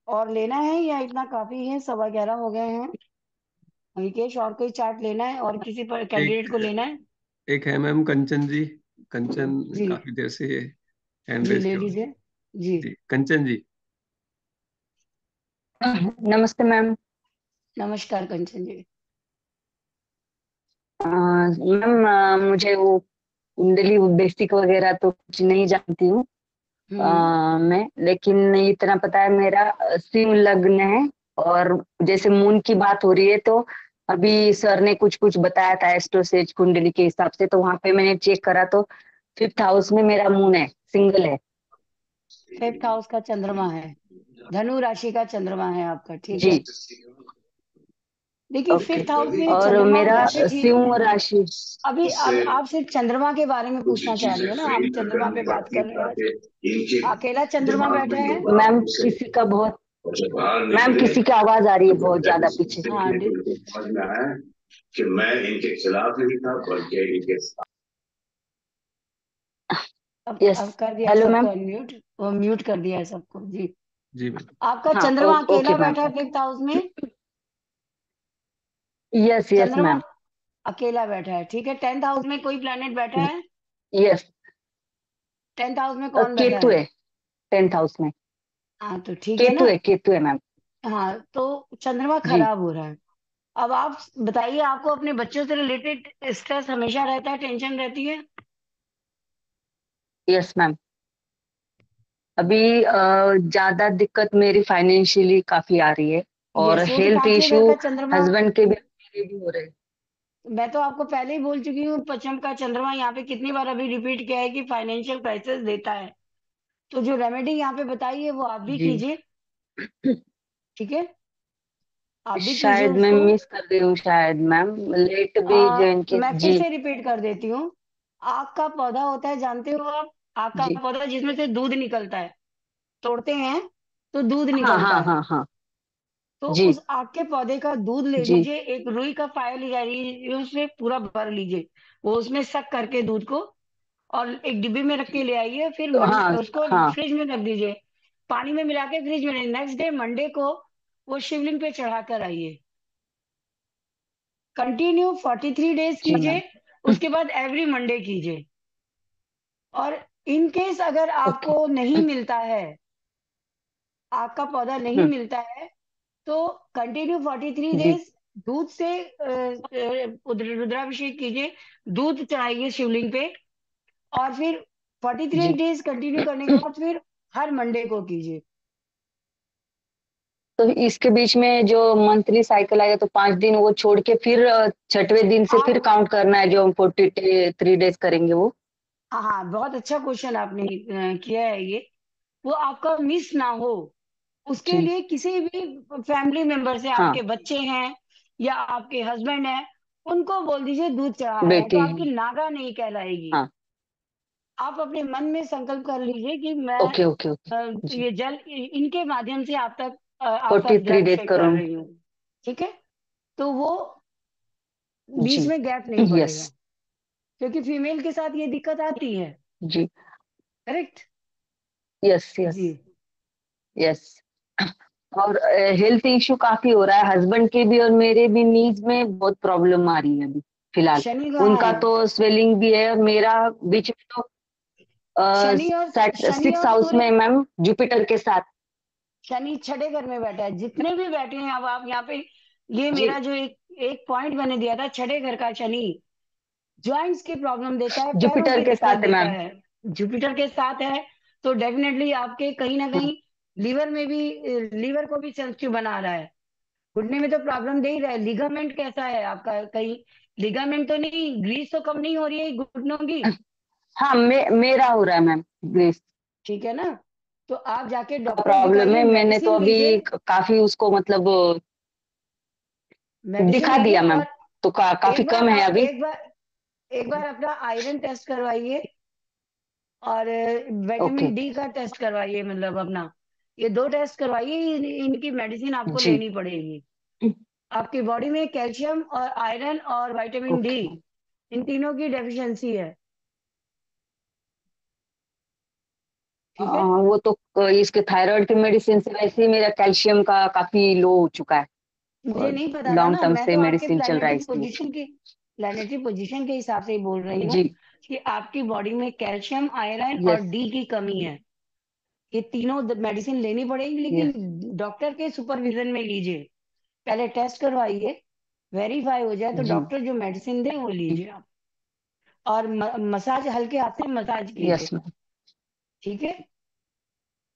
और लेना है या इतना काफी है? 11:15 हो गए हैं। विकेश, और कोई चार्ट लेना है और किसी पर कैंडिडेट एक को लेना है? एक है मैम, कंचन जी, कंचन जी काफी देर से हैंड जी रेस ले कर रही है। लीजिए। जी जी कंचन जी। नमस्ते मैम। नमस्कार कंचन जी। मैम मुझे वो कुंडली बेसिक वगैरह तो कुछ नहीं जानती हूँ मैं, लेकिन इतना पता है मेरा सिंह लग्न है। और जैसे मून की बात हो रही है तो अभी सर ने कुछ कुछ बताया था एस्ट्रोसेज कुंडली के हिसाब से, तो वहां पे मैंने चेक करा तो 5th हाउस में मेरा मून है, सिंगल है। 5th हाउस का चंद्रमा है, धनु राशि का चंद्रमा है आपका, ठीक जी है। देखिए ओके। 5th हाउस में और चंद्रमा मेरा वैसे ठीक। सिंह राशि। अभी आप सिर्फ चंद्रमा के बारे में पूछना चाह रही हो ना, हम चंद्रमा पे बात कर रहे हैं आज। अकेला चंद्रमा बैठा है। मैम किसी का बहुत, मैम किसी की आवाज आ रही है बहुत ज्यादा पीछे। हाँ कि मैं इनके खिलाफ नहीं था बल्कि इनके यस। अब कर दिया हेलो सबको मैम। अनम्यूट, वो म्यूट कर दिया है सबको। जी जी मैम। आपका हाँ चंद्रमा ओके अकेला मैम। बैठा है 5th हाउस में। यस यस चंद्रमा मैम। अकेला बैठा है, ठीक है। 10th हाउस में कोई प्लैनेट बैठा है। यस 10th हाउस में कौन बैठा केतु है। है 10th हाउस में। हाँ तो ठीक है ना। केतु है मैम। हाँ तो चंद्रमा जी खराब हो रहा है। अब आप बताइए, आपको अपने बच्चों से रिलेटेड स्ट्रेस हमेशा रहता है, टेंशन रहती है। Yes ma'am. अभी ज्यादा दिक्कत मेरी फाइनेंशियली काफी आ रही है, ये और फोर्थ हेल्थ पांचवें इशू घर का चंद्रमा। हस्बैंड के भी मेरे भी हो रहे हैं। मैं तो आपको पहले ही बोल चुकी हूँ, पश्चिम का चंद्रमा यहाँ पे कितनी बार अभी रिपीट किया है कि फाइनेंशियल क्राइसिस देता है। तो जो रेमेडी यहाँ पे बताई है वो आप भी जी कीजिए, ठीक है। आप भी कीजिए शायद मैं उसको। मिस कर रही हूँ, शायद मैम लेट भी ज्वाइन के। मैं फिर जी से रिपीट कर देती हूँ। आग का पौधा होता है, जानते हो आप। आग का जी पौधा जिसमें से दूध निकलता है, तोड़ते हैं तो दूध हाँ निकलता हाँ है। हाँ हाँ। तो जी उस आग के पौधे का दूध ले जी लीजिए, एक रुई का फायर ले जाइए, उसमें पूरा भर लीजिए, वो उसमें सक करके दूध को, और एक डिब्बे में रख के ले आइए। फिर तो हाँ उसको हाँ फ्रिज में रख दीजिए, पानी में मिला के फ्रिज में। नेक्स्ट डे मंडे को वो शिवलिंग पे चढ़ा कर आइए। कंटिन्यू 43 डेज जी मैम। कीजिए, उसके बाद एवरी मंडे कीजिए। और इन केस अगर ओके। आपको नहीं मिलता है, आग का पौधा नहीं मिलता है, तो कंटिन्यू 43 जी डेज दूध से रुद्राभिषेक कीजिए, दूध चढ़ाइए शिवलिंग पे। और फिर 43 जी। डेज कंटिन्यू करने के बाद फिर हर मंडे को कीजिए। तो इसके बीच में जो मंथली साइकिल आएगा तो 5 दिन वो छोड़ के फिर 6वें दिन से फिर आप काउंट करना है, जो हम 43 डेज करेंगे वो। हाँ हाँ, बहुत अच्छा क्वेश्चन आपने किया है ये। वो आपका मिस ना हो, उसके जी लिए किसी भी फैमिली मेंबर से, हाँ आपके बच्चे हैं या आपके हस्बैंड हैं, उनको बोल दीजिए दूध चढ़ा रहे हैं, तो बेटी है। आपकी नागा नहीं कहलाएगी। हाँ आप अपने मन में संकल्प कर लीजिए कि मैं ओके ओके ओके। जी ये जल इनके माध्यम से आपका 43 डेज जलाभिषेक कर करूँ। रही हूँ, ठीक है। तो वो जी बीच में गैप नहीं यस। पड़ेगा, क्योंकि फीमेल के साथ ये दिक्कत आती है। जी करेक्ट। यस यस जी यस। और हेल्थ इशू काफी हो रहा है, हस्बैंड के भी और मेरे भी, नीज में बहुत प्रॉब्लम आ रही है अभी फिलहाल। शनि कहाँ उनका है। तो स्वेलिंग भी है, और मेरा बीच में तो शनि 6th और हाउस सूर्य। में मैम, जुपिटर के साथ। शनि 6ठे घर में बैठा है, जितने भी बैठे हैं। अब आप यहाँ पे, ये जी मेरा जो एक एक पॉइंट मैंने दिया था, 6ठे घर का शनि जॉइंट्स की प्रॉब्लम देता है, पैरों जुपिटर की के दिक्कत साथ है देता मैम। है। जुपिटर के साथ है तो डेफिनेटली आपके कहीं ना हाँ कहीं लीवर में भी, लीवर को भी सेंसिटिव बना रहा है। घुटने में तो प्रॉब्लम दे ही रहा है। लिगामेंट कैसा है आपका, कहीं लिगामेंट तो नहीं, ग्रीस तो कम नहीं हो रही है घुटनों की। हाँ मेरा हो रहा है मैम ग्रेस ठीक है ना। तो आप जाके का डॉक्टर प्रॉब्लम दिखाइए, है। मैंने तो मेडिसिन लीजिए। अभी काफी उसको मतलब मेडिसिन दिखा लीजिए दिया मैम, और तो काफी एक बार कम है अभी। एक बार अपना आयरन टेस्ट करवाइए, और ओके विटामिन डी का टेस्ट करवाइए, मतलब अपना ये 2 टेस्ट करवाइए। इनकी मेडिसिन आपको जी लेनी पड़ेगी। आपकी बॉडी में कैल्शियम और आयरन और विटामिन डी, ओके। इन तीनों की डेफिशिएंसी है, ठीक है। वो तो इसके थायराइड के मेडिसिन से वैसे ही मेरा कैल्शियम का काफी लो हो चुका है, मुझे और नहीं पता था लॉन्ग ना, टर्म मैं से तो आपके मेडिसिन चल रहा है इसलिए। प्लानिटरी पोजीशन के हिसाब से ही बोल रही हूँ। जी कि आपकी बॉडी में कैल्शियम, आयरन और यस डी की कमी है। ये तीनों मेडिसिन लेनी पड़ेगी, यस लेकिन डॉक्टर के सुपरविजन में लीजिए। पहले टेस्ट करवाइए, वेरीफाई हो जाए तो जी डॉक्टर जो मेडिसिन दे वो लीजिए आप। और मसाज, हल्के हाथ से मसाज कीजिए, यस मैम ठीक है।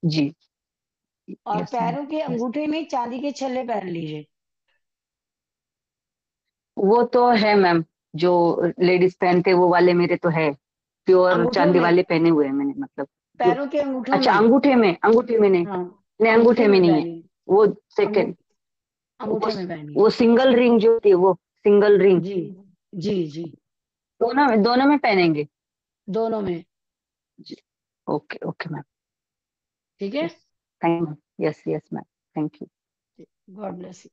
जी और यस मैम पैरों के यस अंगूठे में चांदी के छल्ले पहन लीजिए। वो तो है मैम, जो लेडीज पहनते वो वाले मेरे तो है, प्योर अंगूठों चांदी में, वाले पहने हुए हैं मैंने, मतलब जो। पैरों के अंगूठों अच्छा में। अंगूठे में नहीं, हाँ, नहीं अंगूठे अंगूठे में में नहीं है पहनिए। वो, अंगू सेकंड। वो अंगूठे में पहनिए। वो सिंगल रिंग जो होती है, वो सिंगल रिंग जी जी जी, दोनों में पहनेंगे। दोनों में, जी ओके ओके मैम, ठीक है। Yes thank you, yes yes ma'am, thank you. God bless you.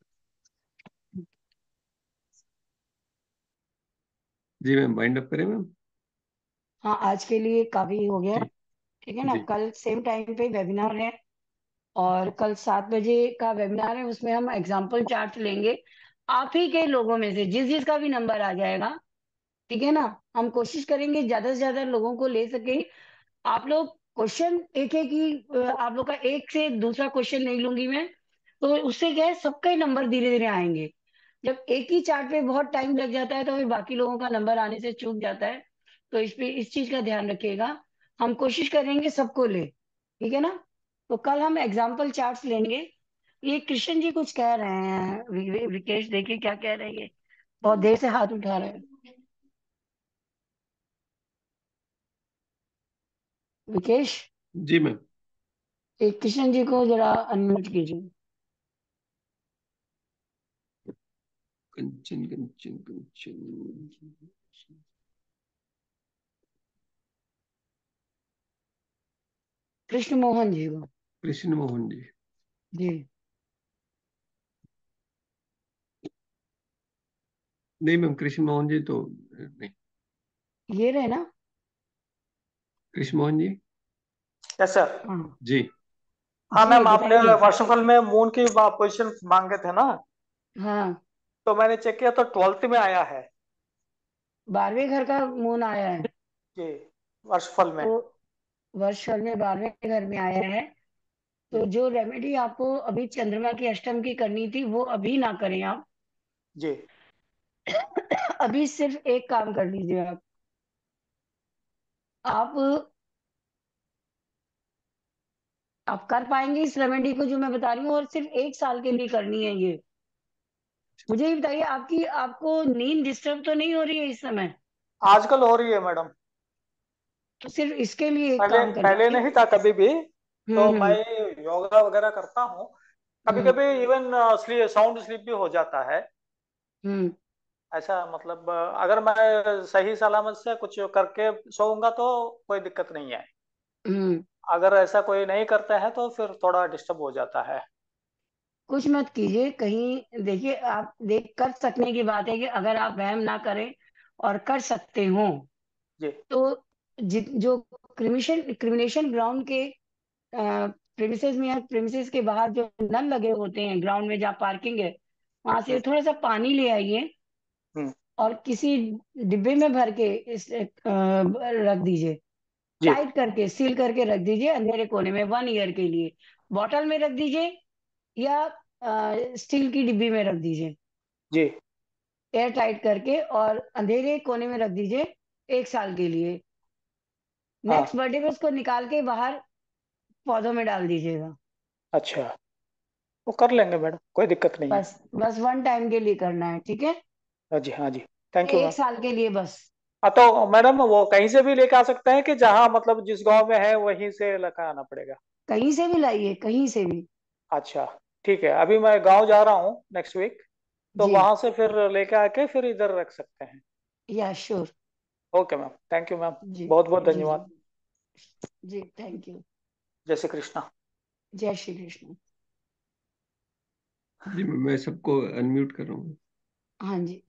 जी मैम, वाइंड अप करें मैम? हाँ, आज के लिए काफी हो गया, जी ठीक है ना। जी कल सेम टाइम पे वेबिनार है, और कल 7 बजे का वेबिनार है, उसमें हम एग्जाम्पल चार्ट लेंगे आप ही के लोगों में से, जिस जिसका भी नंबर आ जाएगा, ठीक है ना। हम कोशिश करेंगे ज्यादा से ज्यादा लोगों को ले सके। आप लोग क्वेश्चन एक एक ही, आप लोग का एक से दूसरा क्वेश्चन नहीं लूंगी मैं, तो उससे क्या है, सबका ही नंबर धीरे धीरे आएंगे। जब एक ही चार्ट पे बहुत टाइम लग जाता है तो फिर बाकी लोगों का नंबर आने से चूक जाता है। तो इस पे इस चीज का ध्यान रखिएगा। हम कोशिश करेंगे सबको ले, ठीक है ना। तो कल हम एग्जाम्पल चार्ट्स लेंगे। ये कृष्ण जी कुछ कह रहे हैं, विकेश देखिए क्या कह रहे हैं, ये बहुत देर से हाथ उठा रहे हैं। विकेश, जी मैम। एक कृष्ण जी को जरा अनम्यूट कीजिए। कंचन कंचन कंचन, कृष्ण मोहन जी को। कृष्ण मोहन जी। जी, नहीं मैम, कृष्ण मोहन जी तो नहीं। ये रहे ना। कृष्ण मोहन जी। Yes sir. हाँ जी हाँ जी मैम, आपने बताइए। वर्षफल में मून की पोजीशन मांगे थे ना, हाँ, तो मैंने चेक किया तो 12th में आया है 12वें घर का मून आया है। जी, वर्षफल में। तो वर्ष भर में 12वें घर में आया है। तो जो रेमेडी आपको अभी चंद्रमा की अष्टम की करनी थी वो अभी ना करें आप। जी अभी सिर्फ एक काम कर लीजिए आप आप कर पाएंगे इस रेमेडी को जो मैं बता रही हूँ, और सिर्फ 1 साल के लिए करनी है ये। मुझे ये बताइए, आपको नींद डिस्टर्ब तो नहीं हो रही है इस समय? आजकल हो रही है मैडम, तो सिर्फ इसके लिए एक पहले काम कर पहले लीजिए। नहीं था कभी भी। तो मैं हम्म। योगा वगैरह करता हूँ, कभी हम्म। कभी इवन साउंड स्लीप भी हो जाता है। हम्म। ऐसा मतलब अगर मैं सही सलामत से कुछ करके सोऊंगा तो कोई दिक्कत नहीं है। हम्म। अगर ऐसा कोई नहीं करता है तो फिर थोड़ा डिस्टर्ब हो जाता है। कुछ मत कीजिए कहीं, देखिए आप देख कर सकने की बात है कि अगर आप वहम ना करें और कर सकते हो जी तो जो क्रिमिनेशन ग्राउंड के प्रेमिसेस में या प्रेमिसेस के बाहर जो नल लगे होते हैं ग्राउंड में जहाँ पार्किंग है, वहां से थोड़ा सा पानी ले आइए हम्म, और किसी डिब्बे में भर के रख दीजिए। जी टाइट करके सील करके रख दीजिए अंधेरे कोने में 1 ईयर के लिए। बॉटल में रख दीजिए या स्टील की डिब्बी में रख दीजिए, जी एयर टाइट करके, और अंधेरे कोने में रख दीजिए 1 साल के लिए। नेक्स्ट हाँ बर्थडे पे उसको निकाल के बाहर पौधों में डाल दीजिएगा। अच्छा, वो कर लेंगे मैडम, कोई दिक्कत नहीं है। बस बस 1 टाइम के लिए करना है, ठीक है। हाँ जी हाँ जी, थैंक यू एक मैम। साल के लिए बस। हाँ तो मैडम वो कहीं से भी लेके आ सकते हैं कि जहाँ मतलब जिस गांव में है वहीं से लेकर आना पड़ेगा? कहीं से भी लाइए, कहीं से भी। अच्छा ठीक है, अभी मैं गांव जा रहा हूँ नेक्स्ट वीक, तो जी, वहां से फिर लेके आके फिर इधर रख सकते हैं। या sure. Okay ma'am, thank you ma'am, जी बहुत बहुत जी जी धन्यवाद। जी, थैंक यू। जय श्री कृष्णा। जय श्री कृष्ण। जी मैं सबको अनम्यूट कर रहा हूँ। हाँ जी।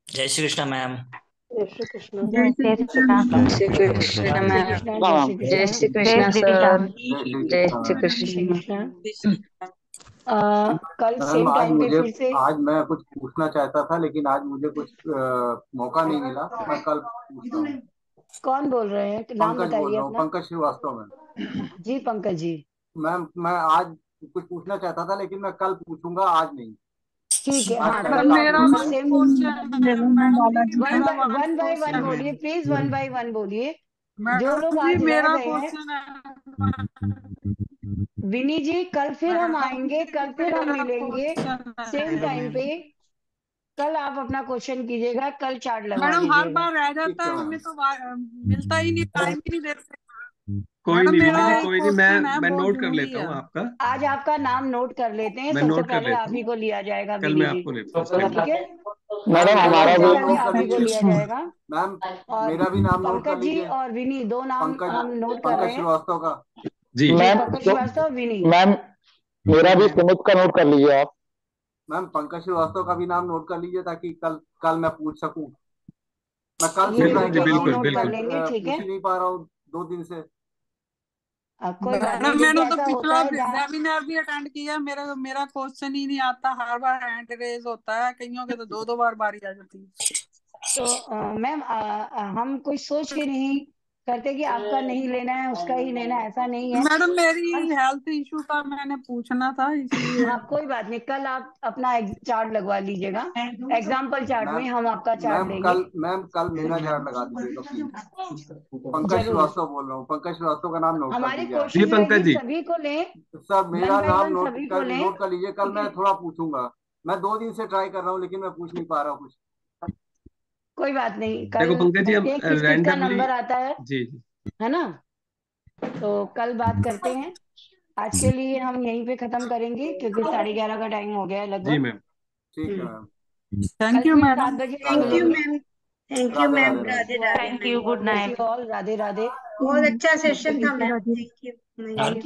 जय श्री कृष्ण मैम। जय श्री कृष्ण। जय श्री कृष्ण जय सर। श्री कृष्ण जय श्री मैम, कृष्ण, जय श्री जय कृष्ण। श्री जय कृष्ण श्री सर, कृष्ण। जय श्री जय श्री कृष्ण। कृष्ण। कल मैम सेम आज टाइम पे मुझे फिर से। आज मैं कुछ पूछना चाहता था लेकिन आज मुझे कुछ मौका नहीं मिला, मैं कल पूछता हूँ। कौन बोल रहे हैं, नाम पंकज बोल बताइए रहा हूँ, अपना। पंकज श्रीवास्तव मैम। जी पंकज जी। मैम मैं आज कुछ पूछना चाहता था लेकिन मैं कल पूछूंगा, आज नहीं। ठीक है, आज हाँ पहले कल काफी कल कुछ है। सेम। वन बाय वन बोलिए प्लीज, वन बाय वन बोलिए। जो लोग आज रह गए हैं, विनी जी कल फिर हम आएंगे, कल फिर हम मिलेंगे सेम टाइम पे। कल आप अपना क्वेश्चन कीजिएगा, कल चार्ट लगवा मैडम हर लीजिएगा। बार रह जाता है, हमें तो मिलता ही नहीं, टाइम ही नहीं देते। कोई मैडम नहीं मेरा विनी जी, एक कोई नहीं, क्वेश्चन है, मैं बहुत नोट कर जरूरी लेता है। हूँ आपका। आज आपका नाम नोट कर लेते हैं, मैं सबसे नोट कर पहले लेता आप ही हूँ, को लिया जाएगा कल विनी मैं जी। आपको लेता हूँ। ठीक है मैम आपका मेरा भी सबसे नाम पहले नोट आप कर ही को लिया लीजिए। जाएगा। मैम और मेरा भी नाम नोट कर पंकज जी लीजिए। और विनी दो नाम पंकज हम नोट कर रहे पंकज हैं। श्रीवास्तव का। जी पंकज श्रीवास्तव विनी। मैम मेरा भी सुमित का नोट कर लीजिए आप। मैम पंकज श्रीवास्तव का भी नाम नोट कर लीजिए ताकि कल मैं पूछ सकूं। मैं कल से ट्राई ठीक है, कर रहा विनी हूँ नोट लेकिन कर मैं लेंगे, ठीक पूछ है। ही नहीं पा रहा हूँ 2 दिन से। कोई बात नहीं, मैडम देखिए मैंने तो ऐसा होता पिछला है जहाँ। वेबिनार भी अटेंड किया, मेरा मेरा क्वेश्चन ही नहीं आता, हर बार हैंड रेज होता है, कईयों के तो 2 बार बारी आ जाती है। तो मैम हम कोई सोच के नहीं करते कि आपका नहीं लेना है उसका ही लेना है, ऐसा नहीं है। मैडम मेरी हेल्थ इशू का मैंने पूछना था इसलिए। हाँ कोई बात नहीं, कल आप अपना चार्ट लगवा लीजिएगा, एग्जाम्पल चार्ट में हम आपका चार्ट देंगे। मैम कल मेरा चार्ट लगा दीजिएगा प्लीज। पंकज जरूर। श्रीवास्तव बोल रहा हूँ, पंकज श्रीवास्तव का नाम नोट कर हमारी दीजिए आप। कोशिश रहेगी सभी को लें, सर मेरा वन बाय नाम वन सभी को लें। नोट कर लीजिए, कल मैं थोड़ा पूछूंगा। मैं 2 दिन से ट्राई कर रहा हूँ लेकिन मैं पूछ नहीं पा रहा हूँ कुछ। कोई बात नहीं, कल देखो पंकज जी, हम देखते हैं किस किस का रैंडमली नंबर आता है जी है ना। तो कल बात करते हैं, आज के लिए हम यहीं पे खत्म करेंगे क्योंकि 11:30 का टाइम हो गया है जी लगभग। मैम। ठीक है मैम। थैंक यू कल फिर मैडम। 7 बजे थैंक यू मिलेंगे। Ma'am. Thank you ma'am. Radhe Radhe thank ma'am. You, God good bless night. You all, Radhe Radhe. बहुत अच्छा सेशन था ma'am. Thank you. Thank you.